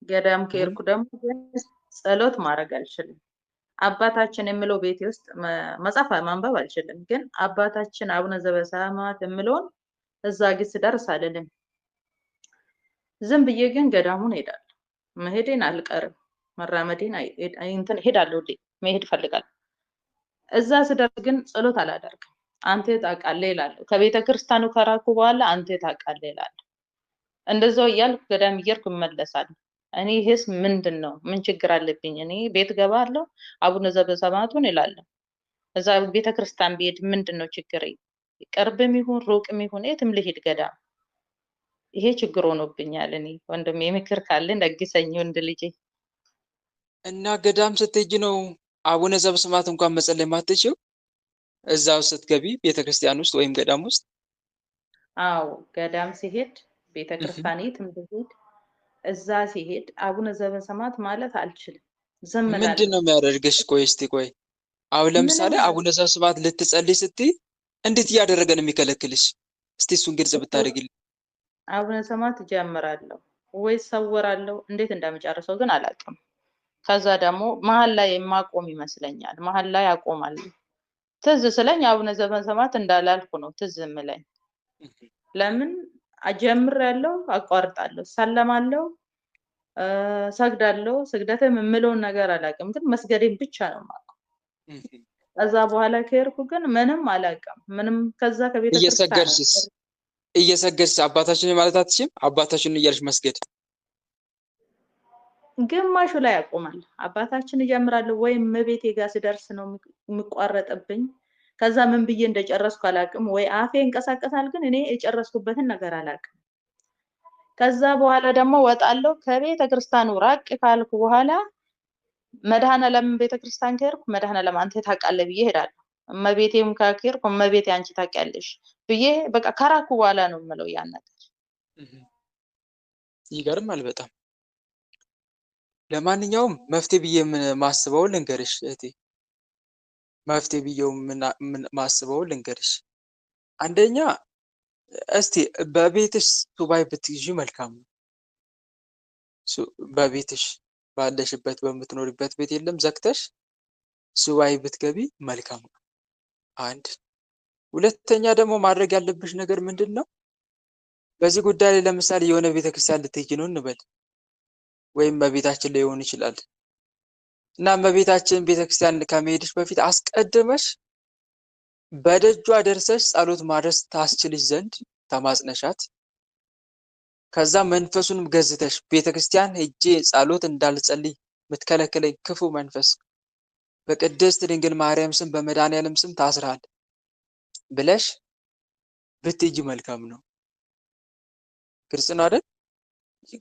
ገዳም ከሄድኩ ደግሞ ጸሎት ማድረግ አልችልም። አባታችን የምለው ቤቴ ውስጥ መጽሐፍ ማንበብ አልችልም። ግን አባታችን አቡነ ዘበሰማያት የምለውን እዛ ግስ ደርስ አልልም። ዝም ብዬ ግን ገዳሙን ሄዳለሁ። መሄዴን አልቀርም። መራመዴን እንትን ሄዳለሁ። መሄድ እፈልጋለሁ። እዛ ስደርስ ግን ጸሎት አላደርግም። አንተ ታውቃለህ ይላል። ከቤተ ክርስቲያኑ ከራኩ በኋላ አንተ ታውቃለህ ይላል። እንደዛው እያልኩ ገዳም እየሄድኩ እመለሳለሁ። እኔ ይሄስ ምንድነው? ምን ችግር አለብኝ? እኔ ቤት ገባለሁ አቡነ ዘበሰማያቱን እላለሁ። እዛ ቤተ ክርስቲያን ብሄድ ምንድነው ችግሬ? ቅርብም ይሁን ሩቅም ይሁን የትም ልሂድ ገዳም። ይሄ ችግር ሆኖብኛል። እኔ ወንድሜ ምክር ካለ ደግሰኝ ወንድ ልጄ። እና ገዳም ስትሄጂ ነው አቡነ ዘበሰማያት እንኳን መጸለይ ማትችይው? እዛው ስትገቢ ቤተክርስቲያን ውስጥ ወይም ገዳም ውስጥ? አዎ ገዳም ሲሄድ ቤተክርስቲያን የትም ብሄድ እዛ ሲሄድ አቡነ ዘበሰማያት ማለት አልችልም። ዝም እላለሁ። ምንድነው የሚያደርግሽ? ቆይ እስቲ ቆይ አሁን ለምሳሌ አቡነ ዘበሰማያት ልትጸልይ ስትይ እንዴት እያደረገ ነው የሚከለክልሽ? እስቲ እሱን ግልጽ ብታደርጊልኝ። አቡነ ዘበሰማያት ጀምራለሁ ወይ ሰወራለሁ። እንዴት እንደምጨርሰው ግን አላውቅም። ከዛ ደግሞ መሀል ላይ የማቆም ይመስለኛል። መሀል ላይ አቆማለሁ። ትዝ ስለኝ አቡነ ዘበሰማያት እንዳላልኩ ነው ትዝ የምለኝ። ለምን አጀምራለሁ፣ አቋርጣለሁ፣ ሰለማለሁ፣ ሰግዳለሁ። ስግደትም የምለውን ነገር አላውቅም፣ ግን መስገዴን ብቻ ነው የማውቀው። ከዛ በኋላ ከሄድኩ ግን ምንም አላውቅም። ምንም ከዛ ከቤተ ክርስቲያን እየሰገድሽ አባታችን ማለት አትችይም? አባታችን እያልሽ መስገድ ግማሹ ላይ ያቆማል። አባታችን እጀምራለሁ ወይም መቤቴ ጋር ስደርስ ነው የሚቋረጥብኝ። ከዛ ምን ብዬ እንደጨረስኩ አላውቅም። ወይ አፌ እንቀሳቀሳል፣ ግን እኔ የጨረስኩበትን ነገር አላውቅም። ከዛ በኋላ ደግሞ ወጣለሁ። ከቤተ ክርስቲያኑ ራቅ ካልኩ በኋላ መድኃኔዓለም ቤተ ክርስቲያን ከሄድኩ መድኃኔዓለም አንተ ታውቃለህ ብዬ እሄዳለሁ። እመቤቴም ከሄድኩ እመቤቴ አንቺ ታውቂያለሽ ብዬ በቃ ከራኩ በኋላ ነው የምለው ያን ነገር። ይገርማል በጣም። ለማንኛውም መፍትሄ ብዬ ማስበው ልንገርሽ እህቴ፣ መፍትሄ ብዬው ማስበው ልንገርሽ። አንደኛ እስቲ በቤትሽ ሱባኤ ብትይዢ መልካም ነው። በቤትሽ ባለሽበት በምትኖሪበት ቤት የለም ዘግተሽ ሱባኤ ብትገቢ መልካም ነው። አንድ ሁለተኛ ደግሞ ማድረግ ያለብሽ ነገር ምንድን ነው? በዚህ ጉዳይ ላይ ለምሳሌ የሆነ ቤተክርስቲያን ልትሄጂ ነው እንበል፣ ወይም በቤታችን ላይ ሊሆን ይችላል እና በቤታችን ቤተክርስቲያን ከመሄድሽ በፊት አስቀድመሽ በደጇ ደርሰሽ ጸሎት ማድረስ ታስችልሽ ዘንድ ተማጽነሻት፣ ከዛ መንፈሱንም ገዝተሽ ቤተክርስቲያን ሄጄ ጸሎት እንዳልጸልይ የምትከለክለኝ ክፉ መንፈስ በቅድስት ድንግል ማርያም ስም በመድኃኔዓለም ስም ታስራል ብለሽ ብትሄጂ መልካም ነው። ግልጽ ነው አይደል?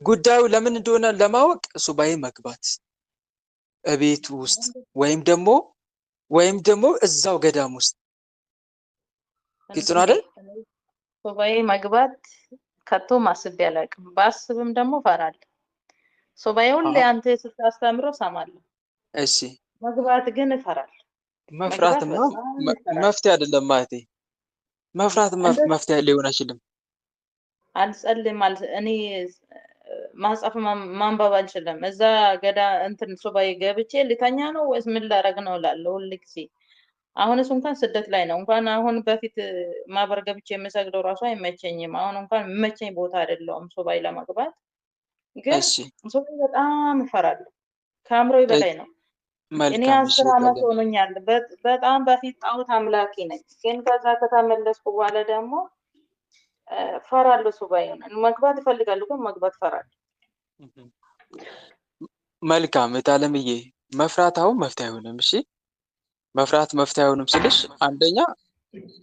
ጉዳዩ ለምን እንደሆነ ለማወቅ ሱባኤ መግባት እቤት ውስጥ ወይም ደግሞ እዛው ገዳም ውስጥ። ግልጽ ነው አይደል? ሱባኤ መግባት ከቶ ማስቤ አላውቅም። ባስብም ደግሞ እፈራለሁ። ሱባኤ ሁሌ አንተ ስታስተምረው እሰማለሁ። እሺ መግባት ግን እፈራለሁ። መፍራትማ መፍትሄ አይደለም ማለቴ። መፍራት መፍትሄ ሊሆን አይችልም። አልጸልም እኔ ማጽሐፍ ማንበብ አልችልም። እዛ ገዳ እንትን ሱባኤ ገብቼ ልተኛ ነው ወይስ ምን ላደርግ ነው እላለሁ ሁል ጊዜ። አሁንስ እንኳን ስደት ላይ ነው። እንኳን አሁን በፊት ማህበር ገብቼ የምሰግደው ራሱ አይመቸኝም። አሁን እንኳን የምመቸኝ ቦታ አይደለውም ሱባኤ ለመግባት። ግን ሱባኤ በጣም እፈራለሁ። ከአእምሮዬ በላይ ነው። እኔ 10 ዓመት ሆኖኛል። በጣም በፊት ጣዖት አምላኪ ነኝ። ግን ከዛ ከተመለስኩ በኋላ ደግሞ ፈራለሁ። ሱባኤን መግባት እፈልጋለሁ፣ ግን መግባት ፈራለሁ። መልካም እታለምዬ፣ መፍራት አሁን መፍትሄ አይሆንም። እሺ መፍራት መፍትሄ አይሆንም ስልሽ አንደኛ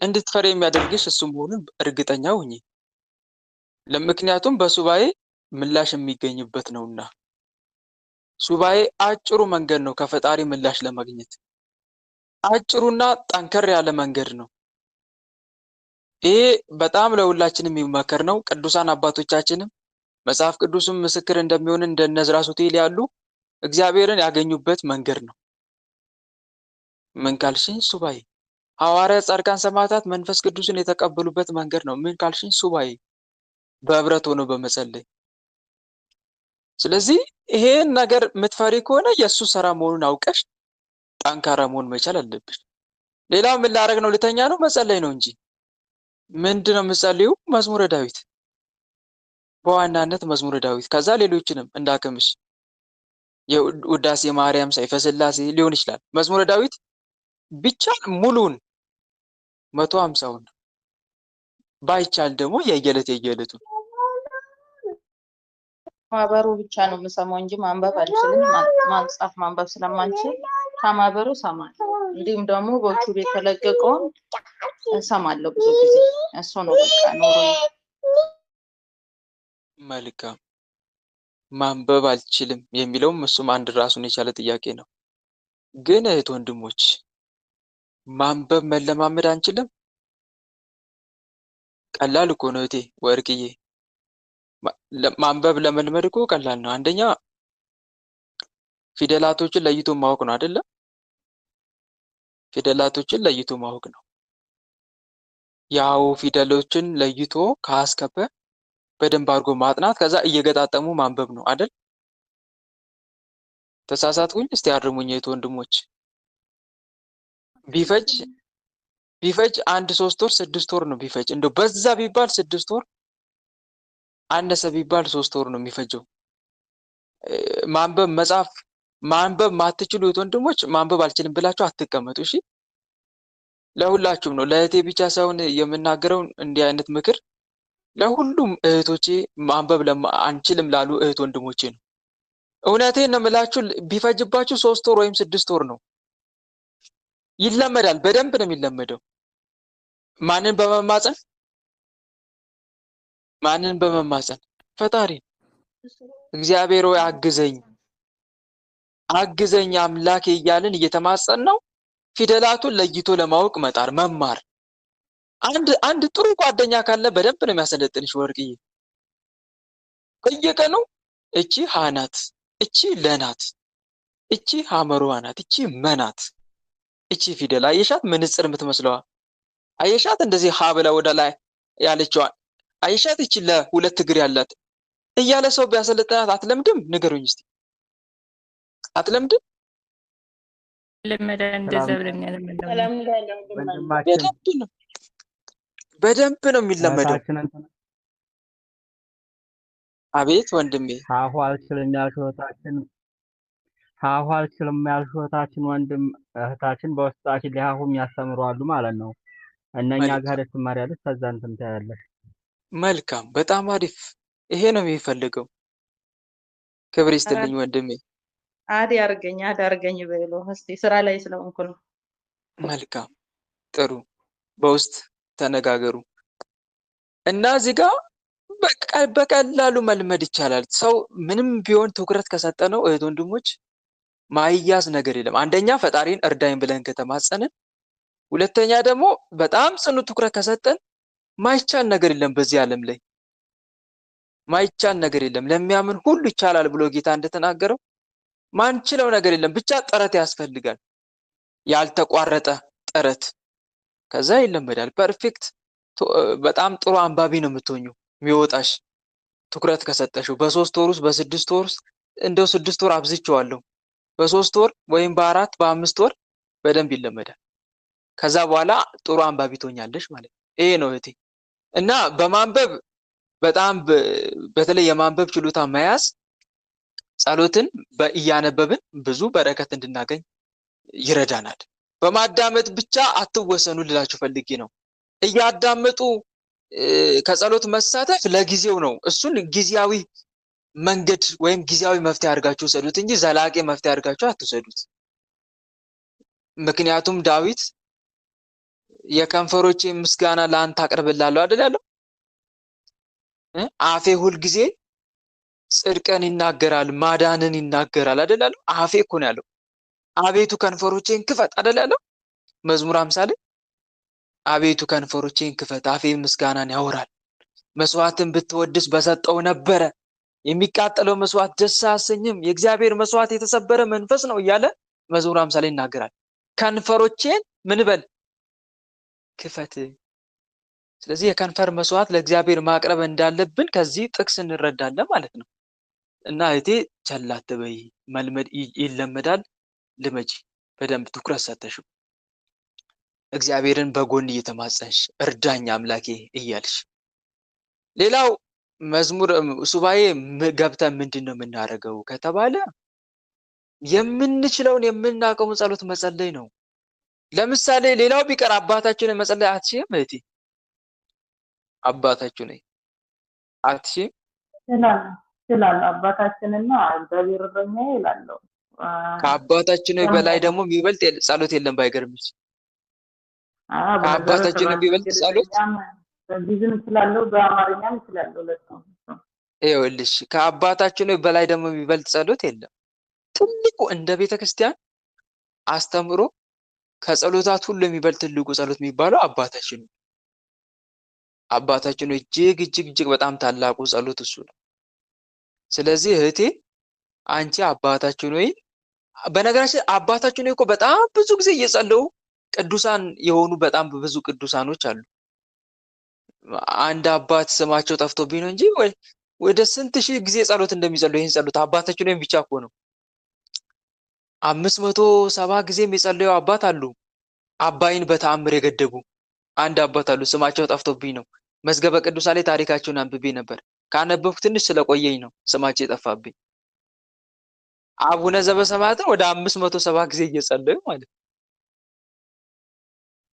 እንድትፈሪ የሚያደርግሽ እሱ መሆኑን እርግጠኛ ሁኚ። ለምክንያቱም በሱባኤ ምላሽ የሚገኝበት ነውና። ሱባኤ አጭሩ መንገድ ነው ከፈጣሪ ምላሽ ለማግኘት። አጭሩና ጠንከር ያለ መንገድ ነው። ይሄ በጣም ለሁላችንም የሚመከር ነው። ቅዱሳን አባቶቻችንም መጽሐፍ ቅዱስም ምስክር እንደሚሆን እንደነ ዕዝራ ሱቱኤል ያሉ እግዚአብሔርን ያገኙበት መንገድ ነው። ምን ካልሽኝ ሱባኤ። ሐዋርያት፣ ጻድቃን፣ ሰማዕታት መንፈስ ቅዱስን የተቀበሉበት መንገድ ነው። ምን ካልሽኝ ሱባኤ፣ በህብረት ሆኖ በመጸለይ። ስለዚህ ይሄን ነገር የምትፈሪ ከሆነ የእሱ ስራ መሆኑን አውቀሽ ጠንካራ መሆን መቻል አለብሽ። ሌላው ምን ላደርግ ነው? ልተኛ ነው? መጸለይ ነው እንጂ ምንድን ነው የምጸልዩ? መዝሙረ ዳዊት፣ በዋናነት መዝሙረ ዳዊት፣ ከዛ ሌሎችንም እንዳቅምሽ የውዳሴ ማርያም፣ ሰይፈ ስላሴ ሊሆን ይችላል። መዝሙረ ዳዊት ብቻ ሙሉን 150ውን ባይቻል ደግሞ የየዕለቱን ማህበሩ ብቻ ነው የምሰማው እንጂ ማንበብ አልችልም። ማንጻፍ ማንበብ ስለማንችል ከማህበሩ እሰማለሁ። እንዲሁም ደግሞ በዩቲዩብ የተለቀቀውን እሰማለሁ ብዙ ጊዜ። እሱ ነው በቃ ኖሮ። መልካም። ማንበብ አልችልም የሚለውም እሱም አንድ ራሱን የቻለ ጥያቄ ነው። ግን እህት ወንድሞች ማንበብ መለማመድ አንችልም? ቀላል እኮ ነው እህቴ ወርቅዬ። ማንበብ ለመልመድ እኮ ቀላል ነው። አንደኛ ፊደላቶችን ለይቶ ማወቅ ነው አይደለም? ፊደላቶችን ለይቶ ማወቅ ነው። ያው ፊደሎችን ለይቶ ካስከበ በደንብ አድርጎ ማጥናት፣ ከዛ እየገጣጠሙ ማንበብ ነው አይደል? ተሳሳትኩኝ? እስቲ አርሙኝ እህት ወንድሞች። ቢፈጅ 1 3 ወር 6 ወር ነው ቢፈጅ። እንደው በዛ ቢባል 6 ወር፣ አነሰ ቢባል 3 ወር ነው የሚፈጀው። ማንበብ መጻፍ ማንበብ ማትችሉ እህት ወንድሞች ማንበብ አልችልም ብላችሁ አትቀመጡ። እሺ፣ ለሁላችሁም ነው፣ ለእህቴ ብቻ ሳይሆን የምናገረው እንዲህ አይነት ምክር ለሁሉም እህቶቼ፣ ማንበብ አንችልም ላሉ እህት ወንድሞቼ ነው። እውነቴን ነው የምላችሁ። ቢፈጅባችሁ 3 ወር ወይም 6 ወር ነው። ይለመዳል፣ በደንብ ነው የሚለመደው። ማንን በመማፀን ፈጣሪ እግዚአብሔር ሆይ አግዘኝ አምላኬ እያልን እየተማጸን ነው። ፊደላቱን ለይቶ ለማወቅ መማር። አንድ ጥሩ ጓደኛ ካለ በደንብ ነው የሚያሰለጥንሽ ወርቅዬ። በየቀኑ እቺ ሃናት፣ እቺ ለናት፣ እቺ ሐመሩዋ ናት፣ እቺ መናት፣ እቺ ፊደል አየሻት? ምንጽር የምትመስለዋ አየሻት? እንደዚህ ሀ ብላ ወደ ላይ ያለችዋን አየሻት? እቺ ለሁለት እግር ያላት እያለ ሰው ቢያሰለጥናት አትለምድም? ንገሩኝ እስቲ፣ አትለምድም? በደንብ ነው የሚለመደው። አቤት ወንድሜ። ሀሁ አልችልም ያልሽው እህታችን ወንድም እህታችን በውስጣችን ላይ ሀሁ የሚያስተምሩ አሉ ማለት ነው። እነኛ ጋር ትማሪያለሽ፣ ከዛ እንትን ታያለሽ። መልካም፣ በጣም አሪፍ። ይሄ ነው የሚፈልገው። ክብር ይስጥልኝ ወንድሜ። አዲ አርገኝ በሎ እስቲ፣ ስራ ላይ ስለሆንኩ ነው። መልካም፣ ጥሩ። በውስጥ ተነጋገሩ እና እዚህ ጋር በቀላሉ መልመድ ይቻላል። ሰው ምንም ቢሆን ትኩረት ከሰጠነው እህት ወንድሞች ማይያዝ ነገር የለም። አንደኛ ፈጣሪን እርዳኝ ብለን ከተማጸንን፣ ሁለተኛ ደግሞ በጣም ጽኑ ትኩረት ከሰጠን ማይቻል ነገር የለም። በዚህ ዓለም ላይ ማይቻል ነገር የለም። ለሚያምን ሁሉ ይቻላል ብሎ ጌታ እንደተናገረው ማንችለው ነገር የለም። ብቻ ጥረት ያስፈልጋል፣ ያልተቋረጠ ጥረት። ከዛ ይለመዳል። ፐርፌክት፣ በጣም ጥሩ አንባቢ ነው የምትሆኚው የሚወጣሽ ትኩረት ከሰጠሽው። በ3 ወር ውስጥ በ6 ወር ውስጥ እንደው 6 ወር አብዝቼዋለሁ፣ በ3 ወር ወይም በ4 በ5 ወር በደንብ ይለመዳል። ከዛ በኋላ ጥሩ አንባቢ ትሆኛለሽ ማለት ነው። ይሄ ነው እህቴ። እና በማንበብ በጣም በተለይ የማንበብ ችሎታ መያዝ ጸሎትን እያነበብን ብዙ በረከት እንድናገኝ ይረዳናል። በማዳመጥ ብቻ አትወሰኑ ልላችሁ ፈልጌ ነው። እያዳመጡ ከጸሎት መሳተፍ ለጊዜው ነው። እሱን ጊዜያዊ መንገድ ወይም ጊዜያዊ መፍትሄ አድርጋችሁ ሰዱት እንጂ ዘላቂ መፍትሄ አድርጋችሁ አትሰዱት። ምክንያቱም ዳዊት የከንፈሮቼ ምስጋና ለአንተ አቀርብልሃለሁ አይደል ያለው? አፌ ሁል ጊዜ ጽድቅን ይናገራል፣ ማዳንን ይናገራል አይደል ያለው? አፌ እኮ ነው ያለው። አቤቱ ከንፈሮቼን ክፈት አይደል ያለው? መዝሙር 50 ላይ አቤቱ ከንፈሮቼን ክፈት፣ አፌ ምስጋናን ያወራል። መስዋዕትን ብትወድስ በሰጠው ነበረ፣ የሚቃጠለው መስዋዕት ደስ አያሰኝም፣ የእግዚአብሔር መስዋዕት የተሰበረ መንፈስ ነው እያለ መዝሙር 50 ላይ ይናገራል። ከንፈሮቼን ምን በል ክፈት። ስለዚህ የከንፈር መስዋዕት ለእግዚአብሔር ማቅረብ እንዳለብን ከዚህ ጥቅስ እንረዳለን ማለት ነው። እና እህቴ ቸል አትበይ፣ መልመድ ይለመዳል። ልመጂ በደንብ ትኩረት ሰተሽው እግዚአብሔርን በጎን እየተማጸንሽ እርዳኝ አምላኬ እያልሽ። ሌላው መዝሙር ሱባኤ ገብተን ምንድን ነው የምናደርገው ከተባለ የምንችለውን የምናውቀውን ጸሎት መጸለይ ነው። ለምሳሌ ሌላው ቢቀር አባታችንን መጸለይ አትችይም እህቴ? አባታችሁ ነኝ አትችይም? እችላለሁ። አባታችንና እግዚአብሔር እረኛዬ እላለሁ። ከአባታችን በላይ ደግሞ የሚበልጥ ጸሎት የለም። ባይገርምሽ ከአባታችን የሚበልጥ ጸሎት በእንግሊዝም እችላለሁ፣ በአማርኛም እችላለሁ። ሁለቱም ይኸውልሽ ከአባታችን በላይ ደግሞ የሚበልጥ ጸሎት የለም። ትልቁ እንደ ቤተ ክርስቲያን አስተምሮ ከጸሎታት ሁሉ የሚበልጥ ትልቁ ጸሎት የሚባለው አባታችን ነው። አባታችን እጅግ እጅግ እጅግ በጣም ታላቁ ጸሎት እሱ ነው። ስለዚህ እህቴ አንቺ አባታችን ሆይ፣ በነገራችን አባታችን ሆይ እኮ በጣም ብዙ ጊዜ እየጸለዩ ቅዱሳን የሆኑ በጣም ብዙ ቅዱሳኖች አሉ። አንድ አባት ስማቸው ጠፍቶብኝ ነው እንጂ ወደ ስንት ሺህ ጊዜ ጸሎት እንደሚጸልዩ ይህን ጸሎት አባታችን ሆይ ብቻ እኮ ነው 570 ጊዜ የሚጸልዩ አባት አሉ። አባይን በተአምር የገደቡ አንድ አባት አሉ። ስማቸው ጠፍቶብኝ ነው። መዝገበ ቅዱሳን ላይ ታሪካቸውን አንብቤ ነበር። ካነበብኩ ትንሽ ስለቆየኝ ነው ስማቸው የጠፋብኝ። አቡነ ዘበሰማያትን ወደ 570 ጊዜ እየጸለዩ ማለት ነው።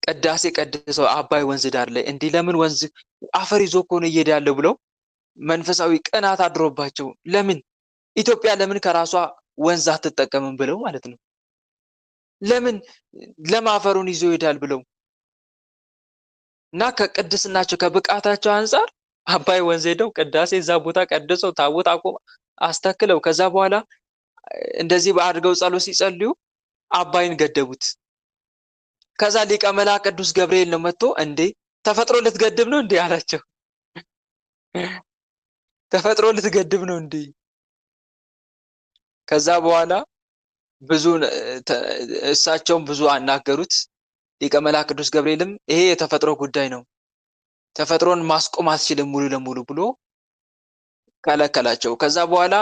ቅዳሴ ቀድሰው አባይ ወንዝ ዳር ላይ እንዲህ ለምን ወንዝ አፈር ይዞ እኮ ነው እየሄደ ያለው ብለው መንፈሳዊ ቅናት አድሮባቸው ለምን ኢትዮጵያ ለምን ከራሷ ወንዝ አትጠቀምም ብለው ማለት ነው። ለምን አፈሩን ይዞ ይሄዳል ብለው እና ከቅድስናቸው ከብቃታቸው አንጻር አባይ ወንዝ ሄደው ቅዳሴ እዛ ቦታ ቀድሰው ታቦት አስተክለው ከዛ በኋላ እንደዚህ አድርገው ጸሎት ሲጸልዩ አባይን ገደቡት። ከዛ ሊቀ መላእክት ቅዱስ ገብርኤል ነው መጥቶ እንዴ ተፈጥሮ ልትገድብ ነው እንዴ አላቸው። ተፈጥሮ ልትገድብ ነው እንዴ? ከዛ በኋላ ብዙ እሳቸውም ብዙ አናገሩት። ሊቀ መላእክት ቅዱስ ገብርኤልም ይሄ የተፈጥሮ ጉዳይ ነው፣ ተፈጥሮን ማስቆም አትችልም ሙሉ ለሙሉ ብሎ ከለከላቸው። ከዛ በኋላ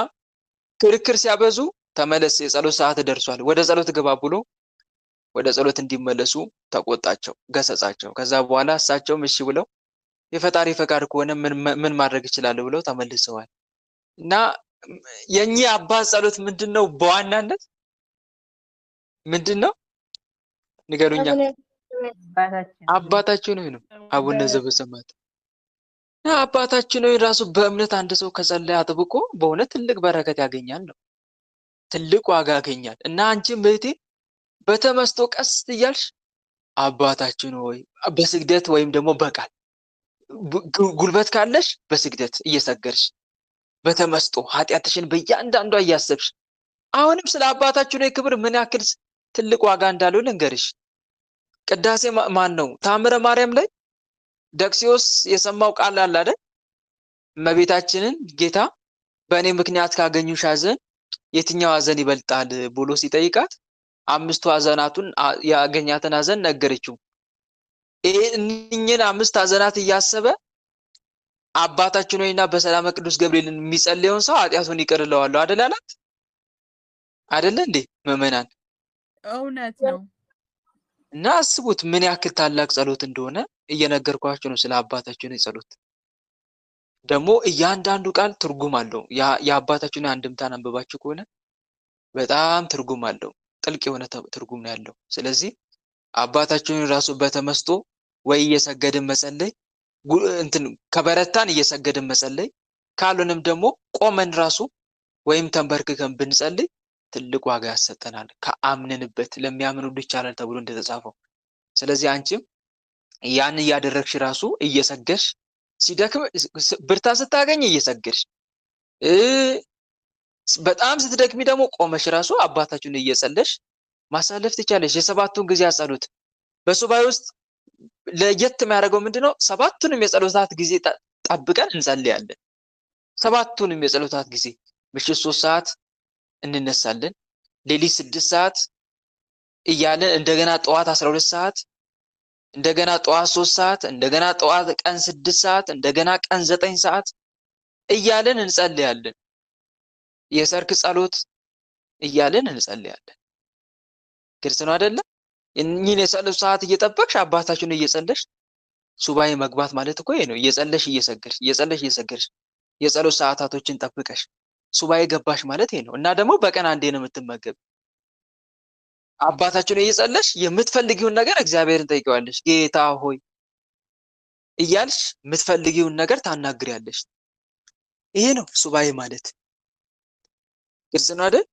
ክርክር ሲያበዙ ተመለስ፣ የጸሎት ሰዓት ደርሷል፣ ወደ ጸሎት ግባ ብሎ ወደ ጸሎት እንዲመለሱ ተቆጣቸው፣ ገሰጻቸው። ከዛ በኋላ እሳቸውም እሺ ብለው የፈጣሪ ፈቃድ ከሆነ ምን ማድረግ ይችላል ብለው ተመልሰዋል። እና የኚህ አባት ጸሎት ምንድነው? በዋናነት ምንድነው ንገሩኛ? አባታችን ሆይ ነው። አቡነ ዘበሰማያት አባታችን ሆይ ራሱ በእምነት አንድ ሰው ከጸለየ አጥብቆ በእውነት ትልቅ በረከት ያገኛል ነው፣ ትልቅ ዋጋ ያገኛል። እና አንቺም እህቴ በተመስጦ ቀስ እያልሽ አባታችን ሆይ በስግደት ወይም ደግሞ በቃል ጉልበት ካለሽ በስግደት እየሰገድሽ በተመስጦ ኃጢአትሽን በእያንዳንዷ እያሰብሽ አሁንም ስለ አባታችን ሆይ ክብር ምን ያክል ትልቅ ዋጋ እንዳለው ልንገርሽ። ቅዳሴ ማን ነው ታምረ ማርያም ላይ ደቅሲዮስ የሰማው ቃል አለ አይደል? እመቤታችንን ጌታ በእኔ ምክንያት ካገኙሽ ሐዘን የትኛው ሐዘን ይበልጣል ብሎ ሲጠይቃት 5 ሐዘናቱን ያገኛትን ሐዘን ነገረችው። እነኝን 5 ሐዘናት እያሰበ አባታችን ሆይና በሰላም ቅዱስ ገብርኤልን የሚጸልየውን ሰው ኃጢአቱን ይቅር እለዋለሁ አይደል አላት? አይደለ እንዴ ምዕመናን? እውነት ነው። እና አስቡት ምን ያክል ታላቅ ጸሎት እንደሆነ እየነገርኳችሁ ነው። ስለ አባታችን ጸሎት ደግሞ እያንዳንዱ ቃል ትርጉም አለው። የአባታችን አንድምታን አንብባችሁ ከሆነ በጣም ትርጉም አለው። ጥልቅ የሆነ ትርጉም ነው ያለው። ስለዚህ አባታችንን ራሱ በተመስጦ ወይ እየሰገድን መጸለይ ከበረታን እየሰገድን መጸለይ፣ ካልሆነም ደግሞ ቆመን ራሱ ወይም ተንበርክከን ብንጸልይ ትልቅ ዋጋ ያሰጠናል። ከአምነንበት ለሚያምኑ ሁሉ ይቻላል ተብሎ እንደተጻፈው። ስለዚህ አንቺም ያን እያደረግሽ ራሱ እየሰገድሽ ሲደክም ብርታ ስታገኝ እየሰገድሽ በጣም ስትደክሚ ደግሞ ቆመሽ ራሱ አባታችንን እየጸለሽ ማሳለፍ ትቻለሽ። የሰባቱን ጊዜ ጸሎት በሱባኤ ውስጥ ለየት የሚያደርገው ምንድነው? ሰባቱንም የጸሎታት ጊዜ ጠብቀን እንጸልያለን። ሰባቱንም የጸሎታት ጊዜ ምሽት 3 ሰዓት እንነሳለን፣ ሌሊት 6 ሰዓት እያለን እንደገና ጠዋት 12 ሰዓት፣ እንደገና ጠዋት 3 ሰዓት፣ እንደገና ጠዋት ቀን 6 ሰዓት፣ እንደገና ቀን 9 ሰዓት እያለን እንጸልያለን። የሰርክ ጸሎት እያልን እንጸልያለን። ግልጽ ነው አይደለ? እኚህን የጸሎት ሰዓት እየጠበቅሽ አባታችን እየጸለሽ ሱባኤ መግባት ማለት እኮ ይሄ ነው። እየጸለሽ እየሰገድሽ የጸሎት ሰዓታቶችን ጠብቀሽ ሱባኤ ገባሽ ማለት ይሄ ነው። እና ደግሞ በቀን አንዴ ነው የምትመገብ። አባታችን እየጸለሽ የምትፈልጊውን ነገር እግዚአብሔርን ጠይቀዋለሽ። ጌታ ሆይ እያልሽ የምትፈልጊውን ነገር ታናግሪያለሽ። ይሄ ነው ሱባኤ ማለት። ግልጽ ነው አይደል?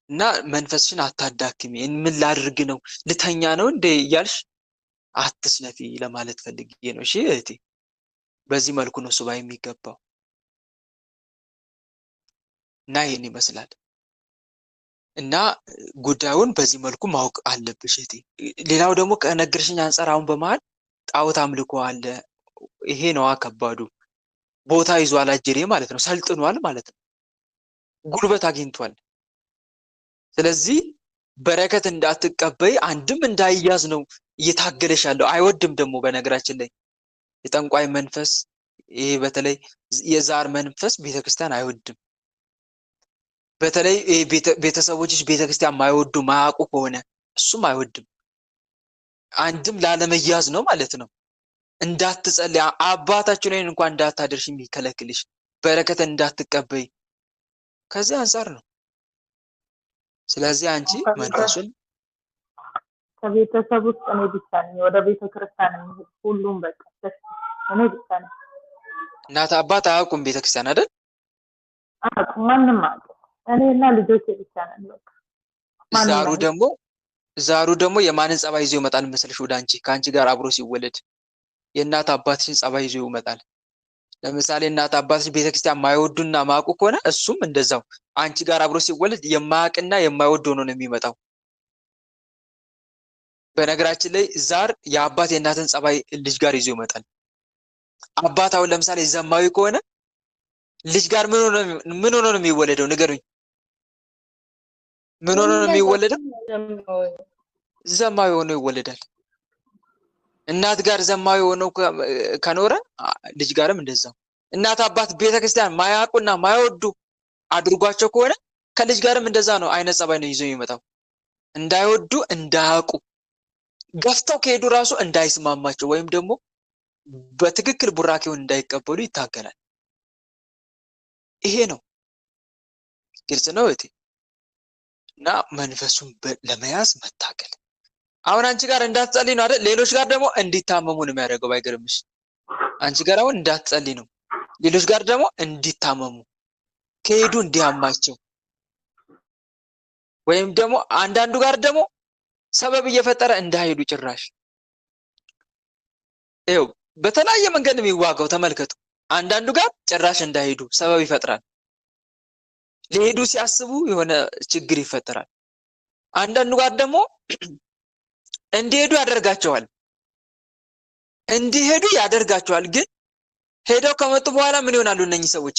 እና መንፈስሽን አታዳክሚ። ምን ላድርግ ነው ልተኛ ነው እንዴ እያልሽ አትስነፊ ለማለት ፈልጌ ነው። እሺ እህቴ፣ በዚህ መልኩ ነው ሱባኤ የሚገባው እና ይሄን ይመስላል። እና ጉዳዩን በዚህ መልኩ ማወቅ አለብሽ እህቴ። ሌላው ደግሞ ከነገርሽኝ አንጻር አሁን በመሃል ጣዖት አምልኮ አለ። ይሄ ነዋ ከባዱ። ቦታ ይዟል አጀሬ ማለት ነው። ሰልጥኗል ማለት ነው። ጉልበት አግኝቷል። ስለዚህ በረከት እንዳትቀበይ አንድም እንዳይያዝ ነው እየታገለሽ ያለው። አይወድም ደግሞ በነገራችን ላይ የጠንቋይ መንፈስ፣ ይሄ በተለይ የዛር መንፈስ ቤተክርስቲያን አይወድም። በተለይ ቤተሰቦችሽ ቤተክርስቲያን ማይወዱ ማያውቁ ከሆነ እሱም አይወድም። አንድም ላለመያዝ ነው ማለት ነው። እንዳትጸልይ አባታችን ላይ እንኳን እንዳታደርሽ የሚከለክልሽ በረከት እንዳትቀበይ ከዚህ አንፃር ነው። ስለዚህ አንቺ መንፈሱን ከቤተሰብ ውስጥ እኔ ብቻ ነኝ ወደ ቤተ ክርስቲያን የሚሄድ ሁሉም በቃ እኔ ብቻ ነኝ። እናት አባት አያውቁም ቤተክርስቲያን አይደል? አያውቁም፣ ማንም አያውቅም። እኔና ልጆቼ ብቻ ነን በቃ። ዛሩ ደግሞ የማንን ጸባይ ይዞ ይመጣል መሰለሽ? ወደ አንቺ ከአንቺ ጋር አብሮ ሲወለድ የእናት አባትሽን ጸባይ ይዞ ይመጣል። ለምሳሌ እናት አባትሽ ቤተክርስቲያን የማይወዱና ማያውቁ ከሆነ እሱም እንደዛው አንቺ ጋር አብሮ ሲወለድ የማያውቅና የማይወድ ሆኖ ነው የሚመጣው። በነገራችን ላይ ዛር የአባት የእናትን ጸባይ ልጅ ጋር ይዞ ይመጣል። አባት አሁን ለምሳሌ ዘማዊ ከሆነ ልጅ ጋር ምን ሆኖ ነው የሚወለደው? ንገሩኝ። ምን ሆኖ ነው የሚወለደው? ዘማዊ ሆኖ ይወለዳል። እናት ጋር ዘማዊ ሆኖ ከኖረ ልጅ ጋርም እንደዛው። እናት አባት ቤተክርስቲያን ማያውቁና ማይወዱ አድርጓቸው ከሆነ ከልጅ ጋርም እንደዛ ነው። አይነት ጸባይ ነው ይዞ የሚመጣው። እንዳይወዱ እንዳያውቁ ገፍተው ከሄዱ ራሱ እንዳይስማማቸው ወይም ደግሞ በትክክል ቡራኬውን እንዳይቀበሉ ይታገላል። ይሄ ነው። ግልጽ ነው እህቴ። እና መንፈሱን ለመያዝ መታገል። አሁን አንቺ ጋር እንዳትጸልይ ነው አይደል? ሌሎች ጋር ደግሞ እንዲታመሙ ነው የሚያደርገው። ባይገርምሽ አንቺ ጋር አሁን እንዳትጸልይ ነው፣ ሌሎች ጋር ደግሞ እንዲታመሙ ከሄዱ እንዲያማቸው፣ ወይም ደግሞ አንዳንዱ ጋር ደግሞ ሰበብ እየፈጠረ እንዳይሄዱ ጭራሽ። ይኸው በተለያየ መንገድ ነው የሚዋጋው። ተመልከቱ። አንዳንዱ ጋር ጭራሽ እንዳይሄዱ ሰበብ ይፈጥራል። ሊሄዱ ሲያስቡ የሆነ ችግር ይፈጠራል። አንዳንዱ ጋር ደግሞ እንዲሄዱ ያደርጋቸዋል። እንዲሄዱ ያደርጋቸዋል። ግን ሄደው ከመጡ በኋላ ምን ይሆናሉ? እነኚህ ሰዎች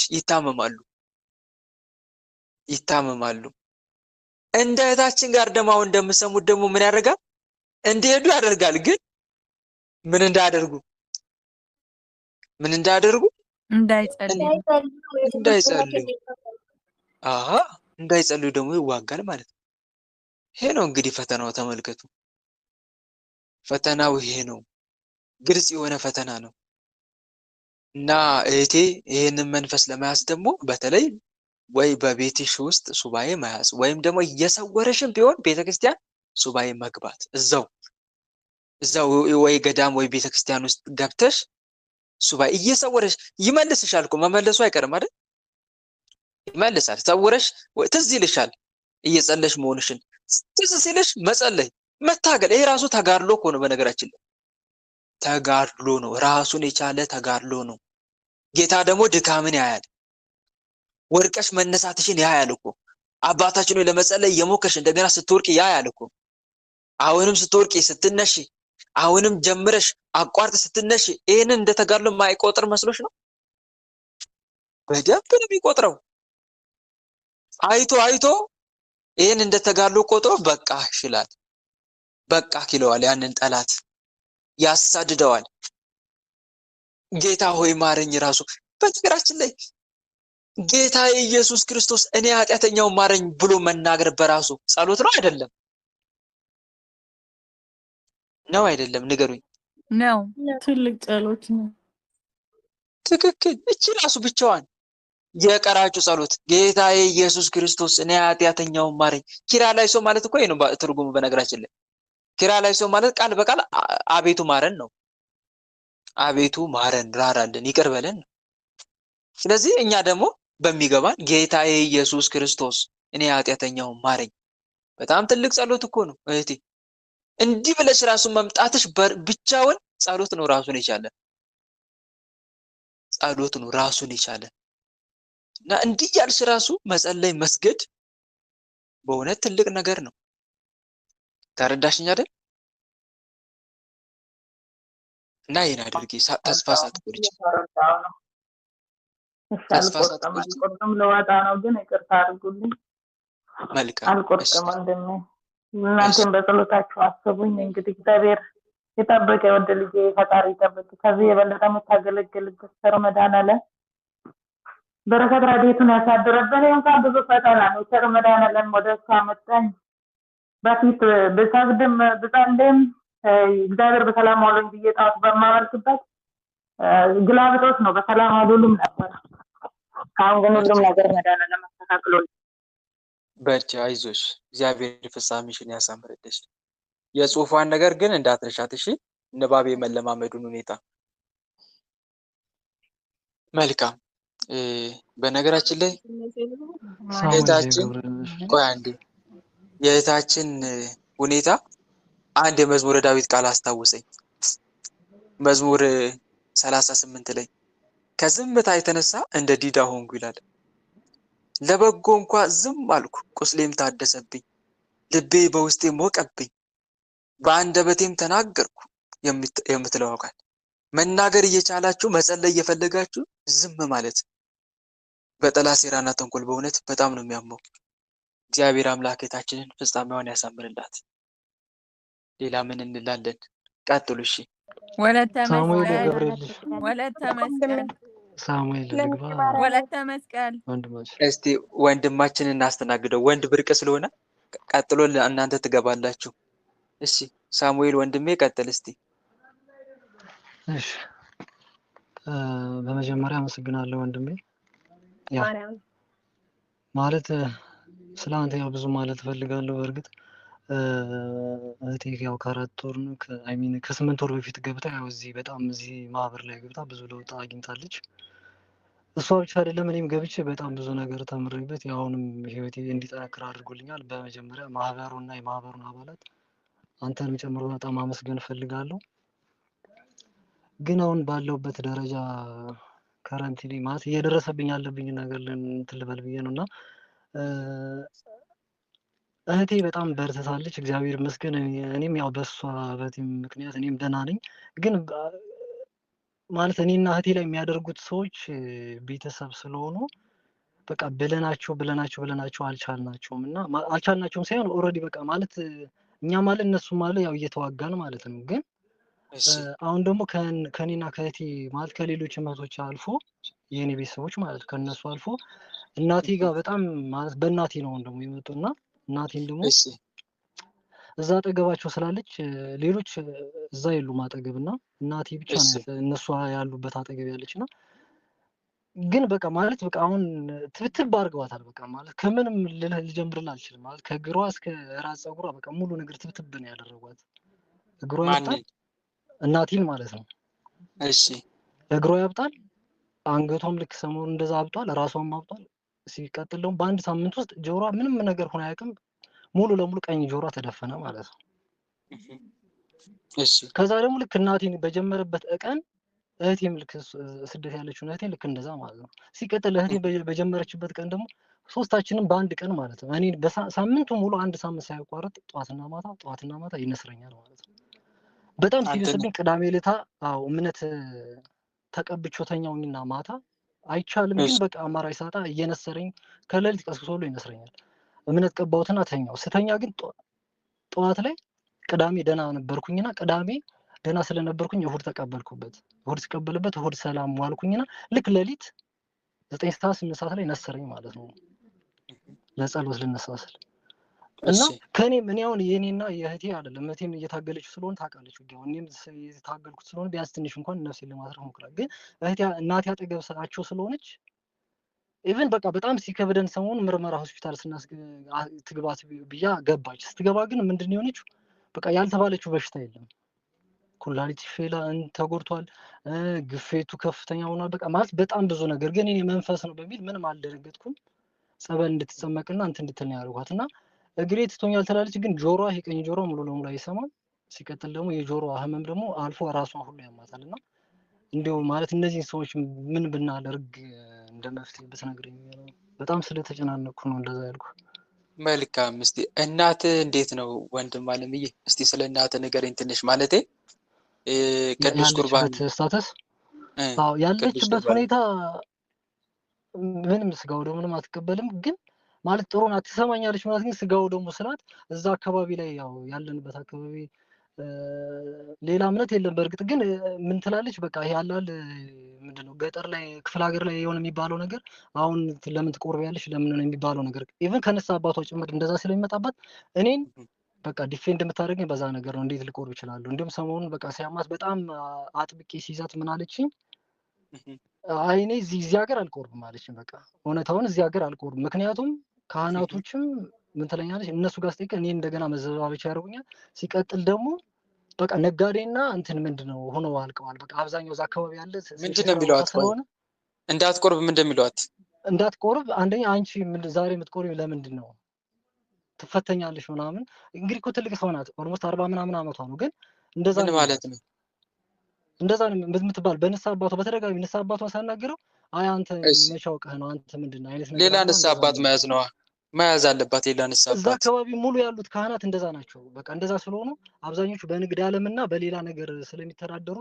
ይታመማሉ። እንደ እህታችን ጋር ደግሞ አሁን እንደምሰሙት ደግሞ ምን ያደርጋል? እንዲሄዱ ያደርጋል። ግን ምን እንዳያደርጉ እንዳይጸልዩ ደግሞ ይዋጋል ማለት ነው። ይሄ ነው እንግዲህ ፈተናው። ተመልከቱ። ፈተናው ይሄ ነው። ግልጽ የሆነ ፈተና ነው። እና እህቴ ይህንን መንፈስ ለመያዝ ደግሞ በተለይ ወይ በቤትሽ ውስጥ ሱባኤ መያዝ ወይም ደግሞ እየሰወረሽም ቢሆን ቤተክርስቲያን ሱባኤ መግባት እዛው ወይ ገዳም ወይ ቤተክርስቲያን ውስጥ ገብተሽ ሱባኤ እየሰወረሽ ይመልስሻል እኮ መመለሱ አይቀርም አይደል? ይመልሳል። ሰውረሽ ትዝ ይልሻል እየጸለሽ መሆንሽን። ትዝ ሲልሽ መጸለይ መታገል። ይሄ ራሱ ተጋድሎ እኮ ነው። በነገራችን ላይ ተጋድሎ ነው፣ ራሱን የቻለ ተጋድሎ ነው። ጌታ ደግሞ ድካምን ያያል፣ ወድቀሽ መነሳትሽን ያያል እኮ። አባታችን ሆይ ለመጸለይ የሞከርሽ እንደገና ስትወርቂ ያያል እኮ። አሁንም ስትወርቂ ስትነሺ፣ አሁንም ጀምረሽ አቋርጥ ስትነሺ፣ ይሄንን እንደ ተጋድሎ ማይቆጥር መስሎሽ ነው? በደንብ ነው የሚቆጥረው። አይቶ ይሄን እንደ ተጋድሎ ቆጥሮ በቃ ይችላል፣ በቃ ይለዋል። ያንን ጠላት ያሳድደዋል። ጌታ ሆይ ማረኝ ራሱ። በነገራችን ላይ ጌታ ኢየሱስ ክርስቶስ እኔ ኃጢአተኛው ማረኝ ብሎ መናገር በራሱ ጸሎት ነው አይደለም? ነው አይደለም? ንገሩኝ። ነው። ትልቅ ጸሎት ነው። ትክክል። እቺ ራሱ ብቻዋን የቀራጩ ጸሎት ጌታዬ ኢየሱስ ክርስቶስ እኔ ኃጢአተኛው ማረኝ። ኪርያላይሶ ማለት እኮ ነው ትርጉሙ። በነገራችን ላይ ኪርያላይሶ ማለት ቃል በቃል አቤቱ ማረን ነው። አቤቱ ማረን፣ ራራልን፣ ይቅር በለን ነው። ስለዚህ እኛ ደግሞ በሚገባን ጌታዬ ኢየሱስ ክርስቶስ እኔ ኃጢአተኛው ማረኝ። በጣም ትልቅ ጸሎት እኮ ነው እህቴ። እንዲህ ብለሽ ራሱ መምጣትሽ ብቻውን ጸሎት ነው፣ ራሱን የቻለ ጸሎት ነው ራሱን የቻለ እና እንዲህ ያልሽ ራሱ መጸለይ መስገድ በእውነት ትልቅ ነገር ነው። ተረዳሽኝ አይደል? እና ይሄን አድርጊ፣ ተስፋ ሳትቆርጪ ተስፋ ሳትቆርጪ። አልቆርጥም ልወጣ ነው ግን ይቅርታ አድርጉልኝ። መልካም አልቆርጥም ወንድሜ። እናንተም በጸሎታችሁ አስቡኝ። እንግዲህ እግዚአብሔር የጠበቀ ወደ ልጄ ፈጣሪ ይጠብቅ። ከዚህ የበለጠ የምታገለግልበት ረመዳን አለ በረከት ረድኤቱን ያሳድረብን። እንኳን ብዙ ፈተና ነው ረመዳን አለን ወደ እሱ አመጣኝ። በፊት ብሰግድም ብጸልይም እግዚአብሔር በሰላም አውሎኝ ብዬ ጣዖት በማመልክበት ግላብጦስ ነው በሰላም አውሉም ነበር። አሁን ግን ሁሉም ነገር መድኃኒዓለም አስተካክሎልኝ። በርቺ፣ አይዞሽ፣ እግዚአብሔር ፍጻሜሽን ያሳምርልሽ። የጽሁፏን ነገር ግን እንዳትረሻት እሺ፣ ንባብ የመለማመዱን ሁኔታ። መልካም። በነገራችን ላይ የእህታችን ቆይ አንዴ፣ የእህታችን ሁኔታ አንድ የመዝሙረ ዳዊት ቃል አስታውሰኝ። መዝሙር 38 ላይ ከዝምታ የተነሳ እንደ ዲዳ ሆንኩ ይላል። ለበጎ እንኳ ዝም አልኩ፣ ቁስሌም ታደሰብኝ፣ ልቤ በውስጤ ሞቀብኝ፣ በአንደበቴም ተናገርኩ የምትለው ቃል። መናገር እየቻላችሁ መጸለይ እየፈለጋችሁ ዝም ማለት በጠላት ሴራና ተንኮል በእውነት በጣም ነው የሚያመው። እግዚአብሔር አምላክታችንን ፍጻሜዋን ያሳምርላት። ሌላ ምን እንላለን? ቀጥሉ እሺ። ወለተ ሳሙኤል መስቀል ገብርኤል ወለተ መስቀል ሳሙኤል ልግባ ወለተ መስቀል ወንድማችን እስቲ ወንድማችንን እናስተናግደው። ወንድ ብርቅ ስለሆነ ቀጥሎ እናንተ ትገባላችሁ። እሺ ሳሙኤል ወንድሜ ቀጥል እስቲ። እሺ በመጀመሪያ አመሰግናለሁ ወንድሜ። ያው ማለት ስላንተ ያው ብዙ ማለት ፈልጋለሁ። በእርግጥ እህቴ ያው ከ4 ወር ነው ከ8 ወር በፊት ገብታ ያው እዚህ ማህበር ላይ ገብታ ብዙ ለውጥ አግኝታለች። እሷ ብቻ አይደለም እኔም ገብቼ በጣም ብዙ ነገር ተምሬበት አሁንም ህይወቴ እንዲጠነክር አድርጎልኛል። በመጀመሪያ ማህበሩና የማህበሩን አባላት አንተንም ጨምሮ በጣም አመስገን ፈልጋለሁ። ግን አሁን ባለውበት ደረጃ ከረንትሊ ማለት እየደረሰብኝ ያለብኝ ነገር እንትን ልበል ብዬ ነው እና እህቴ በጣም በርትታለች፣ እግዚአብሔር ይመስገን። እኔም ያው በሷ በቲም ምክንያት እኔም ደህና ነኝ። ግን ማለት እኔና እህቴ ላይ የሚያደርጉት ሰዎች ቤተሰብ ስለሆኑ በቃ ብለናቸው አልቻልናቸውም እና አልቻልናቸውም ሳይሆን ኦልሬዲ በቃ ማለት እኛ ማለት እነሱ ማለት ያው እየተዋጋን ማለት ነው። ግን አሁን ደግሞ ከኔና ከእህቴ ማለት ከሌሎች እህቶች አልፎ የኔ ቤተሰቦች ማለት ከነሱ አልፎ እናቴ ጋር በጣም ማለት በእናቴ ነው ደግሞ የመጡና እናቴን ደግሞ እዛ አጠገባቸው ስላለች ሌሎች እዛ የሉም አጠገብና እናቴ ብቻ ነው እነሱ ያሉበት አጠገብ ያለችና ግን በቃ ማለት በቃ አሁን ትብትብ አድርገዋታል። በቃ ማለት ከምንም ልጀምርልህ አልችልም። ማለት ከእግሯ እስከ ራስ ፀጉሯ በቃ ሙሉ ነገር ትብትብ ነው ያደረጓት። እግሯ ያብጣል፣ እናቴን ማለት ነው። እሺ እግሯ ያብጣል፣ አንገቷም ልክ ሰሞኑን እንደዛ አብጧል፣ ራሷም አብጧል። ሲቀጥል ደግሞ በአንድ ሳምንት ውስጥ ጆሮዋ ምንም ነገር ሆነ አያውቅም። ሙሉ ለሙሉ ቀኝ ጆሮዋ ተደፈነ ማለት ነው። እሺ ከዛ ደግሞ ልክ እናቴን በጀመረበት ቀን እህቴም ልክ ስደት ያለችው እህቴ ልክ እንደዛ ማለት ነው። ሲቀጥል እህቴ በጀመረችበት ቀን ደግሞ ሶስታችንም በአንድ ቀን ማለት ነው። እኔ በሳምንቱ ሙሉ አንድ ሳምንት ሳይቋረጥ ጠዋትና ማታ ይነስረኛል ማለት ነው። በጣም ሲብስብኝ ቅዳሜ ዕለት እምነት ተቀብቼው ተኛውኝና ማታ አይቻልም ግን በቃ አማራጭ ሳጣ እየነሰረኝ ከሌሊት ቀስቅሶ ሁሉ ይነስረኛል። እምነት ቀባውትና ተኛው። ስተኛ ግን ጠዋት ላይ ቅዳሜ ደህና ነበርኩኝና ቅዳሜ ደህና ስለነበርኩኝ እሁድ ተቀበልኩበት። እሁድ ሲቀበልበት እሁድ ሰላም ዋልኩኝና ልክ ሌሊት 9 ሰዓት 8 ሰዓት ላይ ነሰረኝ ማለት ነው ለጸሎት ልነሳ ስል እና እሺ ከኔም እኔ አሁን የኔና የእህቴ አይደለም እህቴም እየታገለች ስለሆነ ታውቃለች ውጊያውን እኔም የታገልኩት ስለሆነ ቢያንስ ትንሽ እንኳን ነፍሴን ለማትረፍ ሞክራለሁ። ግን እህቴ እናቴ አጠገብ ስላቸው ስለሆነች ኢቭን በቃ በጣም ሲከብደን ሰሞኑን ምርመራ ሆስፒታል ትግባት ብያ ገባች። ስትገባ ግን ምንድነው የሆነችው? በቃ ያልተባለችው በሽታ የለም። ኩላሊት ፌላ ተጎድቷል፣ ግፌቱ ከፍተኛ ሆኗል። በቃ ማለት በጣም ብዙ ነገር። ግን እኔ መንፈስ ነው በሚል ምንም አልደነገጥኩም። ጸበል እንድትጸመቅና እንትን እንድትል ነው ያደርጓት እና እግሬ ትቶኛል ትላለች። ግን ጆሮዋ የቀኝ ጆሮ ሙሉ ለሙሉ አይሰማም። ሲቀጥል ደግሞ የጆሮዋ ህመም ደግሞ አልፎ ራሷን ሁሉ ያማታል። እና እንዲሁ ማለት እነዚህን ሰዎች ምን ብናደርግ እንደ መፍትሄ ብትነግረኝ። በጣም ስለተጨናነኩ ነው እንደዛ ያልኩ። መልካም። እስቲ እናትህ እንዴት ነው ወንድም አለምዬ? እስቲ ስለ እናትህ ንገረኝ ትንሽ። ማለቴ ቅዱስ ቁርባን ያለችበት ስታተስ ቅዱስ ያለችበት ቁርባን ሁኔታ ምንም ስጋው ደግሞ ምንም አትቀበልም። ግን ማለት ጥሩ ናት፣ ትሰማኛለች ማለት ግን ስጋው ደግሞ ስላት እዛ አካባቢ ላይ ያው ያለንበት አካባቢ ሌላ እምነት የለም። በእርግጥ ግን ምን ትላለች? በቃ ይሄ ያላል ምንድነው ገጠር ላይ ክፍለ ሀገር ላይ የሆነ የሚባለው ነገር አሁን ለምን ትቆርቢያለሽ ለምን ነው የሚባለው ነገር ኢቭን ከነሳ አባቷ ጭምር እንደዛ ስለሚመጣባት እኔን በቃ ዲፌንድ የምታደርገኝ በዛ ነገር ነው። እንዴት ልቆርብ ይችላሉ? እንዲሁም ሰሞኑን በቃ ሲያማት በጣም አጥብቄ ሲይዛት ምን አለችኝ? አይ እኔ እዚህ ሀገር አልቆርብም አለችኝ። በቃ እውነታውን እዚህ ሀገር አልቆርብም። ምክንያቱም ካህናቶችም ምን ትለኛለች? እነሱ ጋር ስጠይቅ እኔ እንደገና መዘባበቻ ያደርጉኛል። ሲቀጥል ደግሞ በቃ ነጋዴና እንትን ምንድነው ሆነው አልቀዋል። በቃ አብዛኛው እዛ አካባቢ ያለ ምንድነው የሚሏት? ስለሆነ እንዳትቆርብ ምንድነው የሚሏት? እንዳትቆርብ አንደኛ አንቺ ዛሬ የምትቆርብ ለምንድን ነው ትፈተኛለሽ ምናምን። እንግዲህ እኮ ትልቅ ሰው ናት። ኦልሞስት 40 ምናምን አመቷ ነው። ግን እንደዛ ምን ማለት ነው? እንደዛ ነው የምትባል በንስሐ አባቷ በተደጋጋሚ ንስሐ አባቷን ሳናግረው አይ አንተ መቼ አውቀህ ነው አንተ ምንድን ነው አይነት ነገር ሌላ ንስሐ አባት መያዝ ነው መያዝ አለባት። ሌላ ንስሐ አባት እዛ አካባቢ ሙሉ ያሉት ካህናት እንደዛ ናቸው። በቃ እንደዛ ስለሆኑ አብዛኞቹ በንግድ ዓለምና በሌላ ነገር ስለሚተዳደሩ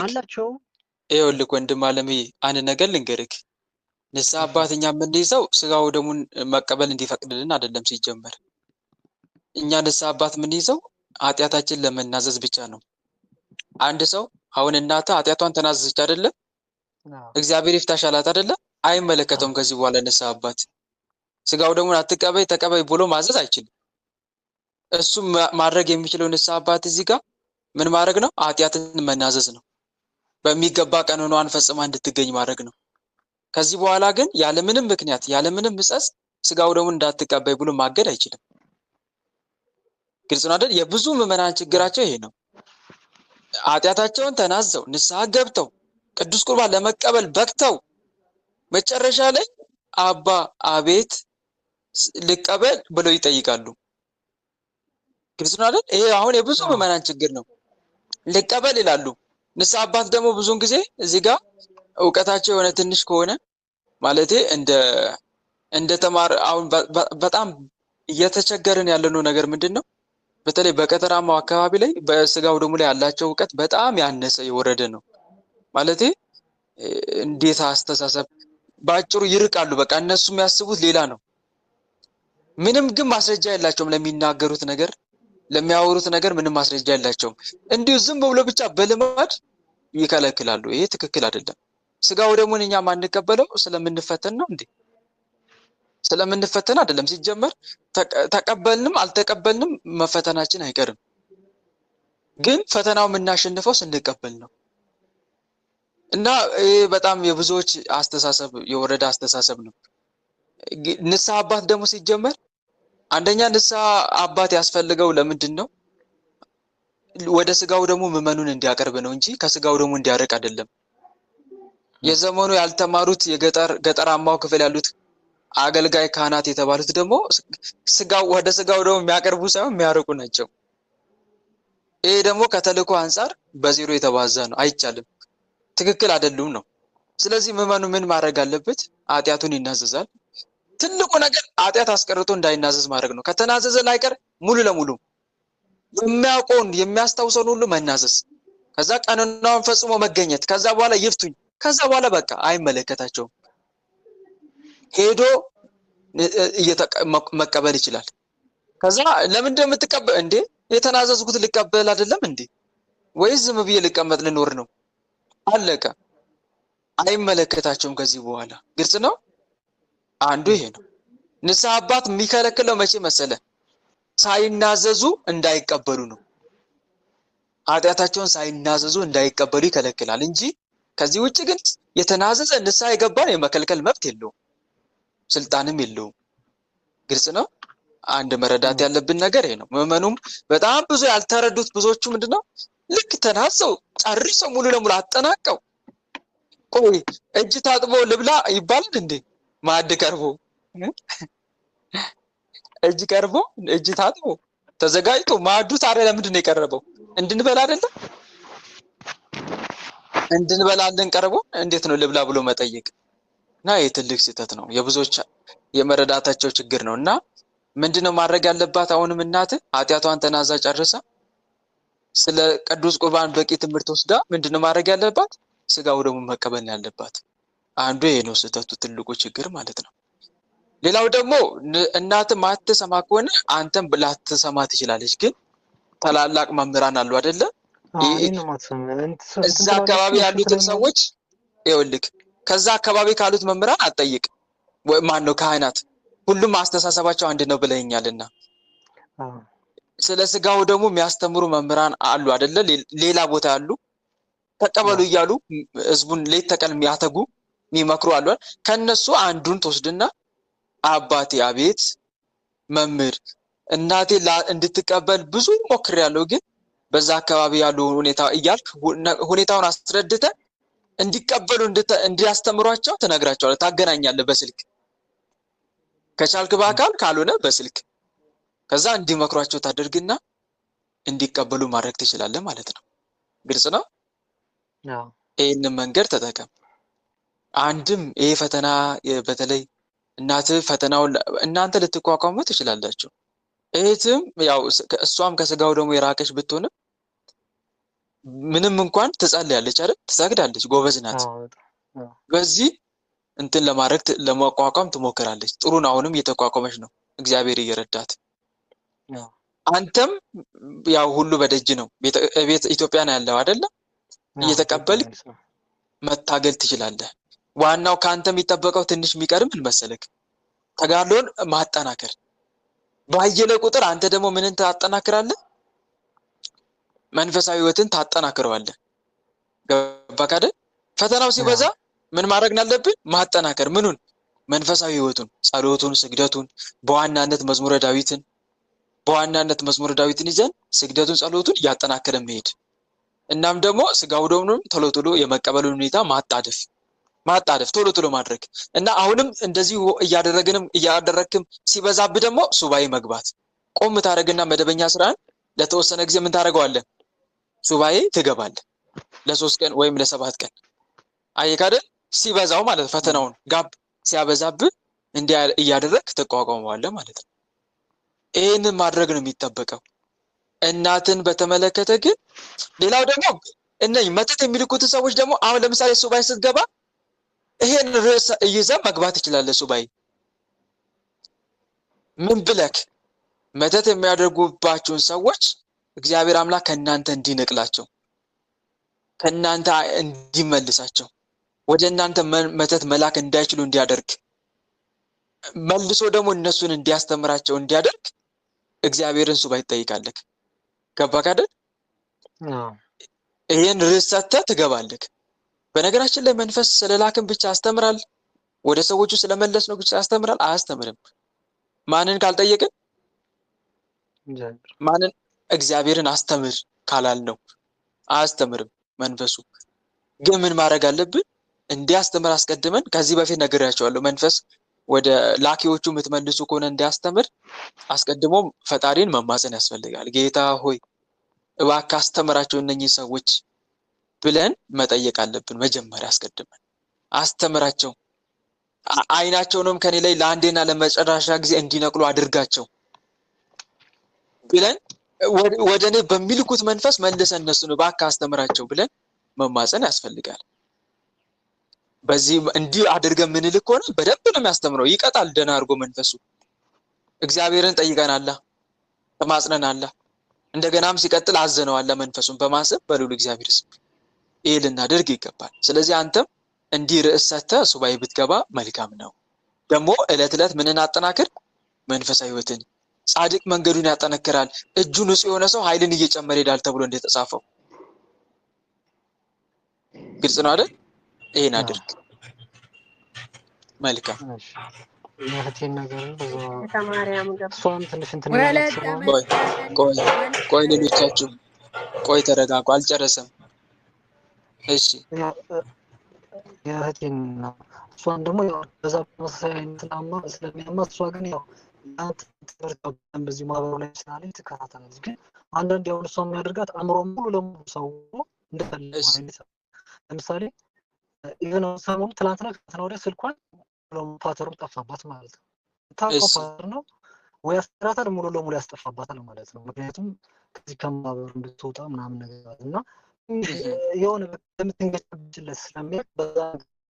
አላቸው። ይኸውልህ ወንድም አለምዬ አንድ ነገር ልንገርህ። ንስሐ አባት እኛ የምንይዘው ስጋው ደሙን መቀበል እንዲፈቅድልን አይደለም። ሲጀመር እኛ ንስሐ አባት የምንይዘው ኃጢአታችን ለመናዘዝ ብቻ ነው። አንድ ሰው አሁን እናትህ ኃጢአቷን ተናዘዘች አይደለ? እግዚአብሔር ይፍታሽ አላት አይደለ? አይመለከተውም ከዚህ በኋላ ንስሐ አባት ስጋው ደሙን አትቀበይ ተቀበይ ብሎ ማዘዝ አይችልም። እሱ ማድረግ የሚችለው ንስሐ አባት እዚህ ጋር ምን ማድረግ ነው? ኃጢአትን መናዘዝ ነው። በሚገባ ቀኖናዋን ፈጽማ እንድትገኝ ማድረግ ነው። ከዚህ በኋላ ግን ያለምንም ምክንያት ያለምንም ምጸት ስጋው ደሙን እንዳትቀበይ ብሎ ማገድ አይችልም። ግልጽ ነው አይደል? የብዙ ምዕመናን ችግራቸው ይሄ ነው። ኃጢአታቸውን ተናዘው ንስሐ ገብተው ቅዱስ ቁርባን ለመቀበል በቅተው መጨረሻ ላይ አባ አቤት ልቀበል ብለው ይጠይቃሉ። ግልጽ ነው አይደል? ይሄ አሁን የብዙ ምዕመናን ችግር ነው። ልቀበል ይላሉ። ንስሐ አባት ደግሞ ብዙውን ጊዜ እዚህ ጋር እውቀታቸው የሆነ ትንሽ ከሆነ ማለቴ እንደ ተማር አሁን በጣም እየተቸገርን ያለነው ነገር ምንድነው? በተለይ በገጠራማው አካባቢ ላይ በስጋው ደሙ ላይ ያላቸው እውቀት በጣም ያነሰ የወረደ ነው። ማለቴ እንዴት አስተሳሰብ ባጭሩ ይርቃሉ። በቃ እነሱ የሚያስቡት ሌላ ነው። ምንም ግን ማስረጃ የላቸውም ለሚናገሩት ነገር ለሚያወሩት ነገር ምንም ማስረጃ የላቸውም። እንዲሁ ዝም ብሎ ብቻ በልማድ ይከለክላሉ። ይሄ ትክክል አይደለም። ስጋው ደሙን እኛ ማንቀበለው ስለምንፈተን ነው እንዴ? ስለምንፈተን አይደለም። ሲጀመር ተቀበልንም አልተቀበልንም መፈተናችን አይቀርም። ግን ፈተናው የምናሸንፈው ስንቀበል ነው። እና ይሄ በጣም የብዙዎች አስተሳሰብ የወረደ አስተሳሰብ ነው። ንስሐ አባት ደግሞ ሲጀመር አንደኛ ንስሐ አባት ያስፈልገው ለምንድን ነው? ወደ ስጋው ደግሞ ምዕመኑን እንዲያቀርብ ነው እንጂ ከስጋው ደግሞ እንዲያርቅ አይደለም። የዘመኑ ያልተማሩት ገጠራማው ክፍል ያሉት አገልጋይ ካህናት የተባሉት ደግሞ ወደ ስጋው ደግሞ የሚያቀርቡ ሳይሆን የሚያርቁ ናቸው። ይሄ ደግሞ ከተልእኮ አንጻር በዜሮ የተባዛ ነው። አይቻልም። ትክክል አይደሉም ነው። ስለዚህ ምዕመኑ ምን ማድረግ አለበት? ኃጢአቱን ይናዘዛል። ትልቁ ነገር ኃጢአት አስቀርቶ እንዳይናዘዝ ማድረግ ነው። ከተናዘዘ ላይቀር ሙሉ ለሙሉ የሚያውቀውን የሚያስታውሰውን ሁሉ መናዘዝ፣ ከዛ ቀኖናውን ፈጽሞ መገኘት፣ ከዛ በኋላ ይፍቱኝ፣ ከዛ በኋላ በቃ አይመለከታቸውም። ሄዶ መቀበል ይችላል። ከዛ ለምንድን ነው የምትቀበል እንዴ? የተናዘዝኩት ልቀበል አይደለም እንዴ? ወይስ ዝም ብዬ ልቀመጥ ልኖር ነው? አለቀ። አይመለከታቸውም ከዚህ በኋላ። ግልጽ ነው። አንዱ ይሄ ነው። ንስሐ አባት የሚከለክለው መቼ መሰለ? ሳይናዘዙ እንዳይቀበሉ ነው። ኃጢአታቸውን ሳይናዘዙ እንዳይቀበሉ ይከለክላል እንጂ ከዚህ ውጭ ግን የተናዘዘ ንስሐ የገባን የመከልከል መብት የለውም፣ ስልጣንም የለውም። ግልጽ ነው። አንድ መረዳት ያለብን ነገር ይሄ ነው። ምዕመኑም በጣም ብዙ ያልተረዱት ብዙዎቹ ምንድነው ልክ ተናዘው ጨርሰው ሙሉ ለሙሉ አጠናቀው ቆይ እጅ ታጥቦ ልብላ ይባላል እንዴ? ማዕድ ቀርቦ እጅ ቀርቦ እጅ ታጥቦ ተዘጋጅቶ ማዕዱ ታዲያ ለምንድን ነው የቀረበው? እንድንበላ አይደለም? እንድንበላለን ቀርቦ እንዴት ነው ልብላ ብሎ መጠየቅ? እና ይህ ትልቅ ስህተት ነው። የብዙዎች የመረዳታቸው ችግር ነው። እና ምንድነው ማድረግ ያለባት? አሁንም እናት ኃጢአቷን ተናዛ ጨርሳ ስለ ቅዱስ ቁርባን በቂ ትምህርት ወስዳ ምንድነው ማድረግ ያለባት? ስጋው ደግሞ መቀበል ያለባት። አንዱ ይሄ ነው ስህተቱ፣ ትልቁ ችግር ማለት ነው። ሌላው ደግሞ እናት ማትሰማ ከሆነ አንተም ላትሰማ ትችላለች። ግን ታላላቅ መምህራን አሉ አይደለ? እዛ አካባቢ ያሉትን ሰዎች ይኸውልህ፣ ከዛ አካባቢ ካሉት መምህራን አትጠይቅ። ማን ነው ካህናት፣ ሁሉም አስተሳሰባቸው አንድ ነው ብለኛልና ስለ ስጋው ደግሞ የሚያስተምሩ መምህራን አሉ አይደለ? ሌላ ቦታ ያሉ ተቀበሉ እያሉ ህዝቡን ሌት ተቀን የሚያተጉ የሚመክሩ አሉ። ከነሱ አንዱን ትወስድና አባቴ አቤት መምህር እናቴ እንድትቀበል ብዙ ሞክሬያለሁ፣ ግን በዛ አካባቢ ያሉ ሁኔታ እያልክ ሁኔታውን አስረድተ እንዲቀበሉ እንዲያስተምሯቸው ትነግራቸዋለህ። ታገናኛለህ በስልክ ከቻልክ በአካል ካልሆነ በስልክ ከዛ እንዲመክሯቸው ታደርግና እንዲቀበሉ ማድረግ ትችላለህ ማለት ነው። ግልጽ ነው። ይህንን መንገድ ተጠቀም። አንድም ይሄ ፈተና በተለይ እናትህ ፈተናውን እናንተ ልትቋቋሙ ትችላላችሁ። እህትም ያው እሷም ከስጋው ደግሞ የራቀች ብትሆንም ምንም እንኳን ትጸልያለች አይደል? ትሰግዳለች፣ ጎበዝ ናት። በዚህ እንትን ለመቋቋም ትሞክራለች። ጥሩ ነው። አሁንም እየተቋቋመች ነው፣ እግዚአብሔር እየረዳት። አንተም ያው ሁሉ በደጅ ነው። ቤት ኢትዮጵያ ነው ያለው አይደለ? እየተቀበልክ መታገል ትችላለህ። ዋናው ከአንተ የሚጠበቀው ትንሽ የሚቀርም ምን መሰለክ? ተጋድሎን ማጠናከር። ባየለ ቁጥር አንተ ደግሞ ምንን ታጠናክራለህ? መንፈሳዊ ህይወትን ታጠናክረዋለህ። ገባህ አይደል? ፈተናው ሲበዛ ምን ማድረግ አለብን? ማጠናከር። ምኑን? መንፈሳዊ ህይወቱን፣ ጸሎቱን፣ ስግደቱን፣ በዋናነት መዝሙረ ዳዊትን ይዘን ስግደቱን፣ ጸሎቱን እያጠናከረ መሄድ። እናም ደግሞ ስጋው ደሙን ቶሎ ቶሎ የመቀበሉን ሁኔታ ማጣደፍ ቶሎ ቶሎ ማድረግ እና አሁንም እንደዚህ እያደረግክም ሲበዛብ ደግሞ ሱባኤ መግባት። ቆም ታደርግና መደበኛ ስራን ለተወሰነ ጊዜ ምን ታደርገዋለህ? ሱባኤ ትገባለህ። ለ3 ቀን ወይም ለ7 ቀን አየህ አይደል? ሲበዛው ማለት ፈተናውን ጋብ ሲያበዛብህ እንዲህ እያደረግክ ተቋቋመዋለህ ማለት ነው። ይህንን ማድረግ ነው የሚጠበቀው። እናትን በተመለከተ ግን ሌላው ደግሞ እነኝ መተት የሚልኩት ሰዎች ደግሞ አሁን ለምሳሌ ሱባኤ ስትገባ ይሄን ርዕስ ይዘህ መግባት ትችላለህ። ሱባኤ ምን ብለክ መተት የሚያደርጉባችሁን ሰዎች እግዚአብሔር አምላክ ከእናንተ እንዲነቅላቸው፣ ከእናንተ እንዲመልሳቸው፣ ወደ እናንተ መተት መላክ እንዳይችሉ እንዲያደርግ፣ መልሶ ደግሞ እነሱን እንዲያስተምራቸው እንዲያደርግ እግዚአብሔርን ሱባኤ ትጠይቃለህ። ገባህ አይደል? ይሄን ርዕስ ሰጥተህ ትገባለህ። በነገራችን ላይ መንፈስ ስለላክን ብቻ ያስተምራል? ወደ ሰዎቹ ስለመለስ ነው ብቻ ያስተምራል? አያስተምርም። ማንን ካልጠየቅን? ማንን? እግዚአብሔርን አስተምር ካላል ነው አያስተምርም መንፈሱ። ግን ምን ማድረግ አለብን? እንዲያስተምር አስቀድመን ከዚህ በፊት ነግሬያቸዋለሁ። መንፈስ ወደ ላኪዎቹ የምትመልሱ ከሆነ እንዲያስተምር አስቀድሞ ፈጣሪን መማፀን ያስፈልጋል። ጌታ ሆይ እባክህ አስተምራቸው እነኚህ ሰዎች ብለን መጠየቅ አለብን። መጀመሪያ አስቀድመን አስተምራቸው፣ አይናቸውንም ከኔ ላይ ለአንዴና ለመጨረሻ ጊዜ እንዲነቅሉ አድርጋቸው ብለን ወደ እኔ በሚልኩት መንፈስ መልሰን እነሱን እባክህ አስተምራቸው ብለን መማፀን ያስፈልጋል። በዚህ እንዲህ አድርገን ምንልክ ሆነ በደንብ ነው የሚያስተምረው። ይቀጣል ደህና አድርጎ መንፈሱ። እግዚአብሔርን ጠይቀናል፣ ተማጽነናል። እንደገናም ሲቀጥል አዘነዋል መንፈሱን በማሰብ በልዑል እግዚአብሔር ስም ይሄ ልናደርግ ይገባል። ስለዚህ አንተም እንዲህ ርዕስ ሰጥተህ ሱባኤ ብትገባ መልካም ነው። ደግሞ ዕለት ዕለት ምንን አጠናክር? መንፈሳዊ ህይወትን። ጻድቅ መንገዱን ያጠነክራል፣ እጁ ንጹህ የሆነ ሰው ኃይልን እየጨመረ ይሄዳል ተብሎ እንደተጻፈው። ግልጽ ነው አይደል? ይሄን አድርግ። መልካም። የእህቴን ነገር ተማሪያም ገባ እሷም ትንሽ እንትን ወለተ ስለሆነ መስቀል ቆይ ሌሎቻችሁ ቆይ ተረጋጉ፣ አልጨረሰም። እሺ የእህቴን ነው። እሷን ደግሞ ያው በዛ በመሳሳይ እንትናማ ስለሚያማት እሷ ግን ያው አንተ ትምህርት በዚህ ማህበሩ ላይ ስላለኝ ትከታተላለች። ግን አንዳንድ ያው እሷ የሚያደርጋት አእምሮ ሙሉ ለሙሉ ሰው እንደፈለገ አይነት ለምሳሌ ኢቨን ሰሞኑ ትናንትና ወዲያ ስልኳን ፓተሩን ጠፋባት ማለት ነው። ታውቀው ፓተር ነው ወይ አስተራታል ሙሉ ለሙሉ ያስጠፋባታል ማለት ነው። ምክንያቱም ከዚህ ከማህበሩ እንድትወጣ ምናምን ነገር እና የሆነ የምትንገጭለት ስለሚያውቅ በዛ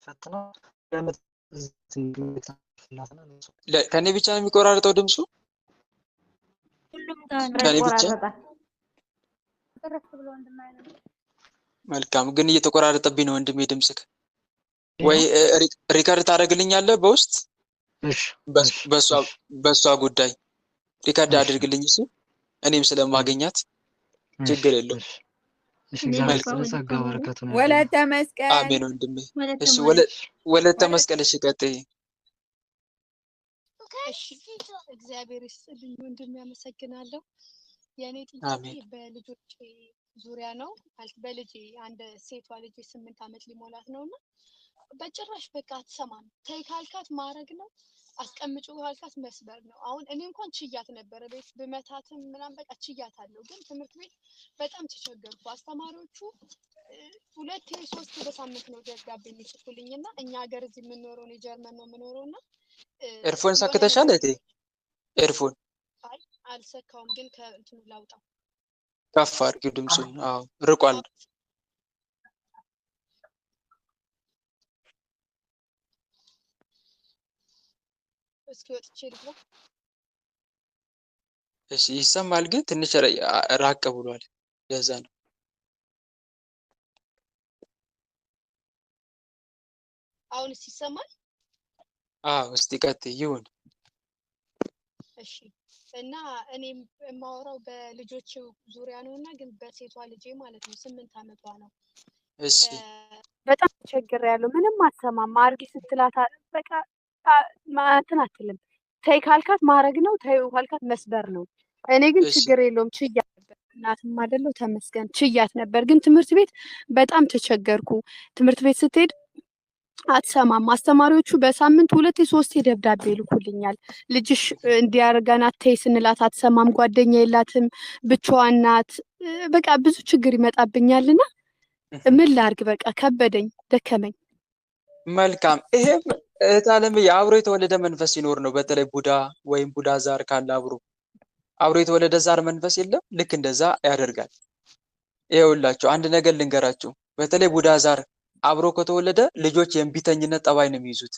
ፈትና ከኔ ብቻ ነው የሚቆራረጠው ድምፁ? ከኔ ብቻ? መልካም። ግን እየተቆራረጠብኝ ነው ወንድሜ ድምፅክ። ወይ ሪከርድ ታደርግልኛለህ በውስጥ? እሺ በሷ ጉዳይ ሪከርድ አድርግልኝ እሱ እኔም ስለማገኛት ችግር የለውም። ወለተ መስቀል። አሜን ወንድሜ። እሺ ወለተ መስቀል። እሺ ቀጥይ። እሺ እግዚአብሔር ይስጥልኝ ወንድሜ፣ አመሰግናለሁ። የኔ ጥያቄ በልጆቼ ዙሪያ ነው። በልጄ አንድ ሴቷ ልጅ 8 ዓመት ሊሞላት ነውና በጭራሽ በቃ አትሰማም። ተይ ካልካት ማድረግ ነው፣ አስቀምጪ ካልካት መስበር ነው። አሁን እኔ እንኳን ችያት ነበር ቤት በመታትም ምናምን በቃ ችያት አለው። ግን ትምህርት ቤት በጣም ተቸገርኩ። አስተማሪዎቹ 2-3 በሳምንት ነው ደብዳቤ የሚጽፉልኝና እኛ ሀገር እዚህ የምንኖረው ነው ጀርመን ነው የምኖረውና ኤርፎን ሰክተሻል እቴ? ኤርፎን አይ አልሰካውም፣ ግን ከእንትኑ ላውጣው። ከፍ አድርጊው ድምፁን። አዎ ርቋል። እስኪ ወጥቼ ልግባ። እሺ ይሰማል፣ ግን ትንሽ ራቅ ብሏል። ለዛ ነው። አሁንስ ይሰማል? አዎ እስቲ ቀጥይ። ይሁን። እሺ እና እኔም የማወራው በልጆች ዙሪያ ነውና ግን በሴቷ ልጄ ማለት ነው 8 ዓመቷ ነው። እሺ በጣም ተቸግሬያለሁ። ምንም አትሰማም። አርጊ ስትላት በቃ እንትን አትልም። ተይ ካልካት ማድረግ ነው፣ ተይ ካልካት መስበር ነው። እኔ ግን ችግር የለውም ችያት ነበር። እናትም አይደለሁ ተመስገን ችያት ነበር። ግን ትምህርት ቤት በጣም ተቸገርኩ። ትምህርት ቤት ስትሄድ አትሰማም። አስተማሪዎቹ በሳምንት 2-3 ደብዳቤ ይልኩልኛል። ልጅሽ እንዲያርጋናት ተይ ስንላት አትሰማም። ጓደኛ የላትም፣ ብቻዋን ናት። በቃ ብዙ ችግር ይመጣብኛልና ምን ላድርግ? በቃ ከበደኝ፣ ደከመኝ። መልካም። ይሄም እህት ዓለምዬ አብሮ የተወለደ መንፈስ ሲኖር ነው። በተለይ ቡዳ ወይም ቡዳ ዛር ካለ አብሮ የተወለደ ዛር መንፈስ የለም፣ ልክ እንደዛ ያደርጋል። ይኸውላችሁ አንድ ነገር ልንገራችሁ። በተለይ ቡዳ ዛር አብሮ ከተወለደ ልጆች የእንቢተኝነት ጠባይ ነው የሚይዙት።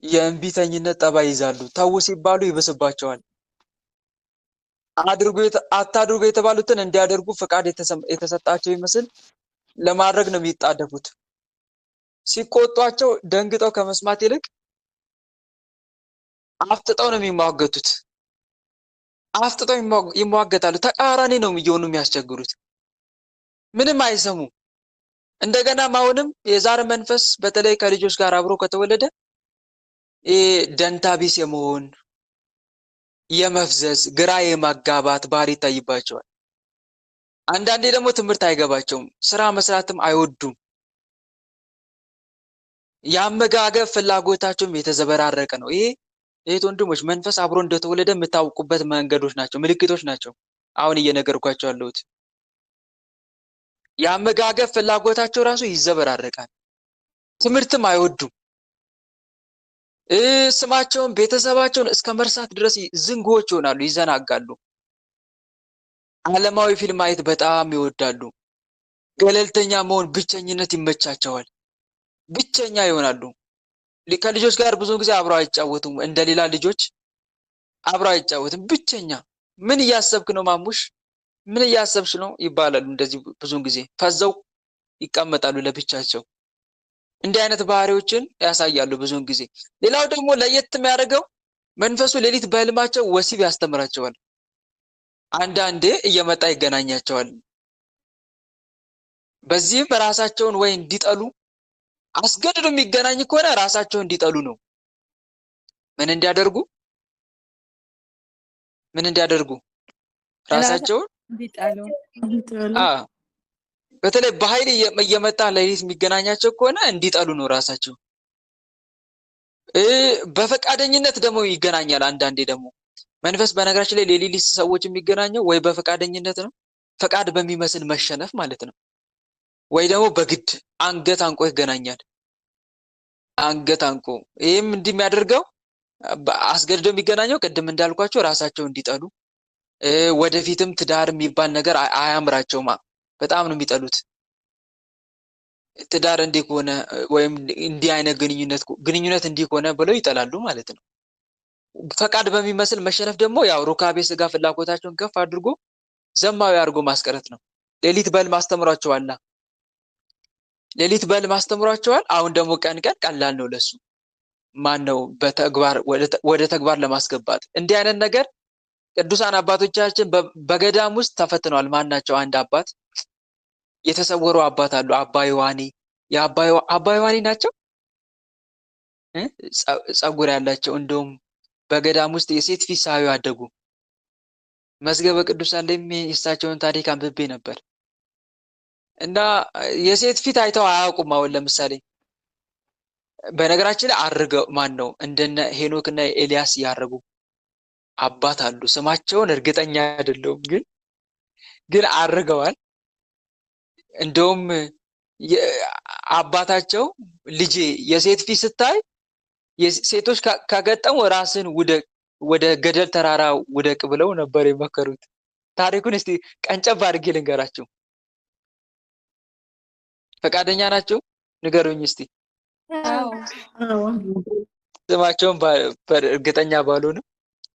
የእንቢተኝነት ጠባይ ይዛሉ። ተው ሲባሉ ይብስባቸዋል። አታድርጉ የተባሉትን እንዲያደርጉ ፍቃድ የተሰጣቸው ይመስል ለማድረግ ነው የሚጣደፉት። ሲቆጧቸው ደንግጠው ከመስማት ይልቅ አፍጥጠው ነው የሚሟገቱት። አፍጥጠው ይሟገታሉ። ተቃራኒ ነው እየሆኑ የሚያስቸግሩት። ምንም አይሰሙም። እንደገና አሁንም የዛር መንፈስ በተለይ ከልጆች ጋር አብሮ ከተወለደ ደንታቢስ የመሆን የመፍዘዝ ግራ የማጋባት ባህሪ ይታይባቸዋል። አንዳንዴ ደግሞ ትምህርት አይገባቸውም፣ ስራ መስራትም አይወዱም። የአመጋገብ ፍላጎታቸውም የተዘበራረቀ ነው። ይሄ እህት ወንድሞች መንፈስ አብሮ እንደተወለደ የምታውቁበት መንገዶች ናቸው፣ ምልክቶች ናቸው። አሁን እየነገርኳቸው ያለሁት የአመጋገብ ፍላጎታቸው ራሱ ይዘበራረቃል። ትምህርትም አይወዱም። ስማቸውን ቤተሰባቸውን እስከ መርሳት ድረስ ዝንጉዎች ይሆናሉ፣ ይዘናጋሉ። ዓለማዊ ፊልም ማየት በጣም ይወዳሉ። ገለልተኛ መሆን፣ ብቸኝነት ይመቻቸዋል። ብቸኛ ይሆናሉ። ከልጆች ጋር ብዙ ጊዜ አብረው አይጫወቱም። እንደሌላ ልጆች አብረው አይጫወቱም። ብቸኛ። ምን እያሰብክ ነው ማሙሽ? ምን እያሰብሽ ነው ይባላሉ። እንደዚህ ብዙ ጊዜ ፈዘው ይቀመጣሉ ለብቻቸው። እንዲህ አይነት ባህሪዎችን ያሳያሉ ብዙውን ጊዜ። ሌላው ደግሞ ለየት የሚያደርገው መንፈሱ ሌሊት በህልማቸው ወሲብ ያስተምራቸዋል። አንዳንዴ እየመጣ ይገናኛቸዋል። በዚህም ራሳቸውን ወይ እንዲጠሉ አስገድዶ የሚገናኝ ከሆነ ራሳቸውን እንዲጠሉ ነው። ምን እንዲያደርጉ ራሳቸውን እንዲጣሉ በተለይ በኃይል እየመጣ ሌሊት የሚገናኛቸው ከሆነ እንዲጠሉ ነው ራሳቸው። በፈቃደኝነት ደግሞ ይገናኛል። አንዳንዴ ደግሞ መንፈስ በነገራችን ላይ ሌሊት ሰዎች የሚገናኘው ወይ በፈቃደኝነት ነው፣ ፈቃድ በሚመስል መሸነፍ ማለት ነው። ወይ ደግሞ በግድ አንገት አንቆ ይገናኛል። አንገት አንቆ ይህም እንዲህ የሚያደርገው አስገድዶ የሚገናኘው ቅድም እንዳልኳቸው ራሳቸው እንዲጠሉ፣ ወደፊትም ትዳር የሚባል ነገር አያምራቸውም። በጣም ነው የሚጠሉት። ትዳር እንዲህ ከሆነ ወይም እንዲህ አይነት ግንኙነት እንዲህ ከሆነ ብለው ይጠላሉ ማለት ነው። ፈቃድ በሚመስል መሸነፍ ደግሞ ያው ሩካቤ ስጋ ፍላጎታቸውን ከፍ አድርጎ ዘማዊ አድርጎ ማስቀረት ነው። ሌሊት በህልም አስተምሯቸዋል። ሌሊት በህልም አስተምሯቸዋል። አሁን ደግሞ ቀን ቀላል ነው ለሱ። ማን ነው በተግባር ወደ ተግባር ለማስገባት እንዲህ አይነት ነገር ቅዱሳን አባቶቻችን በገዳም ውስጥ ተፈትነዋል። ማናቸው? አንድ አባት የተሰወሩ አባት አሉ። አባ ዮሐኒ አባ ዮሐኒ ናቸው። ጸጉር ያላቸው እንደውም በገዳም ውስጥ የሴት ፊት ሳዩ ያደጉ። መዝገበ ቅዱሳን ላይ የእሳቸውን ታሪክ አንብቤ ነበር እና የሴት ፊት አይተው አያውቁም። አሁን ለምሳሌ በነገራችን ላይ አርገው ማን ነው እንደነ ሄኖክና ኤልያስ ያረጉ አባት አሉ። ስማቸውን እርግጠኛ አይደለሁም፣ ግን አርገዋል። እንደውም አባታቸው ልጄ የሴት ፊት ስታይ ሴቶች ካገጠሙ ራስን ወደ ገደል ተራራ ውደቅ ብለው ነበር የመከሩት። ታሪኩን እስቲ ቀንጨብ አድርጌ ልንገራችሁ። ፈቃደኛ ናቸው? ንገሩኝ እስቲ። ስማቸውን እርግጠኛ ባልሆንም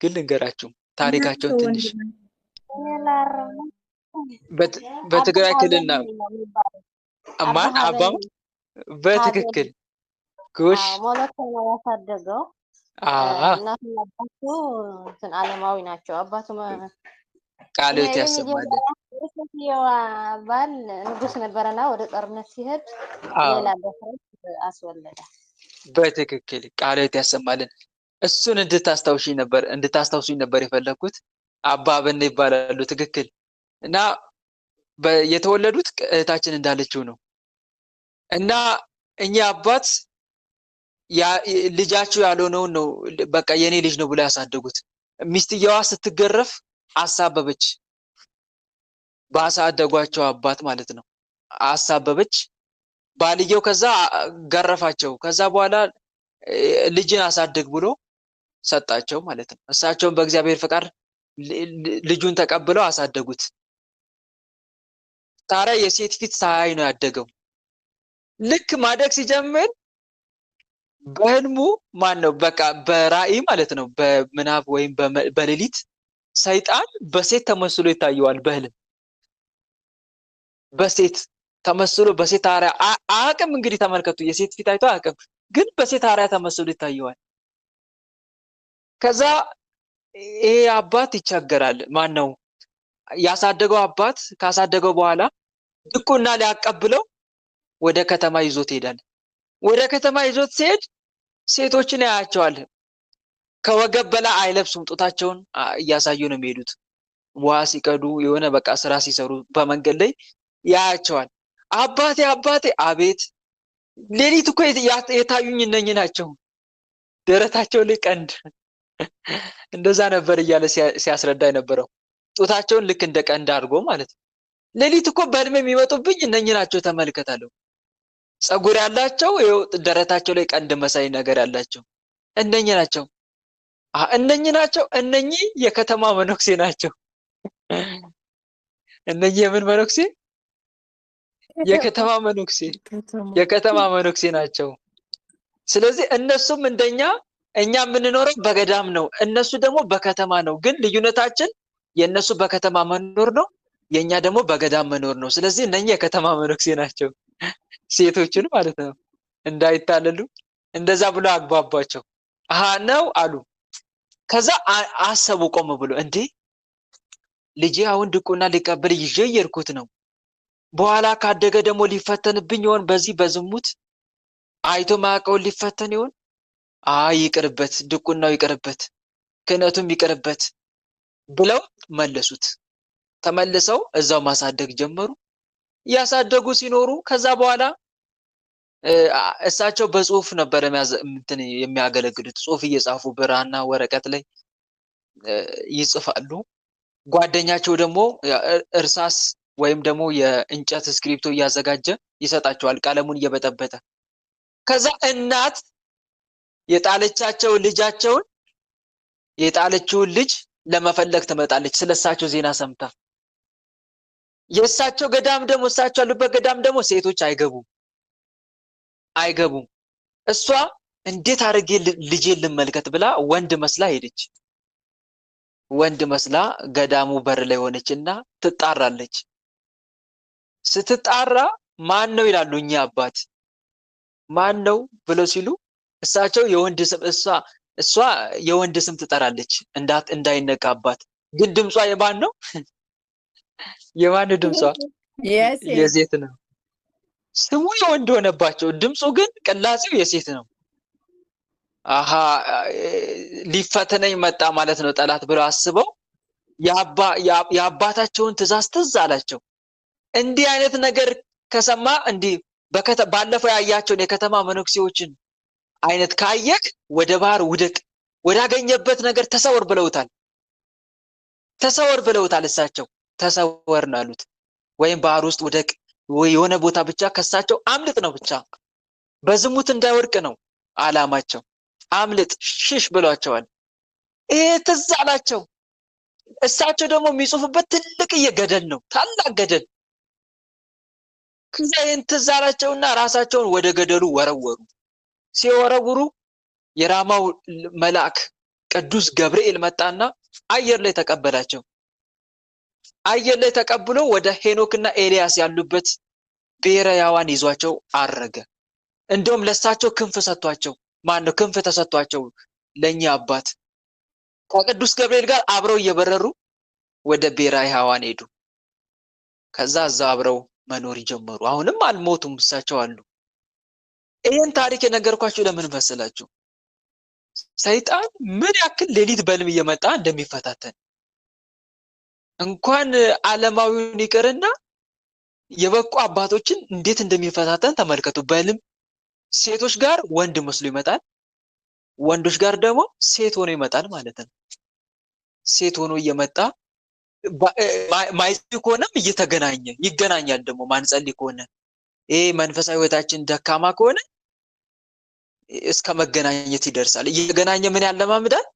ግን ልንገራችሁ ታሪካቸውን ትንሽ። በትግራይ ክልል ነው ማን አባም በትክክል ጎሽ ሞለኮ ነው ያሳደገው። እናቱና አባቱ እንትን ዓለማዊ ናቸው። አባቱ ቃልዮት ያሰማልን። የሴትዮዋ ባል ንጉስ ነበረና ወደ ጦርነት ሲሄድ ሌላ በፍረት አስወለደ። በትክክል ቃልዮት ያሰማልን። እሱን እንድታስታውሱኝ ነበር የፈለኩት። አባ በነ ይባላሉ። ትክክል። እና የተወለዱት እህታችን እንዳለችው ነው። እና እኛ አባት ልጃቸው ያልሆነውን ነው በቃ የኔ ልጅ ነው ብሎ ያሳደጉት። ሚስትየዋ ስትገረፍ አሳበበች። ባሳደጓቸው አባት ማለት ነው። አሳበበች። ባልየው ከዛ ገረፋቸው። ከዛ በኋላ ልጅን አሳድግ ብሎ ሰጣቸው ማለት ነው። እሳቸውን በእግዚአብሔር ፈቃድ ልጁን ተቀብለው አሳደጉት። ታዲያ የሴት ፊት ሳያይ ነው ያደገው። ልክ ማደግ ሲጀምር በህልሙ ማን ነው በቃ በራእይ ማለት ነው፣ በምናብ ወይም በሌሊት ሰይጣን በሴት ተመስሎ ይታየዋል። በህልም በሴት ተመስሎ በሴት አርያ አቅም እንግዲህ ተመልከቱ። የሴት ፊት አይቶ አቅም ግን በሴት አርያ ተመስሎ ይታየዋል። ከዛ ይሄ አባት ይቸገራል። ማን ነው ያሳደገው አባት ካሳደገው በኋላ ድቁና ሊያቀብለው ወደ ከተማ ይዞት ይሄዳል። ወደ ከተማ ይዞት ሲሄድ ሴቶችን ያያቸዋል። ከወገብ በላይ አይለብሱም። ጡታቸውን እያሳዩ ነው የሚሄዱት። ውሃ ሲቀዱ የሆነ በቃ ስራ ሲሰሩ በመንገድ ላይ ያያቸዋል። አባቴ አባቴ፣ አቤት ሌሊት እኮ የታዩኝ እነኚህ ናቸው። ደረታቸው ላይ ቀንድ እንደዛ ነበር እያለ ሲያስረዳ የነበረው። ጡታቸውን ልክ እንደ ቀንድ አድርጎ ማለት ነው። ሌሊት እኮ በህልም የሚመጡብኝ እነኚህ ናቸው ተመልከታለሁ። ጸጉር ያላቸው ይኸው ደረታቸው ላይ ቀንድ መሳይ ነገር ያላቸው እነኚህ ናቸው። እነኚህ ናቸው። እነኚህ የከተማ መነኩሴ ናቸው። እነኚህ የምን መነኩሴ? የከተማ መነኩሴ ናቸው። ስለዚህ እነሱም እንደኛ እኛ የምንኖረው በገዳም ነው፣ እነሱ ደግሞ በከተማ ነው። ግን ልዩነታችን የእነሱ በከተማ መኖር ነው፣ የእኛ ደግሞ በገዳም መኖር ነው። ስለዚህ እነኚህ የከተማ መነኩሴ ናቸው፣ ሴቶችን ማለት ነው። እንዳይታለሉ እንደዛ ብሎ አግባባቸው። አሃ ነው አሉ። ከዛ አሰቡ ቆም ብሎ እንዴ ልጄ አሁን ድቁና ሊቀበል ይዤ እየሄድኩት ነው። በኋላ ካደገ ደግሞ ሊፈተንብኝ ይሆን? በዚህ በዝሙት አይቶ ማያውቀውን ሊፈተን ይሆን? አይ ይቅርበት፣ ድቁናው ይቅርበት፣ ክህነቱም ይቅርበት ብለው መለሱት። ተመልሰው እዛው ማሳደግ ጀመሩ። እያሳደጉ ሲኖሩ ከዛ በኋላ እሳቸው በጽሁፍ ነበር የሚያገለግሉት። ጽሁፍ እየጻፉ ብራና ወረቀት ላይ ይጽፋሉ። ጓደኛቸው ደግሞ እርሳስ ወይም ደግሞ የእንጨት ስክሪፕቶ እያዘጋጀ ይሰጣቸዋል፣ ቀለሙን እየበጠበጠ። ከዛ እናት የጣለችውን ልጅ ለመፈለግ ትመጣለች። ስለሳቸው ዜና ሰምታ። የእሳቸው ገዳም ደግሞ እሳቸው ያሉበት ገዳም ደግሞ ሴቶች አይገቡም። እሷ እንዴት አድርጌ ልጄን ልመልከት ብላ ወንድ መስላ ሄደች። ወንድ መስላ ገዳሙ በር ላይ ሆነችና ትጣራለች። ስትጣራ ማን ነው ይላሉ እኛ አባት። ማን ነው ብለው ሲሉ እሳቸው የወንድ ስም እሷ የወንድ ስም ትጠራለች እንዳይነቃባት። ግን ድምጿ የማን ነው? የማን ድምጿ? የሴት ነው። ስሙ የወንድ ሆነባቸው፣ ድምፁ ግን ቅላጼው የሴት ነው። አሃ ሊፈተነኝ መጣ ማለት ነው ጠላት ብለው አስበው የአባታቸውን ትእዛዝ ትዝ አላቸው። እንዲህ አይነት ነገር ከሰማ እንዲህ ባለፈው ያያቸውን የከተማ መነኩሴዎችን አይነት ካየክ ወደ ባህር ውደቅ፣ ወዳገኘበት ነገር ተሰወር ብለውታል። እሳቸው ተሰወር ነው ያሉት። ወይም ባህር ውስጥ ውደቅ፣ የሆነ ቦታ ብቻ ከሳቸው አምልጥ ነው፣ ብቻ በዝሙት እንዳይወድቅ ነው አላማቸው። አምልጥ ሽሽ ብሏቸዋል። ይሄ ትዝ አላቸው። እሳቸው ደግሞ የሚጽፉበት ትልቅዬ ገደል ነው፣ ታላቅ ገደል። ከዛ ይህን ትዝ አላቸውና ራሳቸውን ወደ ገደሉ ወረወሩ። ሲወረውሩ የራማው መልአክ ቅዱስ ገብርኤል መጣና አየር ላይ ተቀበላቸው። አየር ላይ ተቀብሎ ወደ ሄኖክና ኤልያስ ያሉበት ብሔረ ሕያዋን ይዟቸው አረገ። እንደውም ለሳቸው ክንፍ ሰጥቷቸው፣ ማነው ክንፍ ተሰጥቷቸው ለኛ አባት ከቅዱስ ገብርኤል ጋር አብረው እየበረሩ ወደ ብሔረ ሕያዋን ሄዱ። ከዛ እዛ አብረው መኖር ጀመሩ። አሁንም አልሞቱም፣ እሳቸው አሉ። ይሄን ታሪክ የነገርኳችሁ ለምን መሰላችሁ? ሰይጣን ምን ያክል ሌሊት በልም እየመጣ እንደሚፈታተን እንኳን ዓለማዊውን ይቅርና የበቁ አባቶችን እንዴት እንደሚፈታተን ተመልከቱ። በልም ሴቶች ጋር ወንድ መስሎ ይመጣል፣ ወንዶች ጋር ደግሞ ሴት ሆኖ ይመጣል ማለት ነው። ሴት ሆኖ እየመጣ ማይጸልይ ከሆነም እየተገናኘ ይገናኛል። ደግሞ ማንጸልይ ከሆነ ይሄ መንፈሳዊ ህይወታችን ደካማ ከሆነ እስከ መገናኘት ይደርሳል። እየገናኘ ምን ያለማምዳል?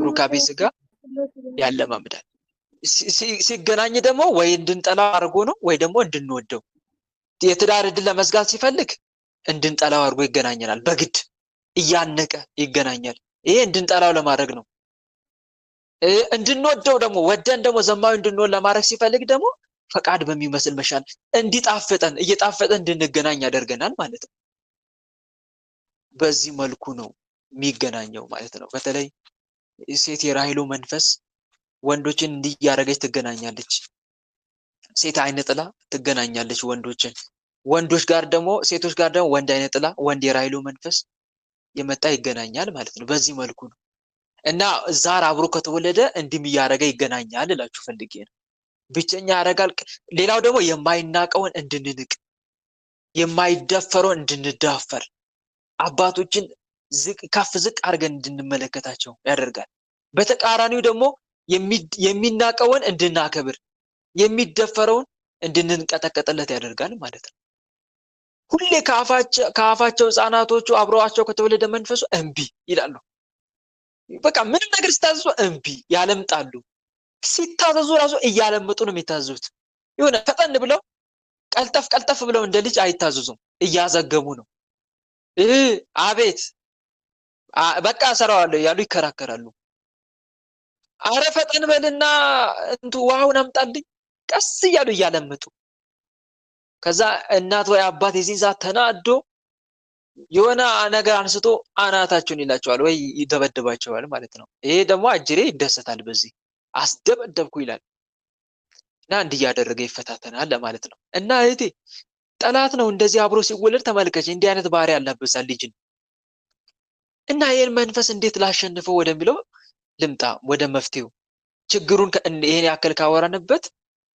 ሩካቤ ስጋ ያለማምዳል። ሲገናኝ ደግሞ ወይ እንድንጠላው አድርጎ ነው ወይ ደግሞ እንድንወደው። የትዳር ዕድል ለመዝጋት ሲፈልግ እንድንጠላው አድርጎ ይገናኘናል። በግድ እያነቀ ይገናኛል። ይሄ እንድንጠላው ለማድረግ ነው። እንድንወደው ደግሞ ወደን ደግሞ ዘማዊ እንድንሆን ለማድረግ ሲፈልግ ደግሞ ፈቃድ በሚመስል መሻል እንዲጣፍጠን እየጣፈጠን እንድንገናኝ ያደርገናል ማለት ነው። በዚህ መልኩ ነው የሚገናኘው ማለት ነው። በተለይ ሴት የራሔሎ መንፈስ ወንዶችን እንዲህ እያደረገች ትገናኛለች። ሴት አይነ ጥላ ትገናኛለች ወንዶችን። ወንዶች ጋር ደግሞ ሴቶች ጋር ደግሞ ወንድ አይነ ጥላ፣ ወንድ የራሔሎ መንፈስ የመጣ ይገናኛል ማለት ነው። በዚህ መልኩ ነው እና ዛር አብሮ ከተወለደ እንዲህም እያደረገ ይገናኛል እላችሁ ፈልጌ ነው። ብቸኛ ያደርጋል። ሌላው ደግሞ የማይናቀውን እንድንንቅ፣ የማይደፈረውን እንድንዳፈር፣ አባቶችን ከፍ ዝቅ አድርገን እንድንመለከታቸው ያደርጋል። በተቃራኒው ደግሞ የሚናቀውን እንድናከብር፣ የሚደፈረውን እንድንንቀጠቀጥለት ያደርጋል ማለት ነው። ሁሌ ከአፋቸው ህፃናቶቹ አብረዋቸው ከተወለደ መንፈሱ እምቢ ይላሉ። በቃ ምንም ነገር ሲታዘዙ እምቢ ያለምጣሉ። ሲታዘዙ ራሱ እያለምጡ ነው የሚታዘዙት። የሆነ ፈጠን ብለው ቀልጠፍ ብለው እንደ ልጅ አይታዘዙም፣ እያዘገሙ ነው። አቤት በቃ ሰራዋለሁ ያሉ ይከራከራሉ። አረ ፈጠን በልና ውሃውን አምጣልኝ፣ ቀስ እያሉ እያለምጡ። ከዛ እናት ወይ አባት የዚህን ሰዓት ተናዶ የሆነ ነገር አንስቶ አናታቸውን ይላቸዋል ወይ ይደበድባቸዋል ማለት ነው። ይሄ ደግሞ አጅሬ ይደሰታል በዚህ አስደበደብኩ ይላል እና እንዲህ እያደረገ ይፈታተናል ለማለት ነው። እና እህቴ ጠላት ነው እንደዚህ አብሮ ሲወለድ ተመልከች፣ እንዲህ አይነት ባህሪ ያላበሳል ልጅን እና ይሄን መንፈስ እንዴት ላሸንፈው ወደሚለው ልምጣ፣ ወደ መፍትሄው። ችግሩን ይሄን ያክል ካወራንበት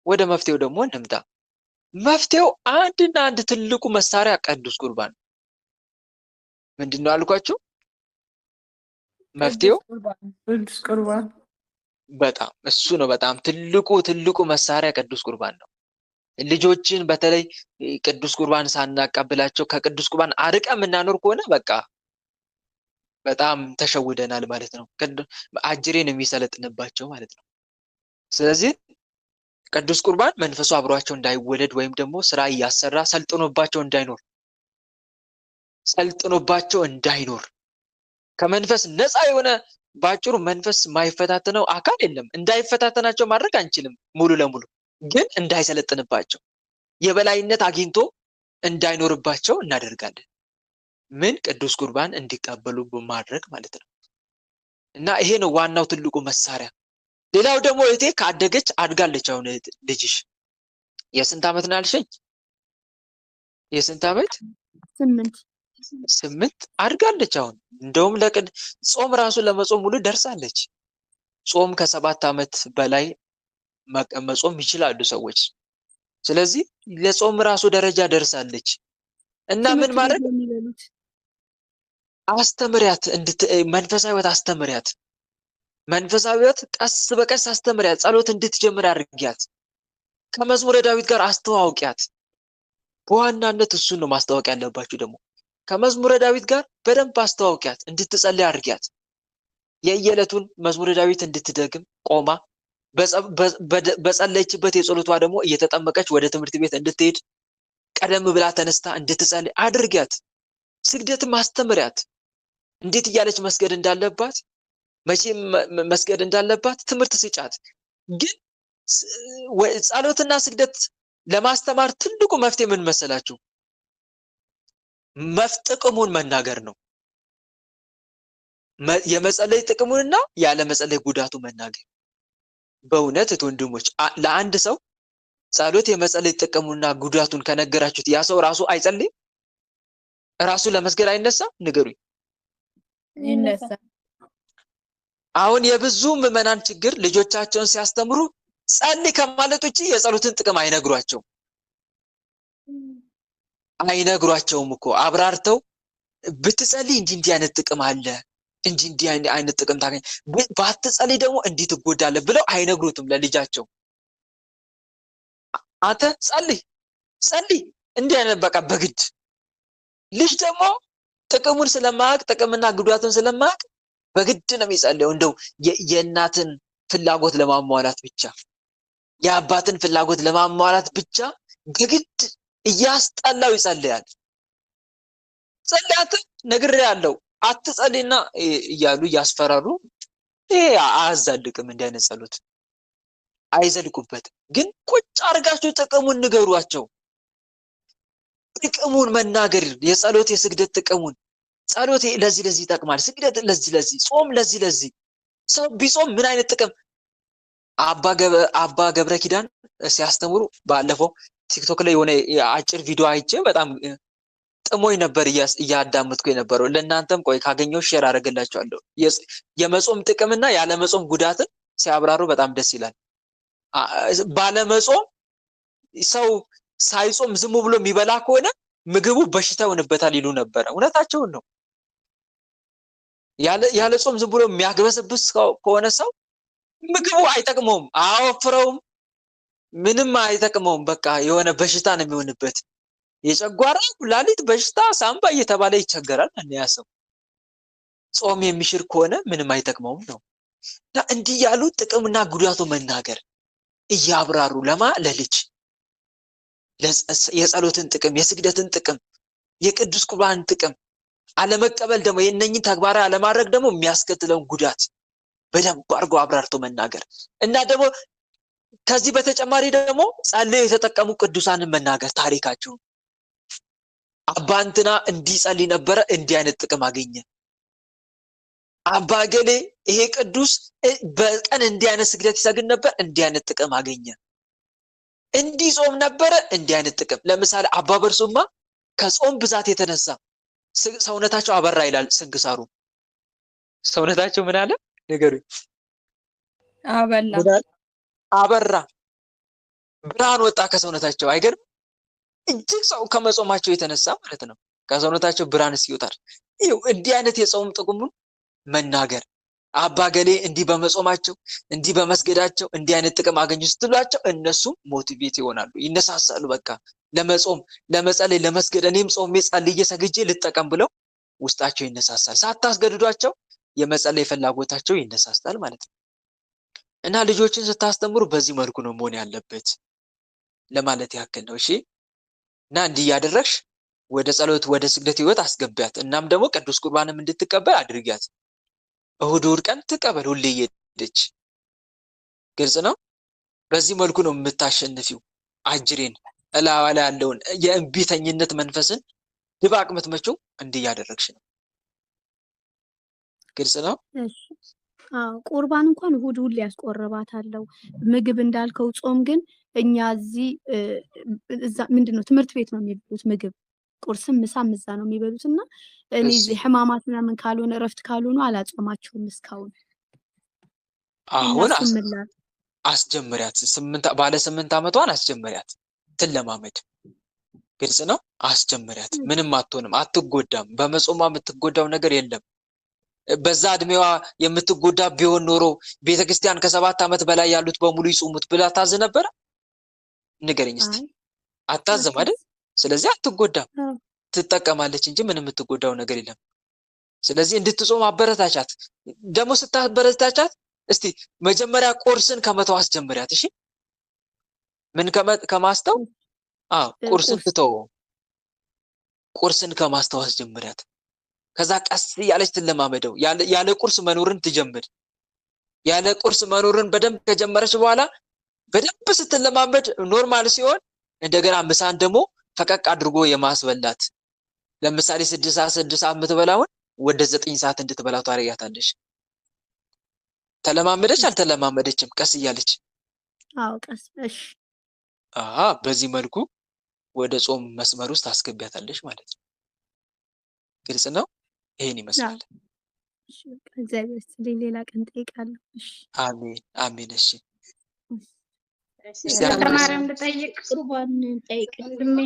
ወደ መፍትሄው ደግሞ እንምጣ። መፍትሄው አንድና አንድ ትልቁ መሳሪያ ቅዱስ ቁርባን። ምንድነው አልኳችሁ? መፍትሄው ቅዱስ ቁርባን በጣም እሱ ነው። በጣም ትልቁ መሳሪያ ቅዱስ ቁርባን ነው። ልጆችን በተለይ ቅዱስ ቁርባን ሳናቀብላቸው ከቅዱስ ቁርባን አርቀ የምናኖር ከሆነ በቃ በጣም ተሸውደናል ማለት ነው። አጅሬን የሚሰለጥንባቸው ማለት ነው። ስለዚህ ቅዱስ ቁርባን መንፈሱ አብሯቸው እንዳይወለድ ወይም ደግሞ ስራ እያሰራ ሰልጥኖባቸው እንዳይኖር ከመንፈስ ነፃ የሆነ ባጭሩ መንፈስ የማይፈታተነው አካል የለም። እንዳይፈታተናቸው ማድረግ አንችልም ሙሉ ለሙሉ፣ ግን እንዳይሰለጥንባቸው የበላይነት አግኝቶ እንዳይኖርባቸው እናደርጋለን። ምን ቅዱስ ቁርባን እንዲቀበሉ በማድረግ ማለት ነው። እና ይሄ ነው ዋናው ትልቁ መሳሪያ። ሌላው ደግሞ እህቴ ካደገች አድጋለች። አሁን ልጅሽ የስንት ዓመት ነው ያልሽኝ? የስንት ዓመት? 8 አድጋለች። አሁን እንደውም ጾም ራሱ ለመጾም ሙሉ ደርሳለች። ጾም ከ7 ዓመት በላይ መጾም ይችላሉ ሰዎች። ስለዚህ ለጾም ራሱ ደረጃ ደርሳለች። እና ምን ማድረግ አስተምሪያት፣ መንፈሳዊ ሕይወት አስተምሪያት። መንፈሳዊ ሕይወት ቀስ በቀስ አስተምሪያት። ጸሎት እንድትጀምር አድርጊያት። ከመዝሙረ ዳዊት ጋር አስተዋውቂያት። በዋናነት እሱን ነው ማስተዋወቅ ያለባችሁ። ደግሞ ከመዝሙረ ዳዊት ጋር በደንብ አስተዋውቂያት፣ እንድትጸልይ አድርጊያት። የየዕለቱን መዝሙረ ዳዊት እንድትደግም ቆማ በጸለይችበት የጸሎቷ ደግሞ እየተጠመቀች ወደ ትምህርት ቤት እንድትሄድ ቀደም ብላ ተነስታ እንድትጸልይ አድርጊያት። ስግደትም አስተምሪያት። እንዴት እያለች መስገድ እንዳለባት፣ መቼም መስገድ እንዳለባት ትምህርት ስጫት። ግን ጸሎትና ስግደት ለማስተማር ትልቁ መፍትሄ ምን መሰላችሁ? ጥቅሙን መናገር ነው። የመጸለይ ጥቅሙንና ያለ መጸለይ ጉዳቱ መናገር። በእውነት ወንድሞች፣ ለአንድ ሰው ጸሎት የመጸለይ ጥቅሙንና ጉዳቱን ከነገራችሁት ያ ሰው ራሱ አይጸልይም? ራሱ ለመስገድ አይነሳም? ንገሩኝ። ይነሳ። አሁን የብዙ ምዕመናን ችግር ልጆቻቸውን ሲያስተምሩ ጸልይ ከማለት ውጪ የጸሎትን ጥቅም አይነግሯቸውም እኮ አብራርተው ብትጸልይ እንዲህ አይነት ጥቅም አለ፣ እንዲህ አይነት ጥቅም ታገኝ፣ ባትጸልይ ደግሞ እንዲህ ትጎዳለህ ብለው አይነግሩትም ለልጃቸው። አንተ ጸልይ እንዲህ አይነት በቃ በግድ። ልጅ ደግሞ ጥቅሙን ስለማያውቅ ጥቅምና ጉዳቱን ስለማያውቅ በግድ ነው የሚጸልየው። እንደው የእናትን ፍላጎት ለማሟላት ብቻ፣ የአባትን ፍላጎት ለማሟላት ብቻ በግድ እያስጠላው ይጸልያል። ጸልያት ነግሬያለሁ አትጸልይና እያሉ እያስፈራሩ፣ ይሄ አያዛልቅም። እንዲህ አይነት ጸሎት አይዘልቁበትም። ግን ቁጭ አድርጋችሁ ጥቅሙን ንገሯቸው። ጥቅሙን መናገር፣ የጸሎት የስግደት ጥቅሙን። ጸሎት ለዚህ ይጠቅማል፣ ስግደት ለዚህ፣ ጾም ለዚህ። ሰው ቢጾም ምን አይነት ጥቅም። አባ ገብረ ኪዳን ሲያስተምሩ ባለፈው ቲክቶክ ላይ የሆነ አጭር ቪዲዮ አይቼ በጣም ጥሞኝ ነበር እያዳመጥኩ የነበረው። ለእናንተም ቆይ ካገኘው ሼር አደርግላችኋለሁ። የመጾም ጥቅምና ያለመጾም ጉዳትን ሲያብራሩ በጣም ደስ ይላል። ባለመጾም ሰው ሳይጾም ዝም ብሎ የሚበላ ከሆነ ምግቡ በሽታ ይሆንበታል ይሉ ነበረ። እውነታቸውን ነው። ያለ ጾም ዝም ብሎ የሚያግበሰብስ ከሆነ ሰው ምግቡ አይጠቅመውም፣ አያወፍረውም፣ ምንም አይጠቅመውም። በቃ የሆነ በሽታ ነው የሚሆንበት። የጨጓራ ኩላሊት በሽታ፣ ሳምባ እየተባለ ይቸገራል። ያ ሰው ጾም የሚሽር ከሆነ ምንም አይጠቅመውም ነው። እና እንዲህ ያሉ ጥቅምና ጉዳቱ መናገር እያብራሩ ለልጅ የጸሎትን ጥቅም፣ የስግደትን ጥቅም፣ የቅዱስ ቁርባንን ጥቅም አለመቀበል ደግሞ የእነኝን ተግባራዊ አለማድረግ ደግሞ የሚያስከትለውን ጉዳት በደንብ አድርጎ አብራርቶ መናገር እና ደግሞ ከዚህ በተጨማሪ ደግሞ ጸልየው የተጠቀሙ ቅዱሳንን መናገር ታሪካቸው አባ እንትና እንዲጸልይ ነበረ እንዲህ አይነት ጥቅም አገኘ። አባ ገሌ ይሄ ቅዱስ በቀን እንዲህ አይነት ስግደት ይሰግድ ነበር እንዲህ አይነት ጥቅም አገኘ። እንዲህ ጾም ነበረ እንዲህ አይነት ጥቅም። ለምሳሌ አባ በርሱማ ከጾም ብዛት የተነሳ ሰውነታቸው አበራ ይላል ስንክሳሩ። ሰውነታቸው ምን አለ ንገሩኝ? አበራ፣ ብርሃን ወጣ ከሰውነታቸው። አይገርም? እጅግ ሰው ከመጾማቸው የተነሳ ማለት ነው ከሰውነታቸው ብርሃን ሲወጣል። ይኸው እንዲህ አይነት የጾም ጥቅሙን መናገር አባ ገሌ እንዲህ በመጾማቸው እንዲህ በመስገዳቸው እንዲህ አይነት ጥቅም አገኙ ስትሏቸው እነሱም ሞቲቬት ይሆናሉ፣ ይነሳሳሉ። በቃ ለመጾም፣ ለመጸለይ፣ ለመስገድ እኔም ጾሜ ጸልዬ ሰግጄ ልጠቀም ብለው ውስጣቸው ይነሳሳል። ሳታስገድዷቸው የመጸለይ ፍላጎታቸው ይነሳሳል ማለት ነው። እና ልጆችን ስታስተምሩ በዚህ መልኩ ነው መሆን ያለበት ለማለት ያክል ነው። እሺ። እና እንዲህ ያደረግሽ ወደ ጸሎት ወደ ስግደት ህይወት አስገቢያት። እናም ደግሞ ቅዱስ ቁርባንም እንድትቀበል አድርጊያት። እሁድ ቀን ትቀበል ሁሌ እየሄደች። ግልጽ ነው። በዚህ መልኩ ነው የምታሸንፊው። አጅሬን እላዋ ላይ ያለውን የእንቢተኝነት መንፈስን ድባቅ ምትመጪው እንዲህ ያደረግሽ ነው። ግልጽ ነው። አዎ ቁርባን እንኳን እሁድ ሁሌ ያስቆርባታለሁ። ምግብ እንዳልከው ጾም ግን እኛ እዚህ እዛ ምንድነው ትምህርት ቤት ነው የሚበሉት ምግብ ቁርስም ምሳም እዛ ነው የሚበሉት እና እኔ እዚህ ህማማት ምናምን ካልሆነ እረፍት ካልሆነ አላጾማቸውም እስካሁን። አሁን አስጀምሪያት። ባለ 8 ዓመቷን አስጀምሪያት ትለማመድ። ግልጽ ነው። አስጀምሪያት። ምንም አትሆንም፣ አትጎዳም። በመጾሟ የምትጎዳው ነገር የለም። በዛ እድሜዋ የምትጎዳ ቢሆን ኖሮ ቤተክርስቲያን ከ7 ዓመት በላይ ያሉት በሙሉ ይጾሙት ብላ ታዝ ነበር? ንገረኝ እስቲ። አታዝም አይደል? ስለዚህ አትጎዳም፣ ትጠቀማለች እንጂ ምንም የምትጎዳው ነገር የለም። ስለዚህ እንድትጾም አበረታቻት። ደግሞ ስታበረታቻት እስቲ መጀመሪያ ቁርስን ከመተው አስጀምሪያት። እሺ ምን ከማስተው? ቁርስን ትተው፣ ቁርስን ከማስተው አስጀምሪያት። ከዛ ቀስ ያለች ትለማመደው። ያለ ቁርስ መኖርን ትጀምር። ያለ ቁርስ መኖርን በደንብ ከጀመረች በኋላ በደንብ ስትለማመድ ኖርማል ሲሆን እንደገና ምሳን ደግሞ ፈቀቅ አድርጎ የማስበላት። ለምሳሌ 6 ሰዓት የምትበላውን ወደ 9 ሰዓት እንድትበላው ታረጋታለሽ። ተለማመደች አልተለማመደችም? ቀስ እያለች ቀስ። እሺ በዚህ መልኩ ወደ ጾም መስመር ውስጥ ታስገቢያታለሽ ማለት ነው። ግልጽ ነው። ይሄን ይመስላል። እሺ እግዚአብሔር ይስጥልኝ። ሌላ ቀን ጠይቃለሁ። እሺ አሜን አሜን። እሺ ተማሪም ልጠይቅ ቁርባን ጠይቅ ወንድሜ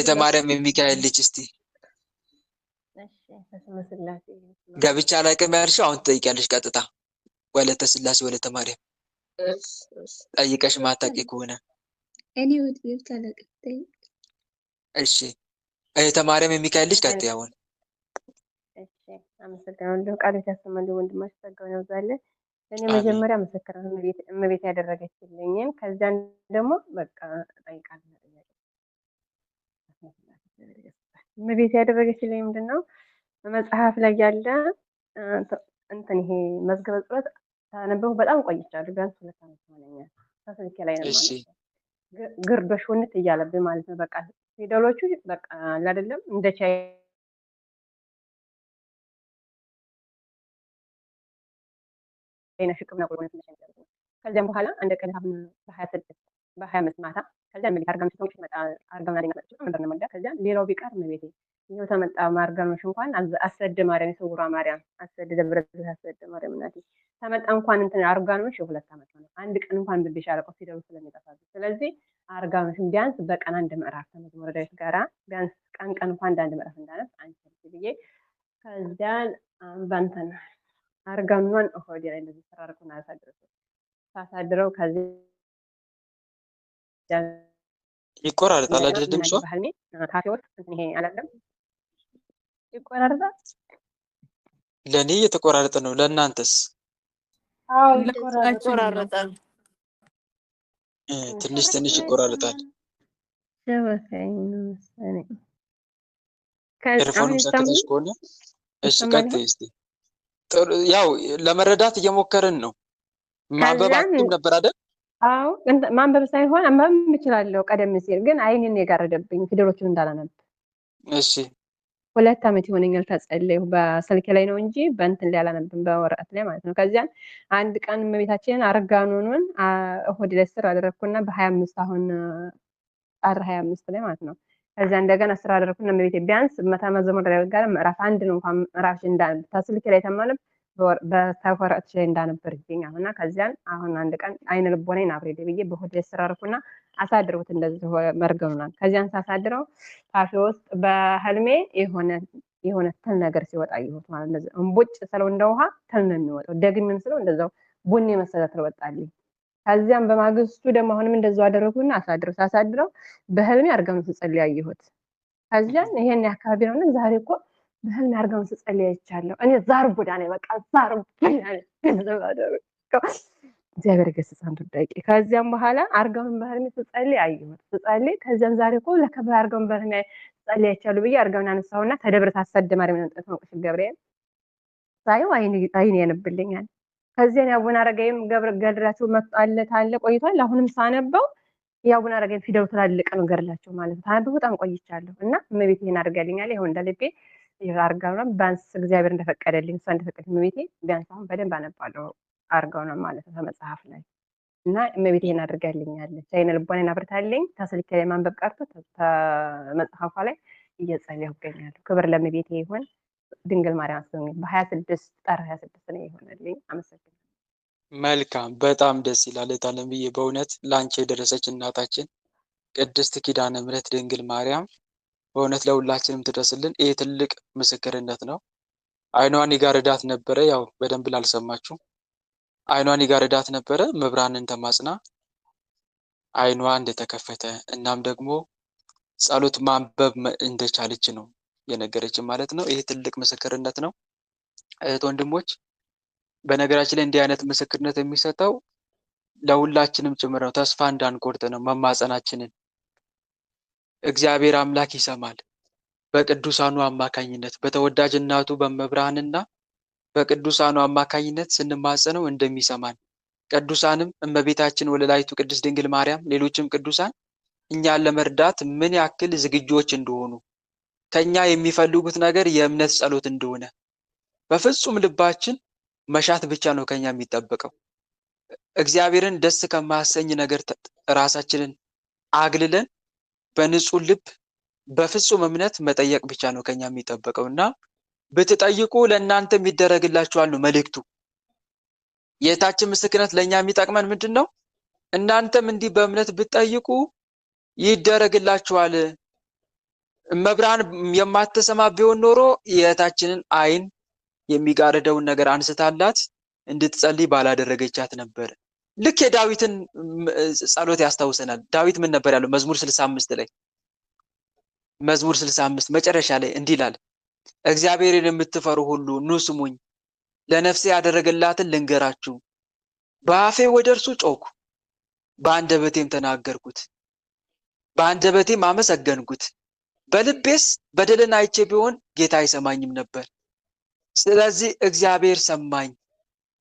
ተማሪም የሚካኤል ልጅ እስቲ ገብቻ አላውቅም ያልሽው አሁን ትጠይቂያለሽ ቀጥታ። ወለተ ስላሴ ወለተ ማርያም ጠይቀሽ ማታውቂ ከሆነ እኔ ወጥቼ አላውቅም ጠይቅ። እሺ ተማሪም የሚካኤል ልጅ ቀጥታ ያውን አመሰግናለሁ። ቃልሽ ያሰማልኝ ወንድማሽ ጸጋው ያብዛልህ። እኔ መጀመሪያ መሰከራለሁ እመቤት ያደረገችልኝን ከዛን ደግሞ በቃ ጠይቃለሁ። እመቤት ያደረገችልኝ ምንድነው? መጽሐፍ ላይ ያለ እንትን ይሄ መዝገበ ጸሎት ታነበው በጣም ቆይቻለሁ። ቢያንስ 2 ዓመት ሆነኛል። ታስልከ ላይ ነው ማለት ነው። ግርዶሽ ወንት እያለብኝ ማለት ነው። በቃ ፊደሎቹ በቃ አይደለም እንደ ቻይ ሽቅብና ቁርባን ተነስተን ከዚያም በኋላ አንድ ቀን በ25 ማታ ከዚያ ምን አርጋምሽ ተውሽ መጣ አርጋምና ደንገጥ ነበር ነው ማለት ከዚያ ሌላው ቢቀር መቤቴ ይሄው ተመጣ ማርጋምሽ እንኳን አሰደ ማርያም የሰውራ ማርያም አሰደ ደብረ አሰደ ማርያም እናቴ ተመጣ እንኳን እንትን አርጋምሽ 2 ዓመት ነው። አንድ ቀን እንኳን ብልሽ አለቀው ፊደሉ ስለሚጠፋው ስለዚህ አርጋምሽ ቢያንስ በቀን አንድ ምዕራፍ ከመዝሙረ ዳዊት ጋራ ቢያንስ ቀን እንኳን አንድ ምዕራፍ እንዳነብ አንቺ ብዬ ከዚያ ባንተን አርጋምኗን ሆዴ ላይ እንደዚህ ተራርኩና ሳሳድረው ከዚህ ይቆራረጣል አይደል? ድምጿ ካፌዎች ይሄ አላለም ይቆራረጣል። ለኔ እየተቆራረጠ ነው። ለእናንተስ? ይቆራረጣል። ትንሽ ይቆራረጣል። ኤርፎን ሰክተሽ ከሆነ እሺ ቀጥይ እስቲ። ያው ለመረዳት እየሞከርን ነው። ማንበብ አትችይም ነበር አይደል? አዎ ማንበብ ሳይሆን ማንበብ እችላለሁ ቀደም ሲል ግን አይኔን የጋረደብኝ ፊደሎችን እንዳላነብ። እሺ 2 ዓመት ይሆነኛል ተጸለይሁ በስልኬ ላይ ነው እንጂ በእንትን ላይ አላነብም በወረቀት ላይ ማለት ነው። ከዚያን አንድ ቀን እመቤታችንን አረጋኑን እሁድ ላይ ስር አደረኩና በ25 አሁን ጥር 25 ላይ ማለት ነው። ከዚያ እንደገና ስራ አደረኩና እመቤቴ ቢያንስ መዝሙር ላይ ጋር ምዕራፍ 1 ነው እንኳን ምዕራፍ እንዳነብ ተስልኬ ላይ ተማነብ በወረቀት ላይ እንዳነበር ይገኛል እና ከዚያን አሁን አንድ ቀን አይነ ልቦናዬን አብሬ ብዬ በሆድ ላይ ስራ አደረኩና አሳድሩት እንደዚህ መርገኑናል። ከዚያን ሳሳድረው ካፌ ውስጥ በህልሜ የሆነ ትል ነገር ሲወጣ ይሁት ማለት ነው። እንቡጭ ስለው እንደ ውሃ ትል ነው የሚወጣው። ደግሜም ስለው እንደዛው ቡኒ መሰለ ትል ወጣልኝ። ከዚያም በማግስቱ ደግሞ አሁንም እንደዛው አደረኩና ሳሳድረው በህልሜ አርጋኑ ስጸልይ አየሁት። ከዚያን ይሄን አካባቢ ነውና ዛሬ እኮ በህልሜ አርጋኑ ስጸልይ አይቻለሁ። እኔ ዛር ቡዳ ነኝ በቃ ዛር ቡዳ ነኝ። እግዚአብሔር ገሰጸን ተደቂ። ከዚያም በኋላ አርጋኑን በህልሜ ስጸልይ አየሁት። ስጸልይ ከዚያም ዛሬ እኮ ለከበረ አርጋኑን በህልሜ ስጸልይ አይቻለሁ ብዬ አርጋኑን አነሳውና ተደብረ ታሰደ ማርያም ነው ተመቅሽ ገብርኤል ሳይው አይኔ ያነብልኛል። ከዚያ ያቡነ አረጋይም ገድላቸው መጣለት አለ ቆይቷል። አሁንም ሳነበው ያቡነ አረጋይ ፊደሉ ትላልቅ ነው ገድላቸው ማለት ነው። ታነበው በጣም ቆይቻለሁ እና እመቤቴ ይሄን አድርጋልኛል። ይሄው እንደልቤ አርጋኑን ቢያንስ እግዚአብሔር እንደፈቀደልኝ እሷ እንደፈቀደልኝ እመቤቴ ቢያንስ አሁን በደንብ አነባለሁ አርጋኑን ማለት ነው ከመጽሐፍ ላይ እና እመቤቴ ይሄን አድርጋልኛለች። አይነ ልቦናዬን አብርታልኝ ተስልኬ ላይ ማንበብ ቀርቶ መጽሐፏ ላይ እየጸለይሁ እገኛለሁ። ክብር ለእመቤቴ ይሁን። ድንግል ማርያም አስበኝ። በ26 ጥር 26 ነው ይሆነልኝ። አመሰግናለሁ። መልካም በጣም ደስ ይላል። እታለምዬ በእውነት ላንቺ የደረሰች እናታችን ቅድስት ኪዳነ ምሕረት ድንግል ማርያም በእውነት ለሁላችንም ትደርስልን። ይሄ ትልቅ ምስክርነት ነው። አይኗን ይጋርዳት ነበረ። ያው በደንብ ላልሰማችሁ አይኗን ይጋርዳት ነበረ። መብራንን ተማጽና አይኗ እንደተከፈተ እናም ደግሞ ጸሎት ማንበብ እንደቻለች ነው የነገረችን ማለት ነው። ይሄ ትልቅ ምስክርነት ነው። እህት ወንድሞች፣ በነገራችን ላይ እንዲህ አይነት ምስክርነት የሚሰጠው ለሁላችንም ጭምር ነው። ተስፋ እንዳንቆርጥ ነው። መማጸናችንን እግዚአብሔር አምላክ ይሰማል። በቅዱሳኑ አማካኝነት በተወዳጅ እናቱ በመብርሃንና በቅዱሳኑ አማካኝነት ስንማጸነው እንደሚሰማን ቅዱሳንም እመቤታችን ወለላይቱ ቅድስት ድንግል ማርያም ሌሎችም ቅዱሳን እኛን ለመርዳት ምን ያክል ዝግጁዎች እንደሆኑ ከኛ የሚፈልጉት ነገር የእምነት ጸሎት እንደሆነ በፍጹም ልባችን መሻት ብቻ ነው ከኛ የሚጠበቀው። እግዚአብሔርን ደስ ከማያሰኝ ነገር ራሳችንን አግልለን በንጹህ ልብ በፍጹም እምነት መጠየቅ ብቻ ነው ከኛ የሚጠበቀው እና ብትጠይቁ ለእናንተ የሚደረግላችኋል ነው መልእክቱ። የእህታችን ምስክርነት ለእኛ የሚጠቅመን ምንድን ነው? እናንተም እንዲህ በእምነት ብትጠይቁ ይደረግላችኋል። መብራን የማትሰማ ቢሆን ኖሮ የእህታችንን አይን የሚጋርደውን ነገር አንስታላት እንድትጸልይ ባላደረገቻት ነበር። ልክ የዳዊትን ጸሎት ያስታውሰናል። ዳዊት ምን ነበር ያለው? መዝሙር 65 ላይ መዝሙር 65 መጨረሻ ላይ እንዲህ ይላል፣ እግዚአብሔርን የምትፈሩ ሁሉ ኑ ስሙኝ፣ ለነፍሴ ያደረገላትን ልንገራችሁ። በአፌ ወደ እርሱ ጮኩ፣ በአንደበቴም ተናገርኩት፣ በአንደበቴም አመሰገንኩት። በልቤስ በደልን አይቼ ቢሆን ጌታ አይሰማኝም ነበር። ስለዚህ እግዚአብሔር ሰማኝ፣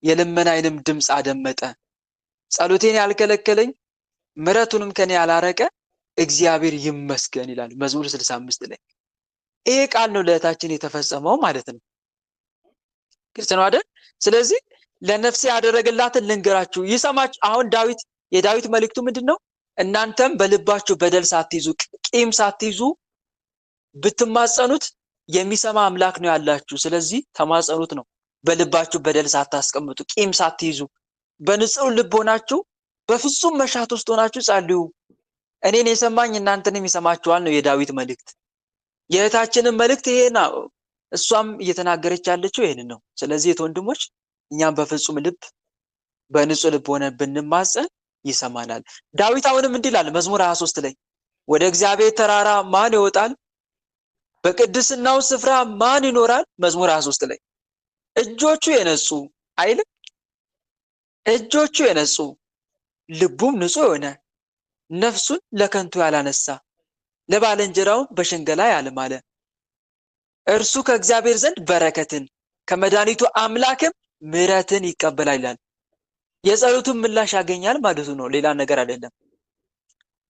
የልመናዬንም ድምፅ አደመጠ። ጸሎቴን ያልከለከለኝ ምሕረቱንም ከኔ ያላረቀ እግዚአብሔር ይመስገን ይላል መዝሙር 65 ላይ። ይሄ ቃል ነው ለእህታችን የተፈጸመው ማለት ነው። ግልጽ ነው አይደል? ስለዚህ ለነፍሴ ያደረገላትን ልንገራችሁ ይሰማች። አሁን የዳዊት መልእክቱ ምንድነው? እናንተም በልባችሁ በደል ሳትይዙ ቂም ሳትይዙ ብትማጸኑት የሚሰማ አምላክ ነው ያላችሁ። ስለዚህ ተማጸኑት ነው። በልባችሁ በደል ሳታስቀምጡ ቂም ሳትይዙ በንጹህ ልብ ሆናችሁ በፍጹም መሻት ውስጥ ሆናችሁ ጸልዩ። እኔን የሰማኝ እናንተንም ይሰማችኋል ነው የዳዊት መልእክት። የእህታችንን መልእክት ይሄ ነው። እሷም እየተናገረች ያለችው ይሄንን ነው። ስለዚህ ወንድሞች እኛም በፍጹም ልብ በንጹህ ልብ ሆነን ብንማጸን ይሰማናል። ዳዊት አሁንም እንዲህ ይላል መዝሙር 23 ላይ ወደ እግዚአብሔር ተራራ ማን ይወጣል? በቅድስናው ስፍራ ማን ይኖራል? መዝሙር 23 ላይ እጆቹ የነጹ አይልም? እጆቹ የነጹ ልቡም ንጹህ የሆነ ነፍሱን ለከንቱ ያላነሳ ለባልንጀራው በሽንገላ ያልማለ እርሱ ከእግዚአብሔር ዘንድ በረከትን ከመድኃኒቱ አምላክም ምሕረትን ይቀበላል ይላል። የጸሎቱን ምላሽ ያገኛል ማለቱ ነው። ሌላ ነገር አይደለም።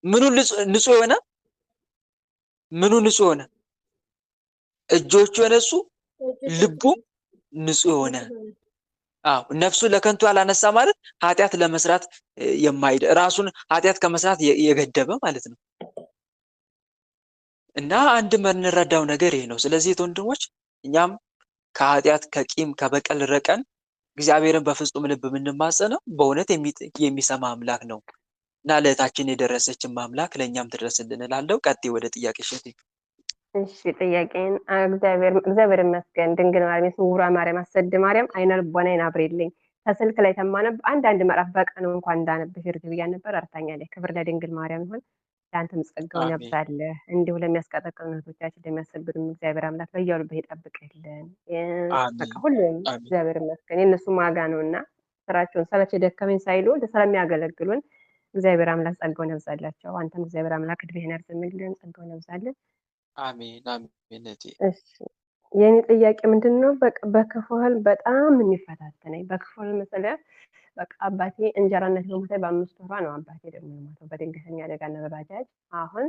ምኑ ንጹህ ሆነ? ምኑ ንጹህ ሆነ? እጆቹ የነጹ ልቡ ንጹህ ሆነ። አዎ ነፍሱ ለከንቱ ያላነሳ ማለት ኃጢአት ለመስራት የማይድ ራሱን ኃጢአት ከመስራት የገደበ ማለት ነው። እና አንድ የምንረዳው ነገር ይሄ ነው። ስለዚህ ወንድሞች እኛም ከኃጢአት ከቂም ከበቀል ረቀን እግዚአብሔርን በፍጹም ልብ የምንማጸነው በእውነት የሚሰማ አምላክ ነው እና ለእህታችን የደረሰችን አምላክ ለእኛም ትድረስልን እላለሁ። ቀጥይ ወደ ጥያቄ ሸት። እሺ ጥያቄን እግዚአብሔር ይመስገን ድንግል ማርያም ስውሯ ማርያም አሰድ ማርያም አይነ ልቦናዬን አብሬልኝ ከስልክ ላይ ተማነብ አንዳንድ ምዕራፍ በቀን እንኳን እንዳነብሽ እርግብያ ነበር አርታኛለች። ክብር ለድንግል ማርያም ይሁን። ለአንተም ጸጋውን ያብዛልህ። እንዲሁ ለሚያስቀጠቅጡ እህቶቻችን ለሚያሰግዱም እግዚአብሔር አምላክ በያሉበት ይጠብቅልን። በቃ ሁሉም እግዚአብሔር ይመስገን የእነሱ ዋጋ ነውና ስራቸውን ሰለቸ ደከመኝ ሳይሉ ስለሚያገለግሉን እግዚአብሔር አምላክ ጸጋውን ያብዛላቸው። አንተም እግዚአብሔር አምላክ እድሜህን ያርዝምልን፣ ጸጋውን ያብዛልን። አሜን አሜን። እሺ የኔ ጥያቄ ምንድነው? በክፉ ህልም በጣም የሚፈታተነኝ በክፉ ህልም መሰለህ በቃ አባቴ እንጀራነት በሞተ በ5 ወሯ ነው አባቴ ደግሞ የሞተው በድንገተኛ አደጋና በባጃጅ አሁን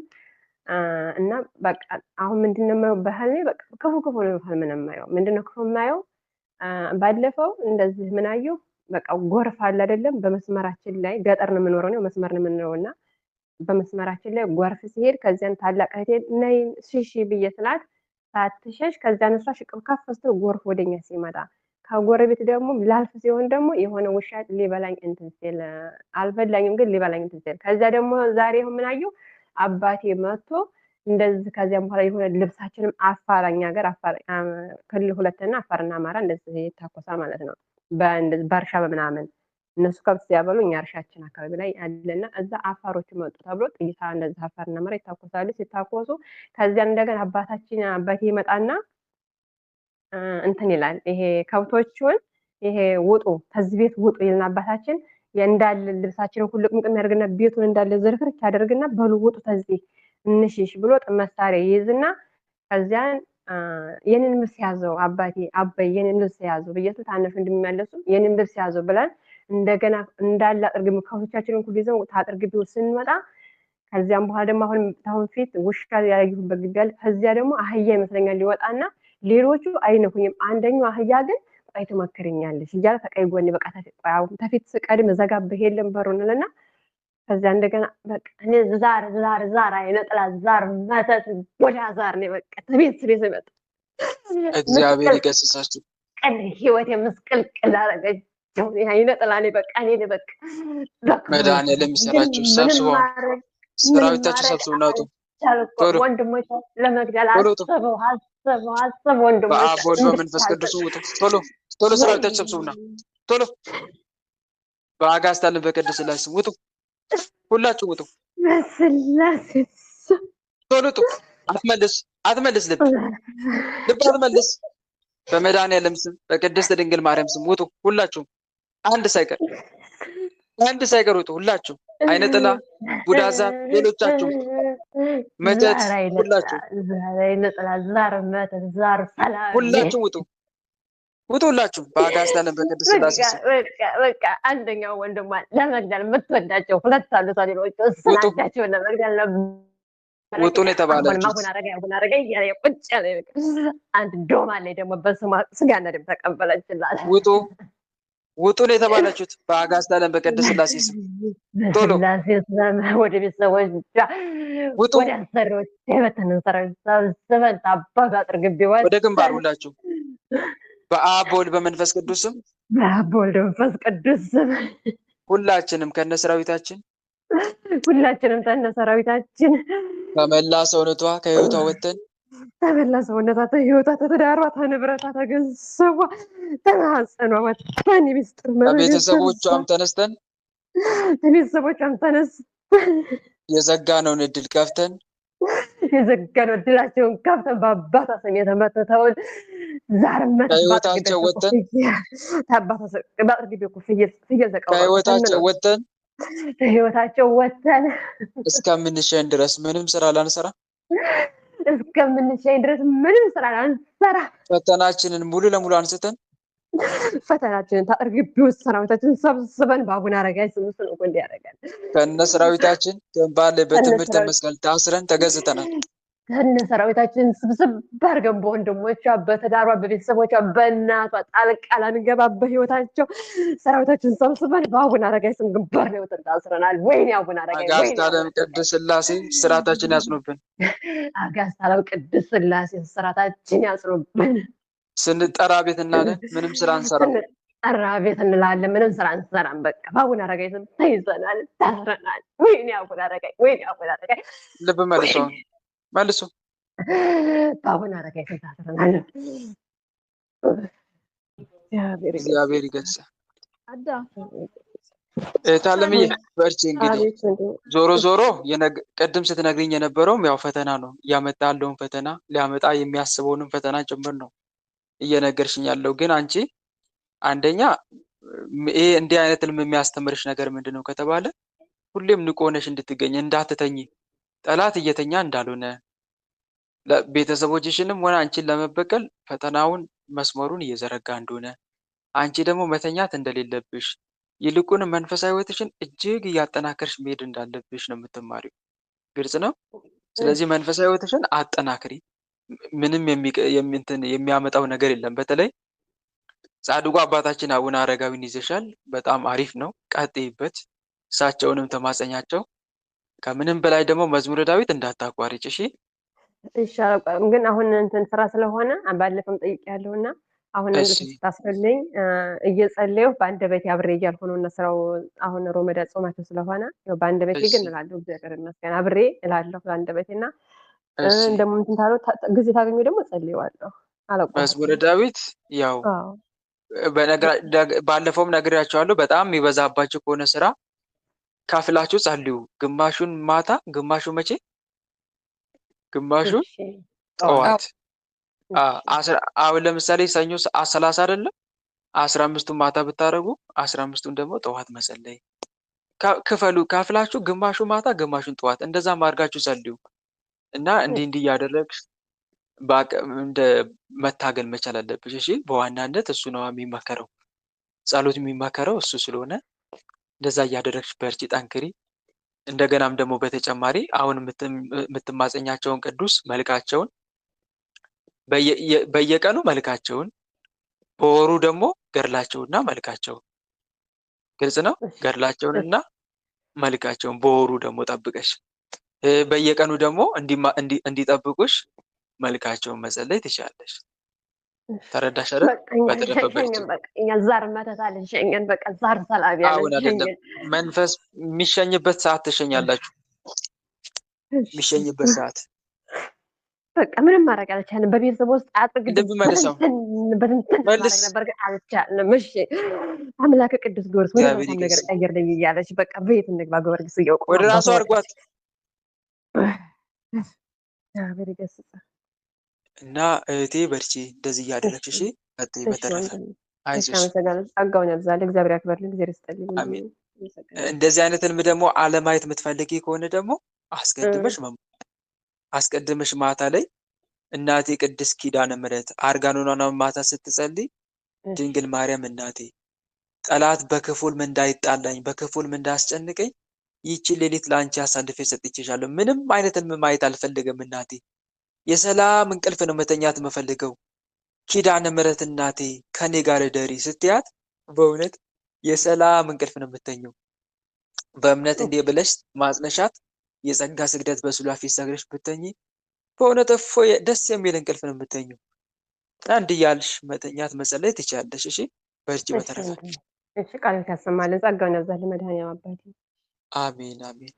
እና በቃ አሁን ምንድነው በህልሜ በቃ ክፉ ነው ህልም ነው የማየው። ምንድነው ክፉ የማየው? ባለፈው እንደዚህ ምን አየሁ በቃ ጎርፍ አለ አይደለም በመስመራችን ላይ ገጠር ነው የምኖረው ነው መስመር ነው የምንኖረውና በመስመራችን ላይ ጎርፍ ሲሄድ ከዚያን ታላቅ እህቴ ነይ ሽሺ ብዬ ስላት ሳትሸሽ ከዚያን እሷ ሽቅብ ከፍ ስትል ጎርፍ ወደኛ ሲመጣ ከጎረቤት ደግሞ ላልፍ ሲሆን ደግሞ የሆነ ውሻ ሊበላኝ እንትን ሲል አልበላኝም ግን ሊበላኝ እንትን ሲል ከዚያ ደግሞ ዛሬ ምን አየሁ አባቴ መጥቶ እንደዚህ ከዚያም በኋላ የሆነ ልብሳችንም አፋራኛ ሀገር አፋር ክልል 2 እና አፋርና አማራ እንደዚህ ይታኮሳል ማለት ነው። በእንደዚህ በእርሻ በምናምን እነሱ ከብት ሲያበሉ እኛ እርሻችን አካባቢ ላይ አለና እዛ አፋሮች መጡ ተብሎ ጥይታ እንደዚህ አፋርና አማራ ይታኮሳሉ። ሲታኮሱ ከዚያ እንደገና አባቴ ይመጣና እንትን ይላል ይሄ ከብቶቹን ይሄ ውጡ ከዚህ ቤት ውጡ ይልና አባታችን እንዳለ ልብሳችንን ሁሉ ቅምቅም ያደርግና ቤቱን እንዳለ ዝርክርክ ያደርግና በሉ ውጡ ከዚህ እንሽሽ ብሎ መሳሪያ ይይዝና ከዚያን የኔን ልብስ ያዘው አባቴ አባይ የኔን ልብስ ያዘው ብየቱ ታነሹ እንደሚመለሱ የኔን ልብስ ያዘው ብለን እንደገና እንዳለ አጥርግም ከብቶቻችንን ሁሉ ይዘን ታጥርግቢው ስንመጣ ከዚያም በኋላ ደግሞ አሁን ፊት ውሻ ያዩበት ግዳል ከዚያ ደግሞ አህያ ይመስለኛል ሊወጣና ሌሎቹ አይነኩኝም። አንደኛው አህያ ግን ቆይ ትመክርኛለሽ እያለ ከቀይ ጎን በቃ ተፊት ቀድም ዘጋብህ የለም በሩንልና ከዚያ እንደገና በቃ እኔ ዛር አይነጥላ ዛር መተት ወዳ ዛር ነው በቃ ተቤት ስለዚህ መጣ እግዚአብሔር ይገስጻችሁ። ቀን ህይወት የመስቀልቅል አረገች ይሄ አይነጥላ ነው በቃ እኔ በቃ መድኃኒዓለም ይሰራችሁ። ሰብስበው ሰራዊታችሁ ሰብስበው ናውጡ ወንድሞች ለመግደል አስበው ወንድሞች በአብ ወልድ በመንፈስ ቅዱስ ውጡ። ቶሎ ሰራዊታችሁ ሰብስቡና ቶሎ በአጋዕዝተ ዓለም በቅድስት ሥላሴ ውጡ። ሁላችሁ ውጡ። በስላሴ ቶሎ ውጡ። አትመልስ ልብ አትመልስ። በመድኃኒዓለም ስም በቅድስት ድንግል ማርያም ስም ውጡ። ሁላችሁ አንድ ሳይቀር ውጡ። ሁላችሁ አይነ ጥላ ቡዳዛ ሌሎቻችሁ መተት ሁላችሁ ሁላችሁ ውጡ። ሁላችሁ በአጋዕዝተ ዓለም በቅድስት ሥላሴ በቃ አንደኛው ወንድሟ ለመግደል የምትወዳቸው 2 አሉ ታዲሎቹ ስናዳቸው ለመግደል ውጡ ነው የተባላችሁት። አሁን አረጋ እያለ ቁጭ ያለ አንድ ዶማ ላይ ደግሞ በስሟ ስጋና ደም ተቀበለችላት። ውጡ ነው የተባላችሁት በአጋዕዝተ ዓለም በቅድስት ሥላሴ ስም ቶሎ ወደ ቤተሰቦች ውጡ። ወደ አሰሪዎች የበተንን ሰራዊት ሰብስበን አባት አጥርግቤ ወደ ግንባር ሁላችሁ በአብ ወልድ በመንፈስ ቅዱስ ስም በአብ ወልድ በመንፈስ ቅዱስ ስም ሁላችንም ከነሰራዊታችን ከመላ ሰውነቷ ከህይወቷ ወጥተን ተመላ ሰውነቷ ከህይወቷ ተዳሯ ተንብረቷ ተገንዘቧ ተማጽኗ ወጥተን ሚስጥር ከቤተሰቦቿም ተነስተን የዘጋነውን እድል ከፍተን የዘጋነው እድላቸውን ከፍተን በአባቷ ስም የተመተተውን ዛር ከህይወታቸው ወጥተን ከህይወታቸው ወጥተን እስከምንሸኝ ድረስ ምንም ስራ ላንሰራ ፈተናችንን ሙሉ ለሙሉ አንስተን ፈተናችንን ታርግቢ ውስጥ ሰራዊታችን ሰብስበን በአቡነ አረጋዊ ስም እሱን እኮ እንዲያደርጋል ከነ ሰራዊታችን ግንባር ላይ ከነ በትምህርተ ሰራዊት መስቀል ታስረን ተገዝተናል። ከነ ሰራዊታችን ስብስብ አድርገን በወንድሞቿ፣ በትዳሯ፣ በቤተሰቦቿ፣ በእናቷ ጣልቃ ላንገባ በህይወታቸው ሰራዊታችን ሰብስበን በአቡነ አረጋዊ ስም ግንባር ላይ ወጥተን ታስረናል። ወይኔ አቡነ አረጋዊ፣ አጋዕዝተ ወይኔ ዓለም ቅድስት ሥላሴ ስራታችን ያጽኑብን። አጋዕዝተ ዓለም ቅድስት ሥላሴ ስራታችን ያጽኑብን። ስንጠራ ቤት እናለን፣ ምንም ስራ አንሰራም። ስንጠራ ቤት እንላለን፣ ምንም ስራ አንሰራም። በቃ በአቡነ አረጋዊ ስም ተይዘናል፣ ታስረናል። ወይኔ አቡነ አረጋዊ፣ ወይኔ አቡነ አረጋዊ። ልብ መልሶ መልሶ በአቡነ አረጋዊ ስም ታስረናል። እግዚአብሔር ይገስጽ። ታለምዬ በርቺ። እንግዲህ ዞሮ ዞሮ ቅድም ስትነግሪኝ የነበረውም ያው ፈተና ነው እያመጣ ያለውን ፈተና ሊያመጣ የሚያስበውንም ፈተና ጭምር ነው እየነገርሽኝ ያለው። ግን አንቺ አንደኛ ይሄ እንዲህ አይነት ህልም የሚያስተምርሽ ነገር ምንድን ነው ከተባለ ሁሌም ንቁ ሆነሽ እንድትገኝ፣ እንዳትተኝ፣ ጠላት እየተኛ እንዳልሆነ ቤተሰቦችሽንም ሆነ አንቺን ለመበቀል ፈተናውን መስመሩን እየዘረጋ እንደሆነ፣ አንቺ ደግሞ መተኛት እንደሌለብሽ ይልቁንም መንፈሳዊ ህይወትሽን እጅግ እያጠናከርሽ መሄድ እንዳለብሽ ነው የምትማሪው። ግልጽ ነው። ስለዚህ መንፈሳዊ ህይወትሽን አጠናክሪ። ምንም የሚያመጣው ነገር የለም። በተለይ ጻድቁ አባታችን አቡነ አረጋዊን ይዘሻል። በጣም አሪፍ ነው፣ ቀጥይበት። እሳቸውንም ተማጸኛቸው። ከምንም በላይ ደግሞ መዝሙረ ዳዊት እንዳታቋርጭ እሺ። ይሻላል ግን አሁን እንትን ስራ ስለሆነ ባለፈም ጠይቄያለሁና አሁን እንግዲህ ስታስፈልኝ እየጸለዩ በአንደበቴ አብሬ እያልኩ ነው እና ስራው አሁን ሮመዳን ጾማቸው ስለሆነ ያው በአንደበቴ ግን እላለሁ እግዚአብሔር ይመስገን አብሬ እላለሁ በአንደበቴ እና እንደሞ እንትን ታለው ጊዜ ታገኙ ደግሞ ጸልየዋለሁ። መዝሙረ ዳዊት ያው ባለፈውም ነግሬያቸዋለሁ። በጣም የሚበዛባችሁ ከሆነ ስራ ካፍላችሁ ጸልዩ። ግማሹን ማታ፣ ግማሹ መቼ፣ ግማሹን ጠዋት። አሁን ለምሳሌ ሰኞ 30 አይደለም 15ቱን ማታ ብታደርጉ 15ቱን ደግሞ ጠዋት መጸለይ ክፈሉ። ካፍላችሁ ግማሹ ማታ ግማሹን ጠዋት እንደዛ ማድርጋችሁ ጸልዩ እና እንዲህ እያደረግሽ እንደ መታገል መቻል አለብሽ። እሺ በዋናነት እሱ ነው የሚመከረው፣ ጸሎት የሚመከረው እሱ ስለሆነ እንደዛ እያደረግሽ በርቺ፣ ጠንክሪ። እንደገናም ደግሞ በተጨማሪ አሁን የምትማጸኛቸውን ቅዱስ መልካቸውን በየቀኑ መልካቸውን፣ በወሩ ደግሞ ገድላቸውና መልካቸውን፣ ግልጽ ነው። ገድላቸውንና መልካቸውን በወሩ ደግሞ ጠብቀሽ በየቀኑ ደግሞ እንዲጠብቁሽ መልካቸውን መጸለይ ትችላለሽ። ተረዳሽ አይደል? ዛር መተታለሽ ሸኘን። በቃ ዛር ሰላም አሁን አይደለም መንፈስ የሚሸኝበት ሰዓት ትሸኛላችሁ። የሚሸኝበት ሰዓት በቃ ምንም ማድረግ አልቻልንም። በቤተሰብ ውስጥ ልብ መልሰው መልስ ነበር ግን አልቻልንም። እሺ አምላከ ቅዱስ ጊዮርጊስ ወደ ራሷ ነገር ቀይርልኝ እያለች በቃ ቤት እንግባ ጊዮርጊስ እያውቁ ወደ ራሷ አድርጓት እግዚአብሔር ይገስጽ እና እህቴ በርቺ፣ እንደዚህ እያደረግሽ እሺ። ቀጥይ። በተረፈ አይዞሽ፣ ጸጋውን ያብዛልህ፣ እግዚአብሔር ያክብርልህ፣ እግዚአብሔር ይስጥልኝ። አሜን። እንደዚህ አይነት ህልም ደግሞ አለማየት የምትፈልጊ ከሆነ ደግሞ አስቀድመሽ ማታ ላይ እናቴ ቅድስት ኪዳነ ምሕረት አርጋኖኗን ማታ ስትጸልይ ድንግል ማርያም እናቴ ጠላት በክፉል ምን እንዳይጣላኝ በክፉል ምን እንዳያስጨንቀኝ ይህቺ ሌሊት ለአንቺ አሳልፌ ሰጥቼሻለሁ። ምንም አይነት ህልም ማየት አልፈልግም እናቴ፣ የሰላም እንቅልፍ ነው መተኛት የምፈልገው። ኪዳነ ምሕረት እናቴ ከኔ ጋር ደሪ ስትያት በእውነት የሰላም እንቅልፍ ነው የምተኘው። በእምነት እንዲህ ብለሽ ማጽነሻት የጸጋ ስግደት በስሏ ፊት ሰግደሽ ብተኝ በእውነት እፎይ ደስ የሚል እንቅልፍ ነው የምተኘው። አንድ እያልሽ መተኛት መጸለይ ትችያለሽ። እሺ በርቺ። በተረፈ እሺ ቃል ታሰማለን። ጸጋውን ያብዛልህ መድኃኒዓለም አባቴ። አሜን አሜን።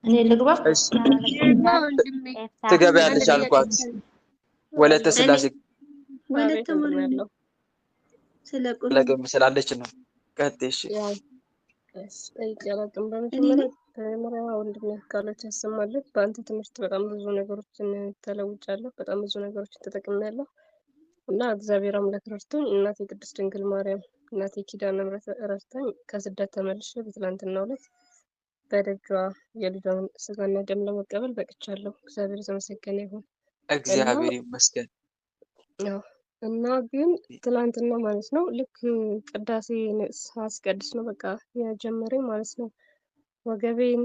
እኔ ልግባ ትገቢያለሽ አልኳት። ወለተ ስላሴ ስለቆም ስላለች ነው። ቀጥይ። እሺ ጠይቄያለሁ። በመጀመሪያ ወንድሜ ቃሎች ያሰማልን። በአንተ ትምህርት በጣም ብዙ ነገሮችን ተለውጫለሁ። በጣም ብዙ ነገሮችን ተጠቅሜያለሁ እና እግዚአብሔር አምላክ ረድቶኝ እናቴ ቅድስት ድንግል ማርያም እናቴ ኪዳነ ምሕረት ረድታኝ ከስደት ተመልሼ በትላንትናው ዕለት በደጇ የልጇን ስጋና ደም ለመቀበል በቅቻለሁ። እግዚአብሔር የተመሰገነ ይሁን። እግዚአብሔር ይመስገን። እና ግን ትላንትና ማለት ነው ልክ ቅዳሴ ሳስቀድስ ነው በቃ የጀመረኝ ማለት ነው። ወገቤን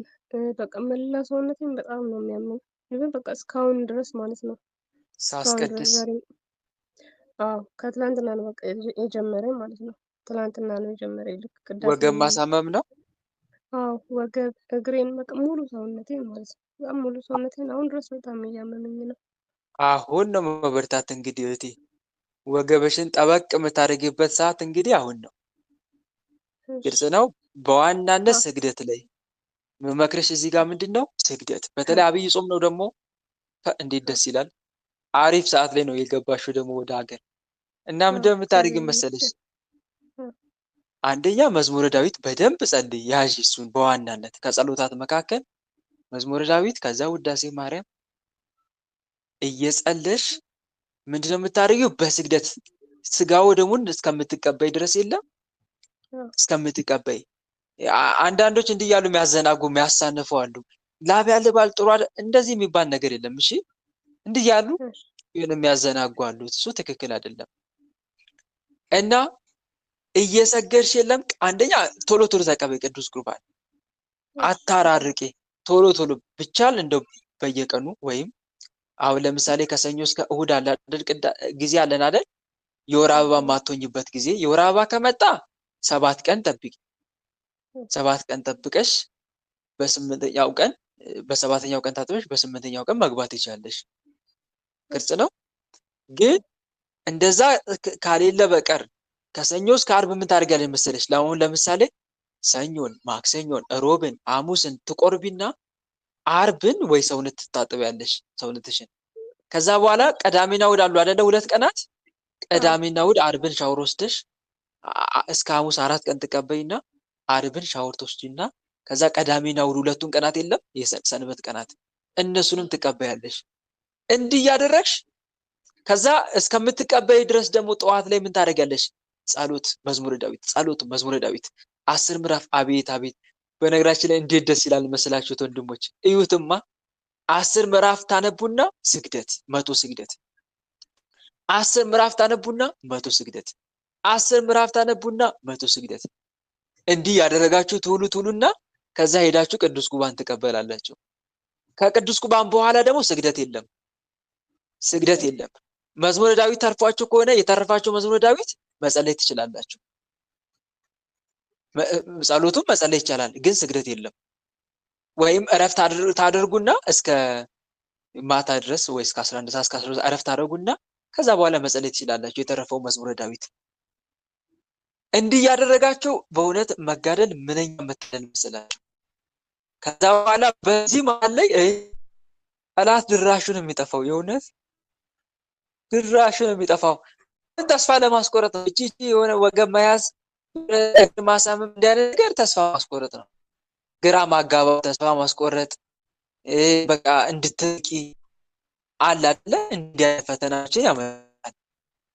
በቃ መላ ሰውነቴን በጣም ነው የሚያመኝ። ግን በቃ እስካሁን ድረስ ማለት ነው እስካሁን ድረስ ሳስቀድስ ዛሬ ከትላንትና ነው በቃ የጀመረኝ ማለት ነው። ትላንትና ነው የጀመረኝ ልክ ቅዳሴ ወገብ ማሳመም ነው። ወገብ፣ እግሬን በቃ ሙሉ ሰውነቴን ማለት ነው። በጣም ሙሉ ሰውነቴን አሁን ድረስ በጣም እያመመኝ ነው። አሁን ነው መበርታት እንግዲህ እህቴ፣ ወገብሽን ጠበቅ የምታደርጊበት ሰዓት እንግዲህ አሁን ነው። ግልጽ ነው። በዋናነት ስግደት ላይ መመክረሽ እዚህ ጋር ምንድነው ስግደት። በተለይ አብይ ጾም ነው ደግሞ እንዴት ደስ ይላል። አሪፍ ሰዓት ላይ ነው የገባሽው ደግሞ ወደ ሀገር እና ምንድነው የምታደርጊ መሰለሽ? አንደኛ መዝሙረ ዳዊት በደንብ ጸልይ፣ ያዥ እሱን በዋናነት ከጸሎታት መካከል መዝሙረ ዳዊት፣ ከዛ ውዳሴ ማርያም እየጸለሽ ምንድነው የምታደርጊው? በስግደት ስጋው ደሙን እስከምትቀበይ ድረስ የለም እስከምትቀበይ። አንዳንዶች እንዲህ ያሉ የሚያዘናጉ የሚያሳንፉ አሉ። ላብ ያልባል ጥሩ እንደዚህ የሚባል ነገር የለም። እሺ እንዲህ ያሉ የሚያዘናጉ አሉ። እሱ ትክክል አይደለም። እና እየሰገድሽ የለም አንደኛ ቶሎ ቶሎ ተቀበይ ቅዱስ ቁርባን፣ አታራርቂ። ቶሎ ቶሎ ብቻል እንደው በየቀኑ ወይም አሁን ለምሳሌ ከሰኞ እስከ እሁድ አለ አይደል ጊዜ አለን አይደል? የወር አበባ ማቶኝበት ጊዜ የወር አበባ ከመጣ 7 ቀን ጠብቂ። 7 ቀን ጠብቀሽ በ8ኛው ቀን በ7ኛው ቀን ታጥበሽ በ8ኛው ቀን መግባት ይቻለሽ። ግልጽ ነው። ግን እንደዛ ካሌለ በቀር ከሰኞ እስከ ዓርብ ምን ታደርጊያለሽ መሰለሽ? ለምሳሌ ሰኞን፣ ማክሰኞን፣ ሮብን፣ ሐሙስን ትቆርቢና ዓርብን ወይ ሰውነት ትታጠቢያለሽ ሰውነትሽን። ከዛ በኋላ ቅዳሜና እሑድ አሉ አይደለ? 2 ቀናት ቅዳሜና እሑድ ዓርብን ሻወር ወስደሽ እስከ ሐሙስ 4 ቀን ትቀበይና ዓርብን ሻወር ትወስጂና ከዛ ቅዳሜና እሑድ 2ቱን ቀናት የለም የሰንበት ቀናት እነሱንም ትቀበያለሽ። እንዲህ ያደረግሽ ከዛ እስከምትቀበይ ድረስ ደግሞ ጠዋት ላይ ምን ታደርጊያለሽ? ጸሎት መዝሙረ ዳዊት፣ ጸሎት መዝሙረ ዳዊት 10 ምዕራፍ። አቤት አቤት! በነገራችን ላይ እንዴት ደስ ይላል መሰላችሁት ወንድሞች? እዩትማ 10 ምዕራፍ ታነቡና ስግደት 100 ስግደት፣ 10 ምዕራፍ ታነቡና 100 ስግደት፣ 10 ምዕራፍ ታነቡና 100 ስግደት። እንዲህ ያደረጋችሁ ትውሉና ከዛ ሄዳችሁ ቅዱስ ቁርባን ትቀበላላችሁ። ከቅዱስ ቁርባን በኋላ ደግሞ ስግደት የለም፣ ስግደት የለም። መዝሙረ ዳዊት ተርፏችሁ ከሆነ የተረፋችሁ መዝሙረ ዳዊት መጸለይ ትችላላችሁ። ጸሎቱም መጸለይ ይቻላል፣ ግን ስግደት የለም። ወይም እረፍት ታደርጉና እስከ ማታ ድረስ ወይ እስከ 11 ሰዓት እስከ 12 እረፍት ታደርጉና ከዛ በኋላ መጸለይ ትችላላችሁ የተረፈው መዝሙረ ዳዊት። እንዲህ ያደረጋችሁ በእውነት መጋደል ምንኛ መታደል መሰላችሁ። ከዛ በኋላ በዚህ መሀል ላይ ጠላት ድራሹን የሚጠፋው የእውነት ድራሹን የሚጠፋው ተስፋ ለማስቆረጥ ነው። እቺ የሆነ ወገብ መያዝ ማሳመም እንዳለ ነገር ተስፋ ማስቆረጥ ነው። ግራ ማጋባት፣ ተስፋ ማስቆረጥ፣ በቃ እንድትቂ አለ አይደለ? እንዲያ ፈተናችን ያመጣል።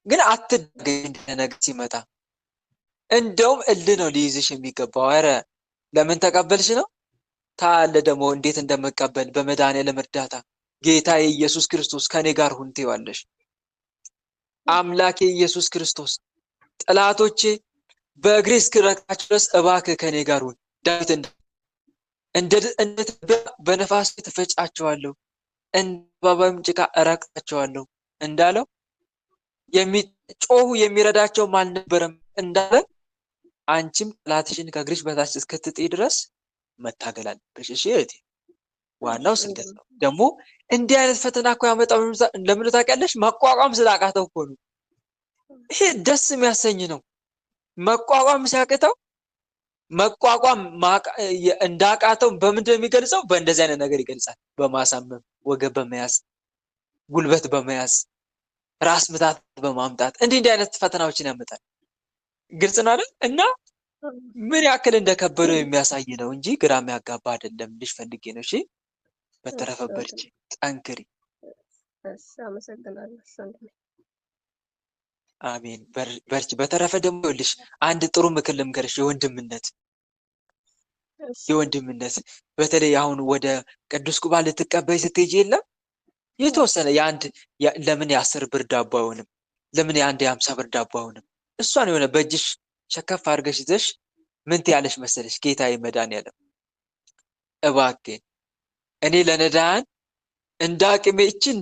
ግን አትደገኝ ነገር ሲመጣ እንደውም እልህ ነው ሊይዝሽ የሚገባው። ኧረ ለምን ተቀበልሽ ነው ታለ ደግሞ እንዴት እንደመቀበል በመድኃኒዓለም እርዳታ ጌታዬ ኢየሱስ ክርስቶስ ከኔ ጋር ሁን ትይዋለሽ። አምላኬ ኢየሱስ ክርስቶስ ጠላቶቼ በእግሬ እስክረግጣቸው ድረስ እባክህ ከኔ ጋር ሁን። ዳዊት እንደ በነፋስ ትፈጫቸዋለሁ፣ እንደ እባብም ጭቃ እረግጣቸዋለሁ እንዳለው የሚጮሁ የሚረዳቸውም አልነበረም እንዳለ አንቺም ጠላትሽን ከእግርሽ በታች እስክትጥይ ድረስ መታገል አለብሽ። እሺ እህቴ፣ ዋናው ስግደት ነው። ደግሞ እንዲህ አይነት ፈተና እኮ ያመጣው ለምን ታውቂያለሽ? መቋቋም ስላቃተው እኮ ነው። ይሄ ደስ የሚያሰኝ ነው። መቋቋም ሲያቅተው መቋቋም እንዳቃተው በምንድን ነው የሚገልጸው? በእንደዚህ አይነት ነገር ይገልጻል። በማሳመም፣ ወገብ በመያዝ፣ ጉልበት በመያዝ፣ ራስ ምታት በማምጣት እንዲህ አይነት ፈተናዎችን ያመጣል። ግልጽ ነው አይደል? እና ምን ያክል እንደከበደው የሚያሳይ ነው እንጂ ግራ የሚያጋባ አይደለም። ልጅ ፈልጌ ነው። እሺ፣ በተረፈ በርቺ፣ ጠንክሪ። አመሰግናለሁ። አሜን። በርቺ። በተረፈ ደግሞ ይኸውልሽ አንድ ጥሩ ምክር ልምከርሽ። የወንድምነት በተለይ አሁን ወደ ቅዱስ ቁርባን ልትቀበይ ስትሄጂ የለም የተወሰነ ለምን የ10 ብር ዳቦ አይሆንም? ለምን የአንድ የ50 ብር ዳቦ አሁንም እሷን የሆነ በእጅሽ ሸከፍ አድርገሽ ይዘሽ ምን ትያለሽ መሰለሽ? ጌታዬ መድኃኒዓለም እባክህ እኔ ለነዳያን እንደ አቅሜ እችን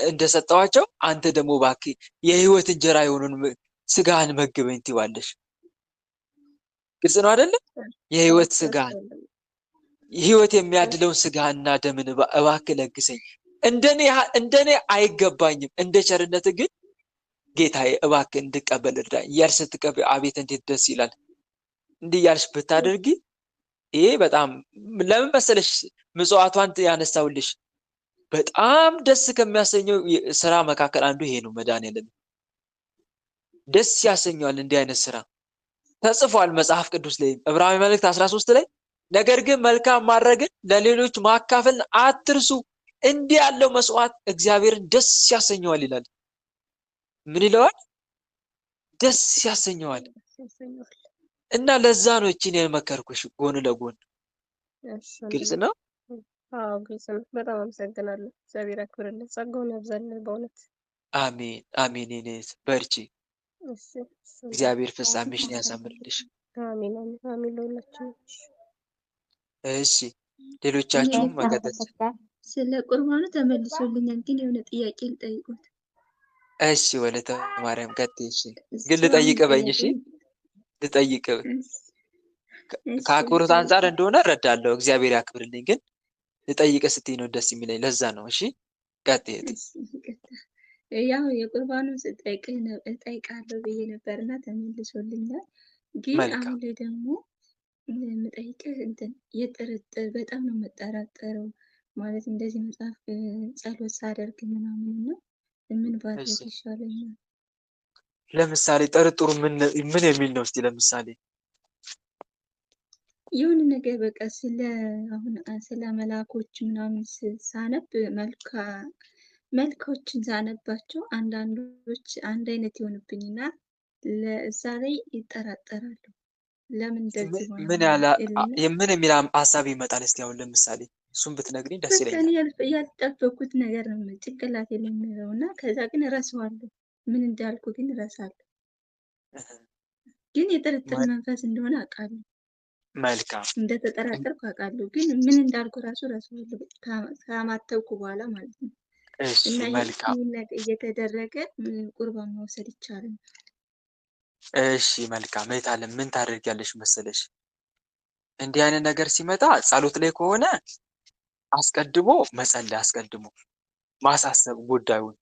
እንደሰጠዋቸው አንተ ደግሞ እባክህ የህይወት እንጀራ የሆኑን ስጋህን መግበኝ ትይዋለሽ። ግልጽ ነው አይደለ? የህይወት ስጋህን ህይወት የሚያድለውን ስጋህና ደምን እባክህ ለግሰኝ። እንደኔ አይገባኝም፣ እንደ ቸርነት ግን ጌታዬ እባክህ እንድቀበል እርዳኝ እያልሽ ስትቀበል አቤት እንዴት ደስ ይላል። እንዲህ እያልሽ ብታደርጊ ይሄ በጣም ለምን መሰለሽ ምጽዋቷን ያነሳውልሽ በጣም ደስ ከሚያሰኘው ስራ መካከል አንዱ ይሄ ነው። መድኃኒዓለም ደስ ያሰኘዋል። እንዲህ አይነት ስራ ተጽፏል መጽሐፍ ቅዱስ ላይ ዕብራውያን መልእክት 13 ላይ ነገር ግን መልካም ማድረግን ለሌሎች ማካፈልን አትርሱ፣ እንዲህ ያለው መስዋዕት እግዚአብሔርን ደስ ያሰኘዋል ይላል። ምን ይለዋል? ደስ ያሰኘዋል። እና ለዛ ነው እቺን የመከርኩሽ ጎን ለጎን። ግልጽ ነው? አዎ ግልጽ ነው። በጣም አመሰግናለሁ። እግዚአብሔር ያክብርልን፣ ጸጋውን ያብዛልን በእውነት አሜን አሜን። እኔስ በርቺ፣ እግዚአብሔር ፍጻሜሽን ያሳምርልሽ። አሜን አሜን አሜን ለሁላችንም። እሺ ሌሎቻችሁም መቀጠል ስለ ቁርባኑ ተመልሶልኛል፣ ግን የሆነ ጥያቄ ልጠይቁት። እሺ ወለተ ማርያም ቀጥይ። እሺ ግን ልጠይቅ በኝ። እሺ ልጠይቅ ከአክብሮት አንጻር እንደሆነ እረዳለሁ፣ እግዚአብሔር ያክብርልኝ። ግን ልጠይቅ ስትይ ነው ደስ የሚለኝ፣ ለዛ ነው። እሺ ቀጥይ። ያው የቁርባኑን እጠይቃለሁ ብዬ ነበርና ተመልሶልኛል። ግን አሁን ላይ ደግሞ የምጠይቅህ እንትን የጥርጥር በጣም ነው የምጠራጠረው ማለት እንደዚህ መጽሐፍ ጸሎት ሳደርግ ምናምን ነው ምን ባድረግ ይሻለኛል? ለምሳሌ ጥርጥሩ ምን የሚል ነው? እስቲ ለምሳሌ የሆነ ነገር በቃ ስለ መላኮች ምናምን ሳነብ መልኮችን ሳነባቸው አንዳንዶች አንድ አይነት ይሆንብኝና ለእዛ ላይ ይጠራጠራሉ። ለምን እንደዚህ ሆነ? ምን የሚል ሀሳብ ይመጣል? እስቲ አሁን ለምሳሌ እሱን ብትነግሪኝ ደስ ይለኛል። ያልጠበኩት ነገር ነው ጭንቅላቴ ላይ የሚለው እና ከዛ ግን እረሳዋለሁ። ምን እንዳልኩ ግን እረሳለሁ። ግን የጥርጥር መንፈስ እንደሆነ አውቃለሁ። መልካም እንደተጠራጠርኩ አውቃለሁ። ግን ምን እንዳልኩ ራሱ እረሳዋለሁ ከማተብኩ በኋላ ማለት ነው። እና ይህን ነገር እየተደረገ ቁርባን መውሰድ ይቻላል? እሺ መልካም። እህት አለም ምን ታደርጊያለሽ መሰለሽ? እንዲህ አይነት ነገር ሲመጣ ጸሎት ላይ ከሆነ አስቀድሞ መጸለይ፣ አስቀድሞ ማሳሰብ ጉዳዩን።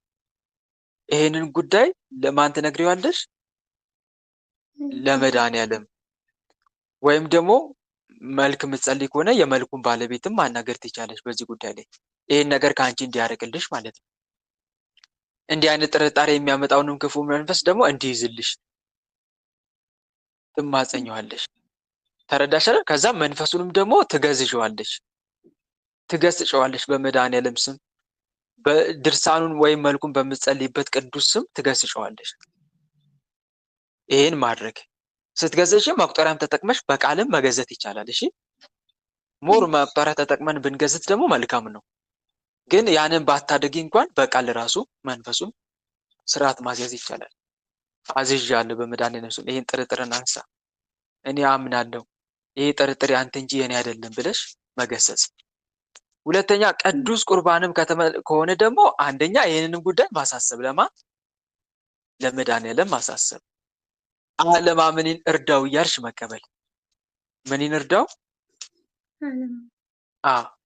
ይሄንን ጉዳይ ለማን ትነግሪዋለሽ? ለመድኃኒዓለም። ወይም ደግሞ መልክ የምትጸልይ ከሆነ የመልኩን ባለቤትም ማናገር ትቻለሽ በዚህ ጉዳይ ላይ ይሄን ነገር ከአንቺ እንዲያደርግልሽ ማለት ነው። እንዲህ አይነት ጥርጣሬ የሚያመጣውንም ክፉ መንፈስ ደግሞ እንዲይዝልሽ ትማጸኘዋለሽ። ተረዳሽ? ከዛ መንፈሱንም ደግሞ ትገስጨዋለሽ በመድኃኒዓለም ስም፣ በድርሳኑን ወይም መልኩን በምትጸልይበት ቅዱስ ስም ትገስጨዋለሽ። ይሄን ማድረግ ስትገዘሽ መቁጠሪያም ተጠቅመሽ በቃልም መገዘት ይቻላል። እሺ ሞር መቁጠሪያ ተጠቅመን ብንገዝት ደግሞ መልካም ነው። ግን ያንን ባታደርጊ እንኳን በቃል ራሱ መንፈሱን ስርዓት ማስያዝ ይቻላል። አዝዣለሁ በመድኃኒዓለም ስም ይሄን ጥርጥርን አንሳ፣ እኔ አምናለሁ፣ ይሄ ጥርጥር ያንተ እንጂ የኔ አይደለም ብለሽ መገሰጽ። ሁለተኛ ቅዱስ ቁርባንም ከሆነ ደግሞ አንደኛ ይሄንንም ጉዳይ ማሳሰብ፣ ለመድኃኒዓለም ማሳሰብ። አለማመኔን እርዳው እያልሽ መቀበል። ምንን እርዳው?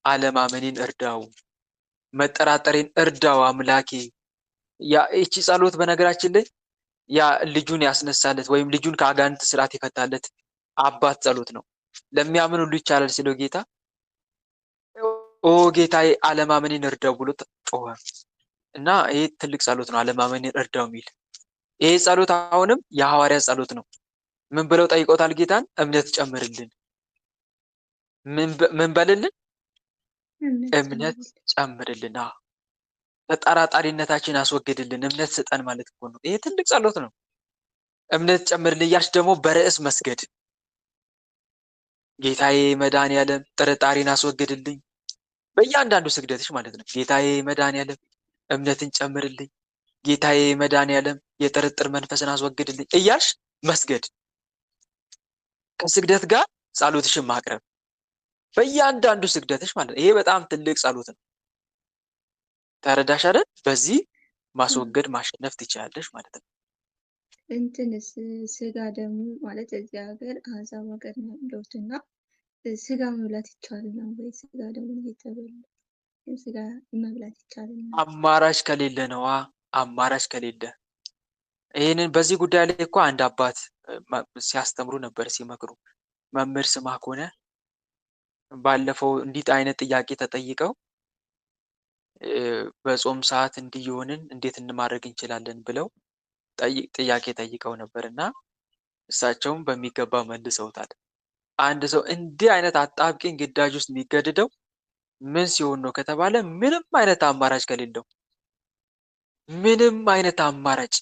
አለማመኔን እርዳው፣ መጠራጠሬን እርዳው አምላኬ። ይቺ ጸሎት በነገራችን ላይ ያ ልጁን ያስነሳለት ወይም ልጁን ከአጋንንት ስርዓት የፈታለት አባት ጸሎት ነው። ለሚያምን ሁሉ ይቻላል ሲለው ጌታ ኦ ጌታዬ አለማመኔን እርዳው ብሎ ጮኸ እና ይሄ ትልቅ ጸሎት ነው፣ አለማመኔን እርዳው የሚል። ይሄ ጸሎት አሁንም የሐዋርያ ጸሎት ነው። ምን ብለው ጠይቆታል ጌታን? እምነት ጨምርልን። ምን በልልን? እምነት ጨምርልን። ተጠራጣሪነታችን አስወግድልን፣ እምነት ስጠን ማለት እኮ ነው። ይሄ ትልቅ ጸሎት ነው። እምነት ጨምርልን እያልሽ ደግሞ በርዕስ መስገድ። ጌታዬ መድኃኒዓለም ጥርጣሬን አስወግድልኝ፣ በእያንዳንዱ ስግደትሽ ማለት ነው። ጌታዬ መድኃኒዓለም እምነትን ጨምርልኝ፣ ጌታዬ መድኃኒዓለም የጥርጥር መንፈስን አስወግድልኝ እያልሽ መስገድ፣ ከስግደት ጋር ጸሎትሽን ማቅረብ በእያንዳንዱ ስግደትሽ ማለት ነው። ይሄ በጣም ትልቅ ጸሎት ነው። ተረዳሽ አይደል? በዚህ ማስወገድ ማሸነፍ ትችላለሽ ማለት ነው። እንትንስ ስጋ ደግሞ ማለት እዚህ ሀገር አሕዛብ ሀገር ነው ያለሁት እና ስጋ መብላት ይቻላል ነው ወይ? ስጋ ደግሞ እየተበላ ስጋ መብላት ይቻላል ነው? አማራጭ ከሌለ ነዋ። አማራጭ ከሌለ ይህንን በዚህ ጉዳይ ላይ እኮ አንድ አባት ሲያስተምሩ ነበር፣ ሲመክሩ። መምህር ስምዐ ከሆነ ባለፈው እንዲህ አይነት ጥያቄ ተጠይቀው በጾም ሰዓት እንዲህ የሆንን እንዴት እንማድረግ እንችላለን ብለው ጥያቄ ጠይቀው ነበር እና እሳቸውም በሚገባ መልሰውታል። አንድ ሰው እንዲህ አይነት አጣብቂኝ ግዳጅ ውስጥ የሚገድደው ምን ሲሆን ነው ከተባለ ምንም አይነት አማራጭ ከሌለው፣ ምንም አይነት አማራጭ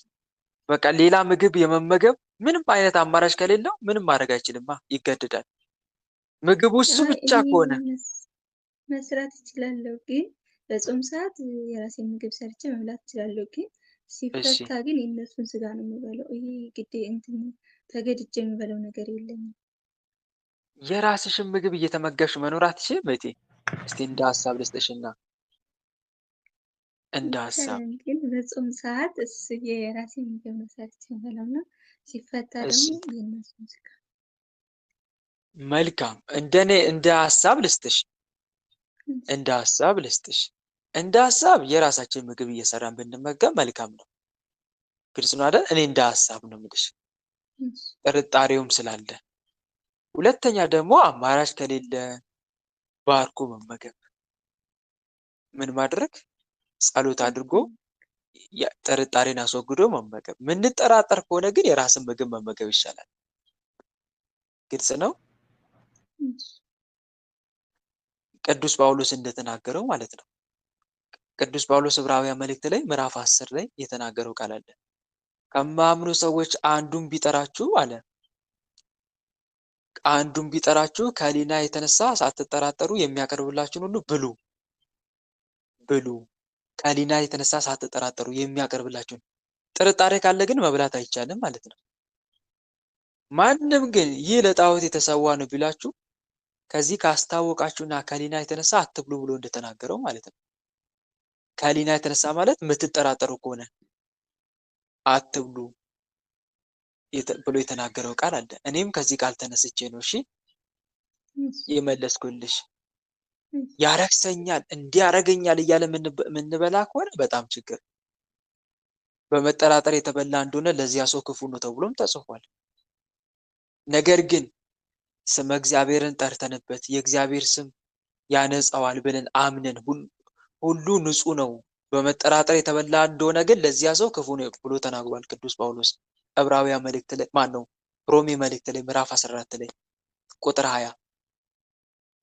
በቃ ሌላ ምግብ የመመገብ ምንም አይነት አማራጭ ከሌለው ምንም ማድረግ አይችልማ፣ ይገድዳል። ምግቡ እሱ ብቻ ከሆነ መስራት እችላለሁ፣ ግን በጾም ሰዓት የራሴን ምግብ ሰርቼ መብላት እችላለሁ፣ ግን ሲፈታ ግን የእነሱን ስጋ ነው የምበለው። ይሄ ግዴ እንትን ተገድጄ የምበለው ነገር የለኝም። የራስሽን ምግብ እየተመገብሽ መኖር አትችልም እህቴ። እስቲ እንደ ሀሳብ ልስጥሽና እንደ ሀሳብ ግን በጾም ሰዓት እሱ የራሴን ምግብ ነው ሰርቼ የምበለው ነው፣ ሲፈታ ደግሞ የእነሱን ስጋ። መልካም፣ እንደኔ እንደ ሀሳብ ልስጥሽ፣ እንደ ሀሳብ ልስጥሽ። እንደ ሀሳብ የራሳችን ምግብ እየሰራን ብንመገብ መልካም ነው። ግልጽ ነው አይደል? እኔ እንደ ሀሳብ ነው የምልሽ፣ ጥርጣሬውም ስላለ። ሁለተኛ ደግሞ አማራጭ ከሌለ ባርኮ መመገብ። ምን ማድረግ? ጸሎት አድርጎ ጥርጣሬን አስወግዶ መመገብ። ምንጠራጠር ከሆነ ግን የራስን ምግብ መመገብ ይሻላል። ግልጽ ነው። ቅዱስ ጳውሎስ እንደተናገረው ማለት ነው። ቅዱስ ጳውሎስ ዕብራውያን መልእክት ላይ ምዕራፍ 10 ላይ የተናገረው ቃል አለ። ከማምኑ ሰዎች አንዱን ቢጠራችሁ አለ፣ አንዱን ቢጠራችሁ ከሕሊና የተነሳ ሳትጠራጠሩ የሚያቀርብላችሁን ሁሉ ብሉ ብሉ። ከሕሊና የተነሳ ሳትጠራጠሩ የሚያቀርብላችሁን። ጥርጣሬ ካለ ግን መብላት አይቻልም ማለት ነው። ማንም ግን ይህ ለጣዖት የተሰዋ ነው ቢላችሁ ከዚህ ካስታወቃችሁና ከሕሊና የተነሳ አትብሉ ብሎ እንደተናገረው ማለት ነው። ከሕሊና የተነሳ ማለት የምትጠራጠሩ ከሆነ አትብሉ ብሎ የተናገረው ቃል አለ። እኔም ከዚህ ቃል ተነስቼ ነው እሺ የመለስኩልሽ። ያረክሰኛል እንዲያረገኛል እያለ የምንበላ ከሆነ በጣም ችግር። በመጠራጠር የተበላ እንደሆነ ለዚያ ሰው ክፉ ነው ተብሎም ተጽፏል። ነገር ግን ስመ እግዚአብሔርን ጠርተንበት የእግዚአብሔር ስም ያነጻዋል ብለን አምነን ሁሉ ንጹህ ነው በመጠራጠር የተበላ እንደሆነ ግን ለዚያ ሰው ክፉ ነው ብሎ ተናግሯል ቅዱስ ጳውሎስ ዕብራውያን መልእክት ላይ ሮሜ መልእክት ላይ ምዕራፍ 14 ላይ ቁጥር 20።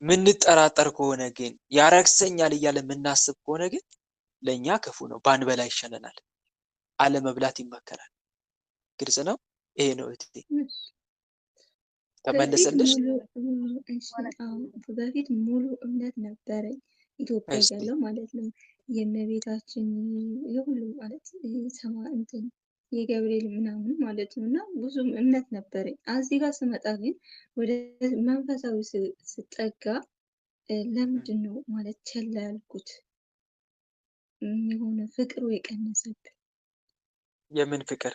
ምንጠራጠር ከሆነ ግን ያረክሰኛል እያለ የምናስብ ከሆነ ግን ለእኛ ክፉ ነው፣ ባንበላ ይሻለናል። አለመብላት ይመከራል። ግልጽ ነው። ይሄ ነው እህቴ። ተመለሰልሽ? በፊት ሙሉ እምነት ነበረኝ ኢትዮጵያ ያለው ማለት ነው። የእመቤታችን የሁሉ ማለት ሰማ እንትን የገብርኤል ምናምን ማለት ነው እና ብዙም እምነት ነበረኝ። እዚህ ጋር ስመጣ ግን ወደ መንፈሳዊ ስጠጋ ለምንድን ነው ማለት ቸላ ያልኩት? የሆነ ፍቅሩ የቀነሰብን። የምን ፍቅር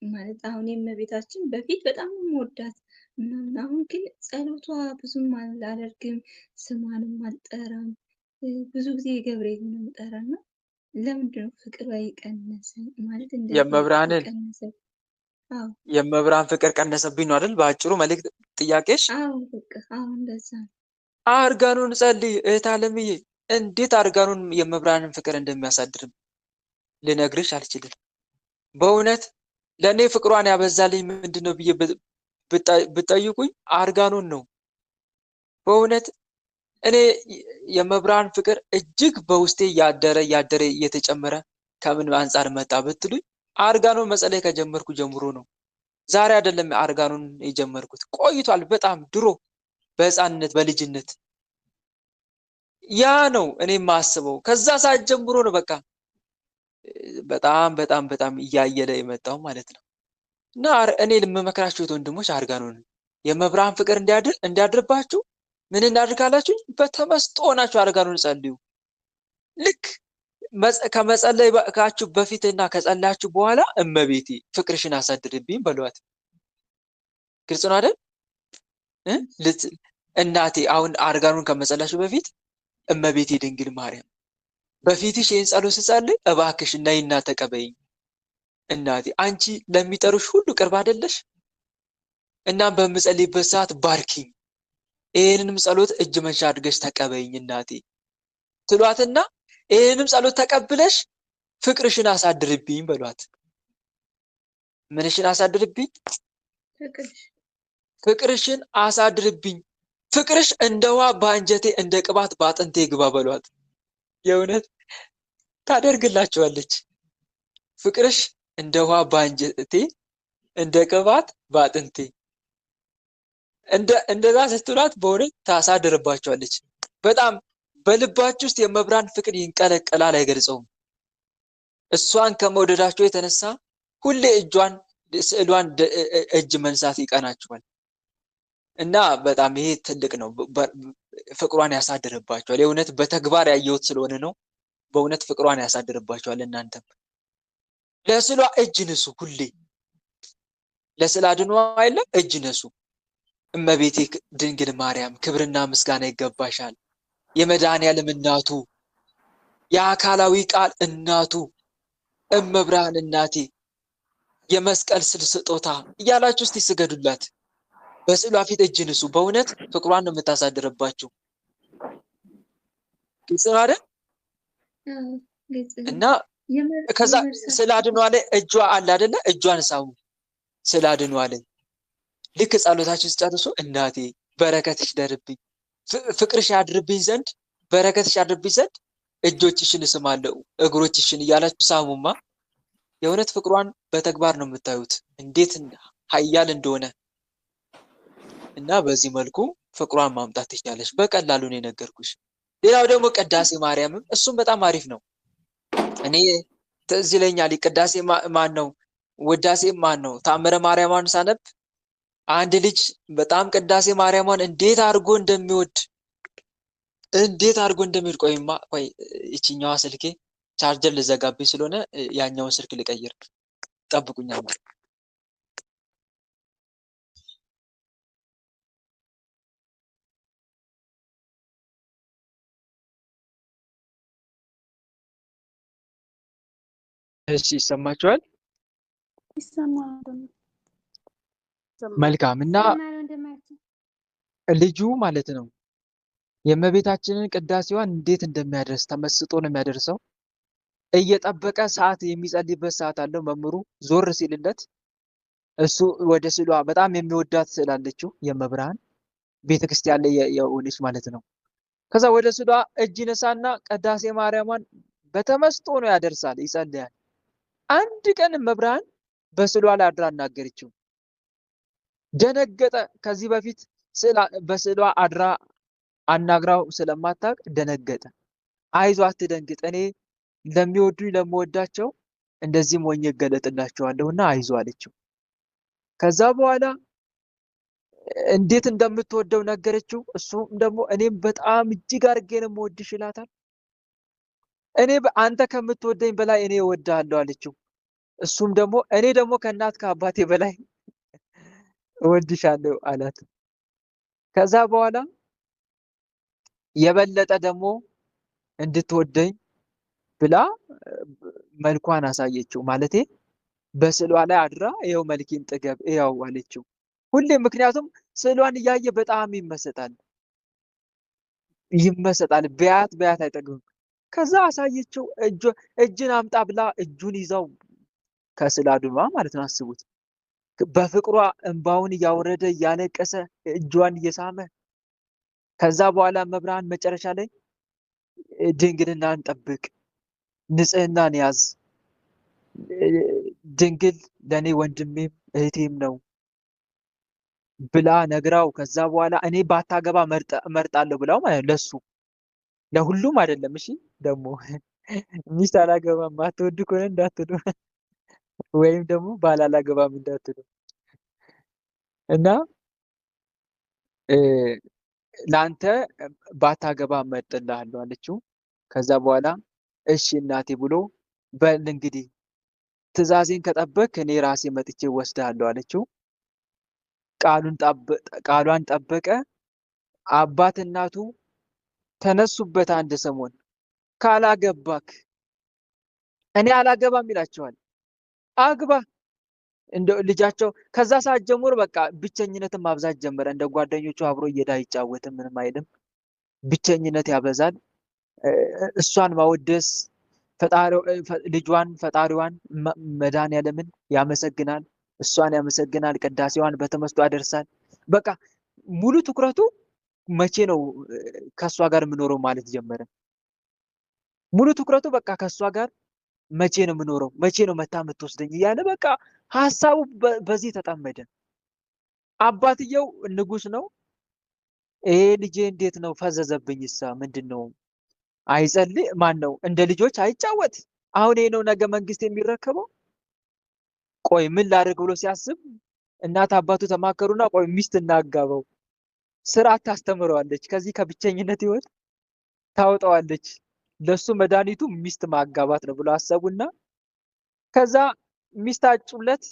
ማለት አሁን የእመቤታችን በፊት በጣም የምወዳት ምናምን፣ አሁን ግን ጸሎቷ ብዙም አላደርግም፣ ስሟንም አልጠራም። ብዙ ጊዜ የገብርኤል ነው የምጠራና ለምንድን ነው ፍቅሯ የቀነሰ? ማለት የመብራን ፍቅር ቀነሰብኝ ነው አይደል? በአጭሩ መልእክት ጥያቄሽ? አዎ በቃ አሁን እንደዛ ነው። አርጋኑን ጸልይ እህት አለምዬ። እንዴት አርጋኑን የመብራንን ፍቅር እንደሚያሳድርም ልነግርሽ አልችልም። በእውነት ለእኔ ፍቅሯን ያበዛልኝ ምንድን ነው ብዬ ብጠይቁኝ አርጋኑን ነው። በእውነት እኔ የመብራን ፍቅር እጅግ በውስጤ ያደረ እየተጨመረ ከምን አንጻር መጣ ብትሉኝ አርጋኑን መጸለይ ከጀመርኩ ጀምሮ ነው። ዛሬ አይደለም አርጋኑን የጀመርኩት፣ ቆይቷል። በጣም ድሮ በሕፃንነት በልጅነት ያ ነው እኔ የማስበው። ከዛ ሰዓት ጀምሮ ነው በቃ በጣም በጣም በጣም እያየለ የመጣው ማለት ነው። እና እኔ ልመክራችሁ ወንድሞች አርጋኖን የመብርሃን ፍቅር እንዲያድርባችሁ ምን እናድርጋላችሁ? በተመስጦ ሆናችሁ አርጋኖን ጸልዩ። ልክ ከመጸለያችሁ በፊትና ከጸለያችሁ በኋላ እመቤቴ ፍቅርሽን አሳድርብኝ በሏት። ግልጽ ነው አይደል? እናቴ አሁን አርጋኖን ከመጸለያችሁ በፊት እመቤቴ ድንግል ማርያም በፊትሽ ይህን ጸሎት ስጸልይ እባክሽ ነይና ተቀበይኝ። እናቴ አንቺ ለሚጠሩሽ ሁሉ ቅርብ አይደለሽ? እናም በምጸልይበት ሰዓት ባርኪኝ፣ ይህንንም ጸሎት እጅ መንሻ አድርገሽ ተቀበይኝ እናቴ ትሏትና ይህንንም ጸሎት ተቀብለሽ ፍቅርሽን አሳድርብኝ በሏት። ምንሽን አሳድርብኝ? ፍቅርሽን አሳድርብኝ። ፍቅርሽ እንደ ውሃ በአንጀቴ እንደ ቅባት በአጥንቴ ግባ በሏት። የእውነት ታደርግላችኋለች። ፍቅርሽ እንደ ውሃ በአንጀቴ እንደ ቅባት በአጥንቴ እንደዛ ስትሏት በእውነት ታሳድርባችኋለች። በጣም በልባችሁ ውስጥ የመብራን ፍቅር ይንቀለቀላል፣ አይገልጸውም። እሷን ከመውደዳቸው የተነሳ ሁሌ ስዕሏን እጅ መንሳት ይቀናችኋል። እና በጣም ይሄ ትልቅ ነው። ፍቅሯን ያሳድርባችኋል። የእውነት በተግባር ያየሁት ስለሆነ ነው። በእውነት ፍቅሯን ያሳድርባችኋል። እናንተም ለስዕሏ እጅ ንሱ። ሁሌ ለስዕል አድኗ አይደለም እጅ ነሱ። እመቤቴ ድንግል ማርያም ክብርና ምስጋና ይገባሻል። የመድኃኔዓለም እናቱ፣ የአካላዊ ቃል እናቱ፣ እመብርሃን እናቴ፣ የመስቀል ስጦታ እያላችሁ እስቲ ስገዱላት። በስዕሏ ፊት እጅ ንሱ። በእውነት ፍቅሯን ነው የምታሳድርባችሁ። ግልጽ ነው አይደል? እና ከዛ ስዕል አድኗ ላይ እጇ አለ አይደለ? እጇን ሳሙ። ስዕል አድኗ ላይ ልክ ጸሎታችሁ ስጨርሱ እናቴ በረከትሽ ደርብኝ፣ ፍቅርሽ ያድርብኝ ዘንድ፣ በረከትሽ ያድርብኝ ዘንድ እጆችሽን እስማለሁ፣ እግሮችሽን እያላችሁ ሳሙማ። የእውነት ፍቅሯን በተግባር ነው የምታዩት እንዴት ኃያል እንደሆነ። እና በዚህ መልኩ ፍቅሯን ማምጣት ትችላለች። በቀላሉ ነው የነገርኩሽ። ሌላው ደግሞ ቅዳሴ ማርያምም እሱም በጣም አሪፍ ነው። እኔ ትዝ ይለኛል ቅዳሴ ማን ነው ውዳሴ ማን ነው ታምረ ማርያምን ሳነብ አንድ ልጅ በጣም ቅዳሴ ማርያምን እንዴት አድርጎ እንደሚወድ ቆይ እቺኛዋ ስልኬ ቻርጀር ልዘጋብኝ ስለሆነ ያኛውን ስልክ ልቀይር፣ ጠብቁኛል። እሺ ይሰማችኋል? መልካም። እና ልጁ ማለት ነው የእመቤታችንን ቅዳሴዋን እንዴት እንደሚያደርስ ተመስጦ ነው የሚያደርሰው። እየጠበቀ ሰዓት የሚጸልይበት ሰዓት አለው። መምህሩ ዞር ሲልለት እሱ ወደ ስዕሏ በጣም የሚወዳት ስዕል አለችው የመብርሃን ቤተክርስቲያን ላይ የሆነች ማለት ነው። ከዛ ወደ ስዕሏ እጅ ነሳና ቅዳሴ ማርያምን በተመስጦ ነው ያደርሳል፣ ይጸልያል። አንድ ቀን መብርሃን በስዕሏ ላይ አድራ አናገረችው። ደነገጠ። ከዚህ በፊት በስዕሏ አድራ አናግራው ስለማታውቅ ደነገጠ። አይዞ አትደንግጥ፣ እኔ ለሚወዱኝ ለምወዳቸው እንደዚህ ሞኝ እገለጥላቸዋለሁና አይዞ አለችው። ከዛ በኋላ እንዴት እንደምትወደው ነገረችው። እሱም ደግሞ እኔም በጣም እጅግ አድርጌ ነው የምወድሽ ይላታል። እኔ አንተ ከምትወደኝ በላይ እኔ እወድሃለሁ አለችው። እሱም ደግሞ እኔ ደግሞ ከእናት ከአባቴ በላይ እወድሻለሁ አላት። ከዛ በኋላ የበለጠ ደግሞ እንድትወደኝ ብላ መልኳን አሳየችው። ማለቴ በስዕሏ ላይ አድራ ይኸው መልኬን ጥገብ ይኸው አለችው። ሁሌም ምክንያቱም ስዕሏን እያየ በጣም ይመሰጣል። ቢያት አይጠግብም። ከዛ አሳየችው። እጅን አምጣ ብላ እጁን ይዛው ከስዕል አድኗ ማለት ነው። አስቡት። በፍቅሯ እንባውን እያወረደ እያለቀሰ እጇን እየሳመ ከዛ በኋላ መብርሃን መጨረሻ ላይ ድንግልናን ጠብቅ፣ ንጽህናን ያዝ፣ ድንግል ለእኔ ወንድሜም እህቴም ነው ብላ ነግራው ከዛ በኋላ እኔ ባታገባ መርጣለሁ ብላው ማለት ለሱ ለሁሉም አይደለም። እሺ ደግሞ ሚስት አላገባም አትወዱ ከሆነ እንዳትሉ፣ ወይም ደግሞ ባል አላገባም እንዳትሉ እና ለአንተ ባታገባ እመርጥልሃለሁ አለችው። ከዛ በኋላ እሺ እናቴ ብሎ በል እንግዲህ ትእዛዜን ከጠበቅ እኔ ራሴ መጥቼ ወስድሃለሁ አለችው። ቃሏን ጠበቀ። አባት እናቱ ተነሱበት። አንድ ሰሞን ካላገባክ እኔ አላገባም ይላቸዋል። አግባ እንደ ልጃቸው። ከዛ ሰዓት ጀምሮ በቃ ብቸኝነትን ማብዛት ጀመረ። እንደ ጓደኞቹ አብሮ እየዳ አይጫወትም፣ ምንም አይልም። ብቸኝነት ያበዛል። እሷን ማወደስ ልጇን ፈጣሪዋን መድኃኒዓለምን ያመሰግናል፣ እሷን ያመሰግናል፣ ቅዳሴዋን በተመስጦ ያደርሳል። በቃ ሙሉ ትኩረቱ መቼ ነው ከእሷ ጋር የምኖረው ማለት ጀመረ። ሙሉ ትኩረቱ በቃ ከእሷ ጋር መቼ ነው የምኖረው፣ መቼ ነው መታ የምትወስደኝ እያለ በቃ ሀሳቡ በዚህ ተጠመደ። አባትየው ንጉስ ነው። ይሄ ልጄ እንዴት ነው ፈዘዘብኝ፣ እሳ ምንድን ነው አይጸልይ፣ ማን ነው እንደ ልጆች አይጫወት፣ አሁን ይሄ ነው ነገ መንግስት የሚረከበው። ቆይ ምን ላድርግ ብሎ ሲያስብ እናት አባቱ ተማከሩና ቆይ ሚስት እናጋባው፣ ስርዓት ታስተምረዋለች፣ ከዚህ ከብቸኝነት ህይወት ታወጣዋለች፣ ለሱ መድኃኒቱ ሚስት ማጋባት ነው ብሎ አሰቡና ከዛ ሚስት አጩለት።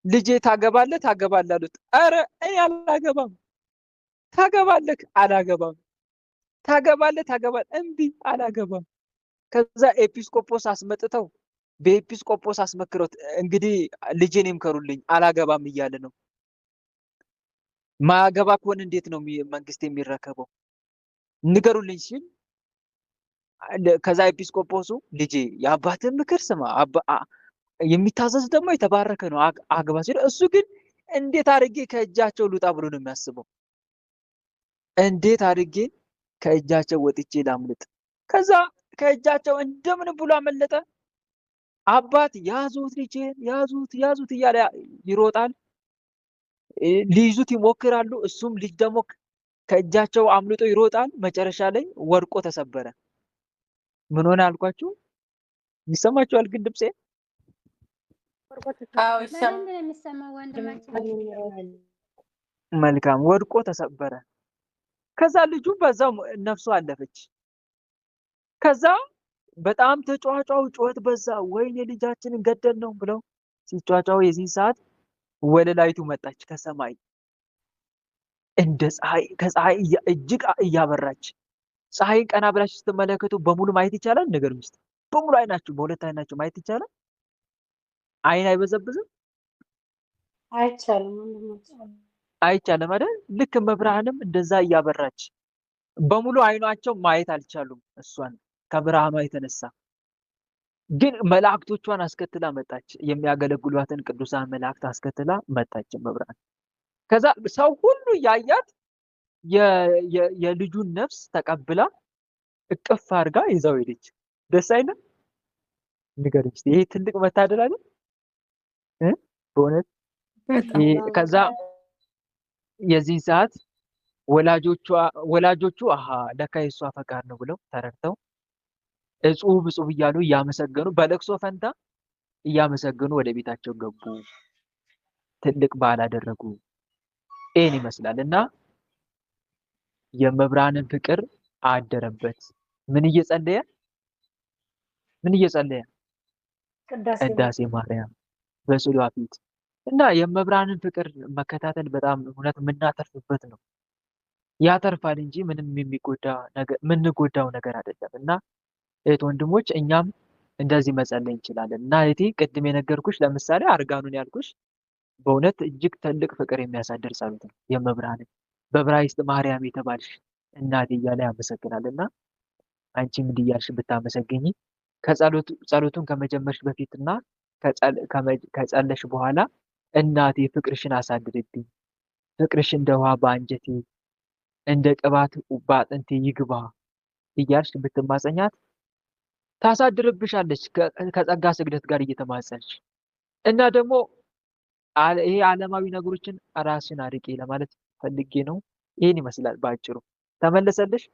ልጄ ታገባለህ ታገባለህ አሉት። አረ እኔ አላገባም። ታገባለህ አላገባም። ታገባለህ ታገባለህ እምቢ አላገባም። ከዛ ኤጲስቆጶስ አስመጥተው በኤጲስቆጶስ አስመክረውት እንግዲህ ልጄን ይምከሩልኝ አላገባም እያለ ነው። ማያገባ ከሆነ እንዴት ነው መንግስት የሚረከበው ንገሩልኝ ሲል ከዛ ኤጲስቆጶሱ ልጄ የአባትህን ምክር ስማ፣ የሚታዘዝ ደግሞ የተባረከ ነው፣ አግባ ሲል እሱ ግን እንዴት አድርጌ ከእጃቸው ልውጣ ብሎ ነው የሚያስበው። እንዴት አድርጌ ከእጃቸው ወጥቼ ላምልጥ? ከዛ ከእጃቸው እንደምን ብሎ አመለጠ። አባት ያዙት፣ ልጄን ያዙት ያዙት እያለ ይሮጣል። ሊይዙት ይሞክራሉ። እሱም ልጅ ደግሞ ከእጃቸው አምልጦ ይሮጣል። መጨረሻ ላይ ወድቆ ተሰበረ። ምን ሆነ አልኳችሁ? ይሰማችኋል ግን ድምጼ? በደንብ ነው የሚሰማው ወንድማችን። መልካም። ወድቆ ተሰበረ። ከዛ ልጁ በዛው ነፍሱ አለፈች። ከዛ በጣም ተጫጫው፣ ጩኸት በዛ። ወይኔ ልጃችንን ገደል ነው ብለው ሲጫጫው የዚህ ሰዓት ወለላይቱ መጣች ከሰማይ እንደ ፀሐይ፣ ከፀሐይ እጅግ እያበራች። ፀሐይን ቀና ብላችሁ ስትመለከቱ በሙሉ ማየት ይቻላል። ነገር ውስጥ በሙሉ አይናችሁ በሁለት አይናችሁ ማየት ይቻላል። አይን አይበዘብዝም? አይቻልም አይደል? ልክ መብርሃንም እንደዛ እያበራች በሙሉ አይናቸው ማየት አልቻሉም እሷን ከብርሃኗ የተነሳ። ግን መላእክቶቿን አስከትላ መጣች። የሚያገለግሏትን ቅዱሳን መላእክት አስከትላ መጣች መብርሃን። ከዛ ሰው ሁሉ ያያት የልጁን ነፍስ ተቀብላ እቅፍ አድርጋ ይዛው ሄደች። ደስ አይልም? ንገረኝ እስኪ። ይሄ ትልቅ መታደል አይደል? በእውነት ከዛ የዚህ ሰዓት ወላጆቹ አሃ ለካ የሷ ፈቃድ ነው ብለው ተረድተው እጹብ እጹብ እያሉ እያመሰገኑ በለቅሶ ፈንታ እያመሰገኑ ወደ ቤታቸው ገቡ። ትልቅ በዓል አደረጉ። ይህን ይመስላል እና የመብርሃንን ፍቅር አደረበት። ምን እየጸለየ ቅዳሴ ማርያም በስዕሏ ፊት እና የመብርሃንን ፍቅር መከታተል በጣም እውነት የምናተርፍበት ነው። ያተርፋል እንጂ ምንም የምንጎዳው ነገር አይደለም። እና እህት ወንድሞች፣ እኛም እንደዚህ መጸለይ እንችላለን። እና እህቴ ቅድም የነገርኩሽ ለምሳሌ አርጋኑን ያልኩሽ በእውነት እጅግ ትልቅ ፍቅር የሚያሳድር ጸሎት ነው። የመብርሃንን በዕብራይስጥ ማርያም የተባልሽ እናቴ እያለ ያመሰግናል። እና አንቺም እንዲህ እያልሽ ብታመሰግኝ ጸሎቱን ከመጀመርሽ በፊትና ከጸለሽ በኋላ እናቴ ፍቅርሽን አሳድርብኝ፣ ፍቅርሽ እንደ ውሃ በአንጀቴ እንደ ቅባት በአጥንቴ ይግባ እያልሽ ብትማጸኛት ታሳድርብሻለች፣ ከጸጋ ስግደት ጋር እየተማጸንሽ። እና ደግሞ ይሄ ዓለማዊ ነገሮችን ራስሽን አርቂ ለማለት ፈልጌ ነው። ይህን ይመስላል በአጭሩ። ተመለሰልሽ?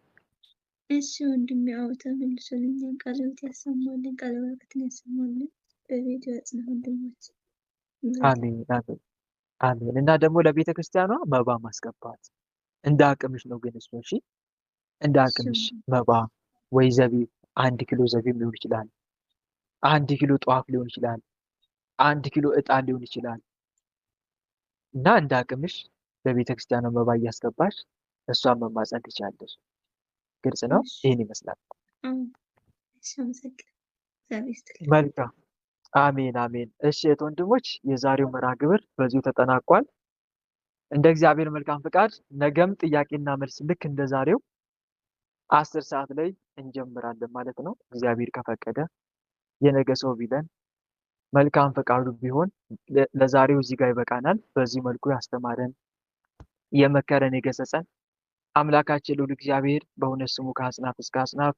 እሺ ወንድሜ፣ አዎ ተመልሶልኛል። ቀለበት ያሰማልን፣ ቀለበትን ያሰማልን፣ በቤቱ ያጽና ወንድሞች። አሜን አሜን አሜን። እና ደግሞ ለቤተ ክርስቲያኗ መባ ማስገባት እንደ አቅምሽ ነው ግን እሱ እሺ፣ እንደ አቅምሽ መባ ወይ ዘቢብ 1 ኪሎ ዘቢብ ሊሆን ይችላል፣ 1 ኪሎ ጧፍ ሊሆን ይችላል፣ 1 ኪሎ ዕጣን ሊሆን ይችላል። እና እንደ አቅምሽ በቤተ ክርስቲያኗ መባ እያስገባሽ እሷን መማፀን ትችላለሽ። ግልጽ ነው። ይህን ይመስላል። መልካም አሜን አሜን። እሺ እህት ወንድሞች፣ የዛሬው መርሃ ግብር በዚሁ ተጠናቋል። እንደ እግዚአብሔር መልካም ፍቃድ ነገም ጥያቄና መልስ ልክ እንደ ዛሬው 10 ሰዓት ላይ እንጀምራለን ማለት ነው። እግዚአብሔር ከፈቀደ የነገ ሰው ቢለን መልካም ፈቃዱ ቢሆን ለዛሬው እዚህ ጋር ይበቃናል። በዚህ መልኩ ያስተማረን የመከረን የገሰጸን አምላካችን ልዑል እግዚአብሔር በእውነት ስሙ ከአጽናፍ እስከ አጽናፍ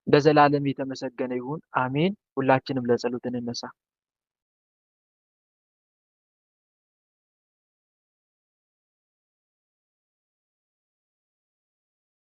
ለዘላለም የተመሰገነ ይሁን። አሜን። ሁላችንም ለጸሎት እንነሳ።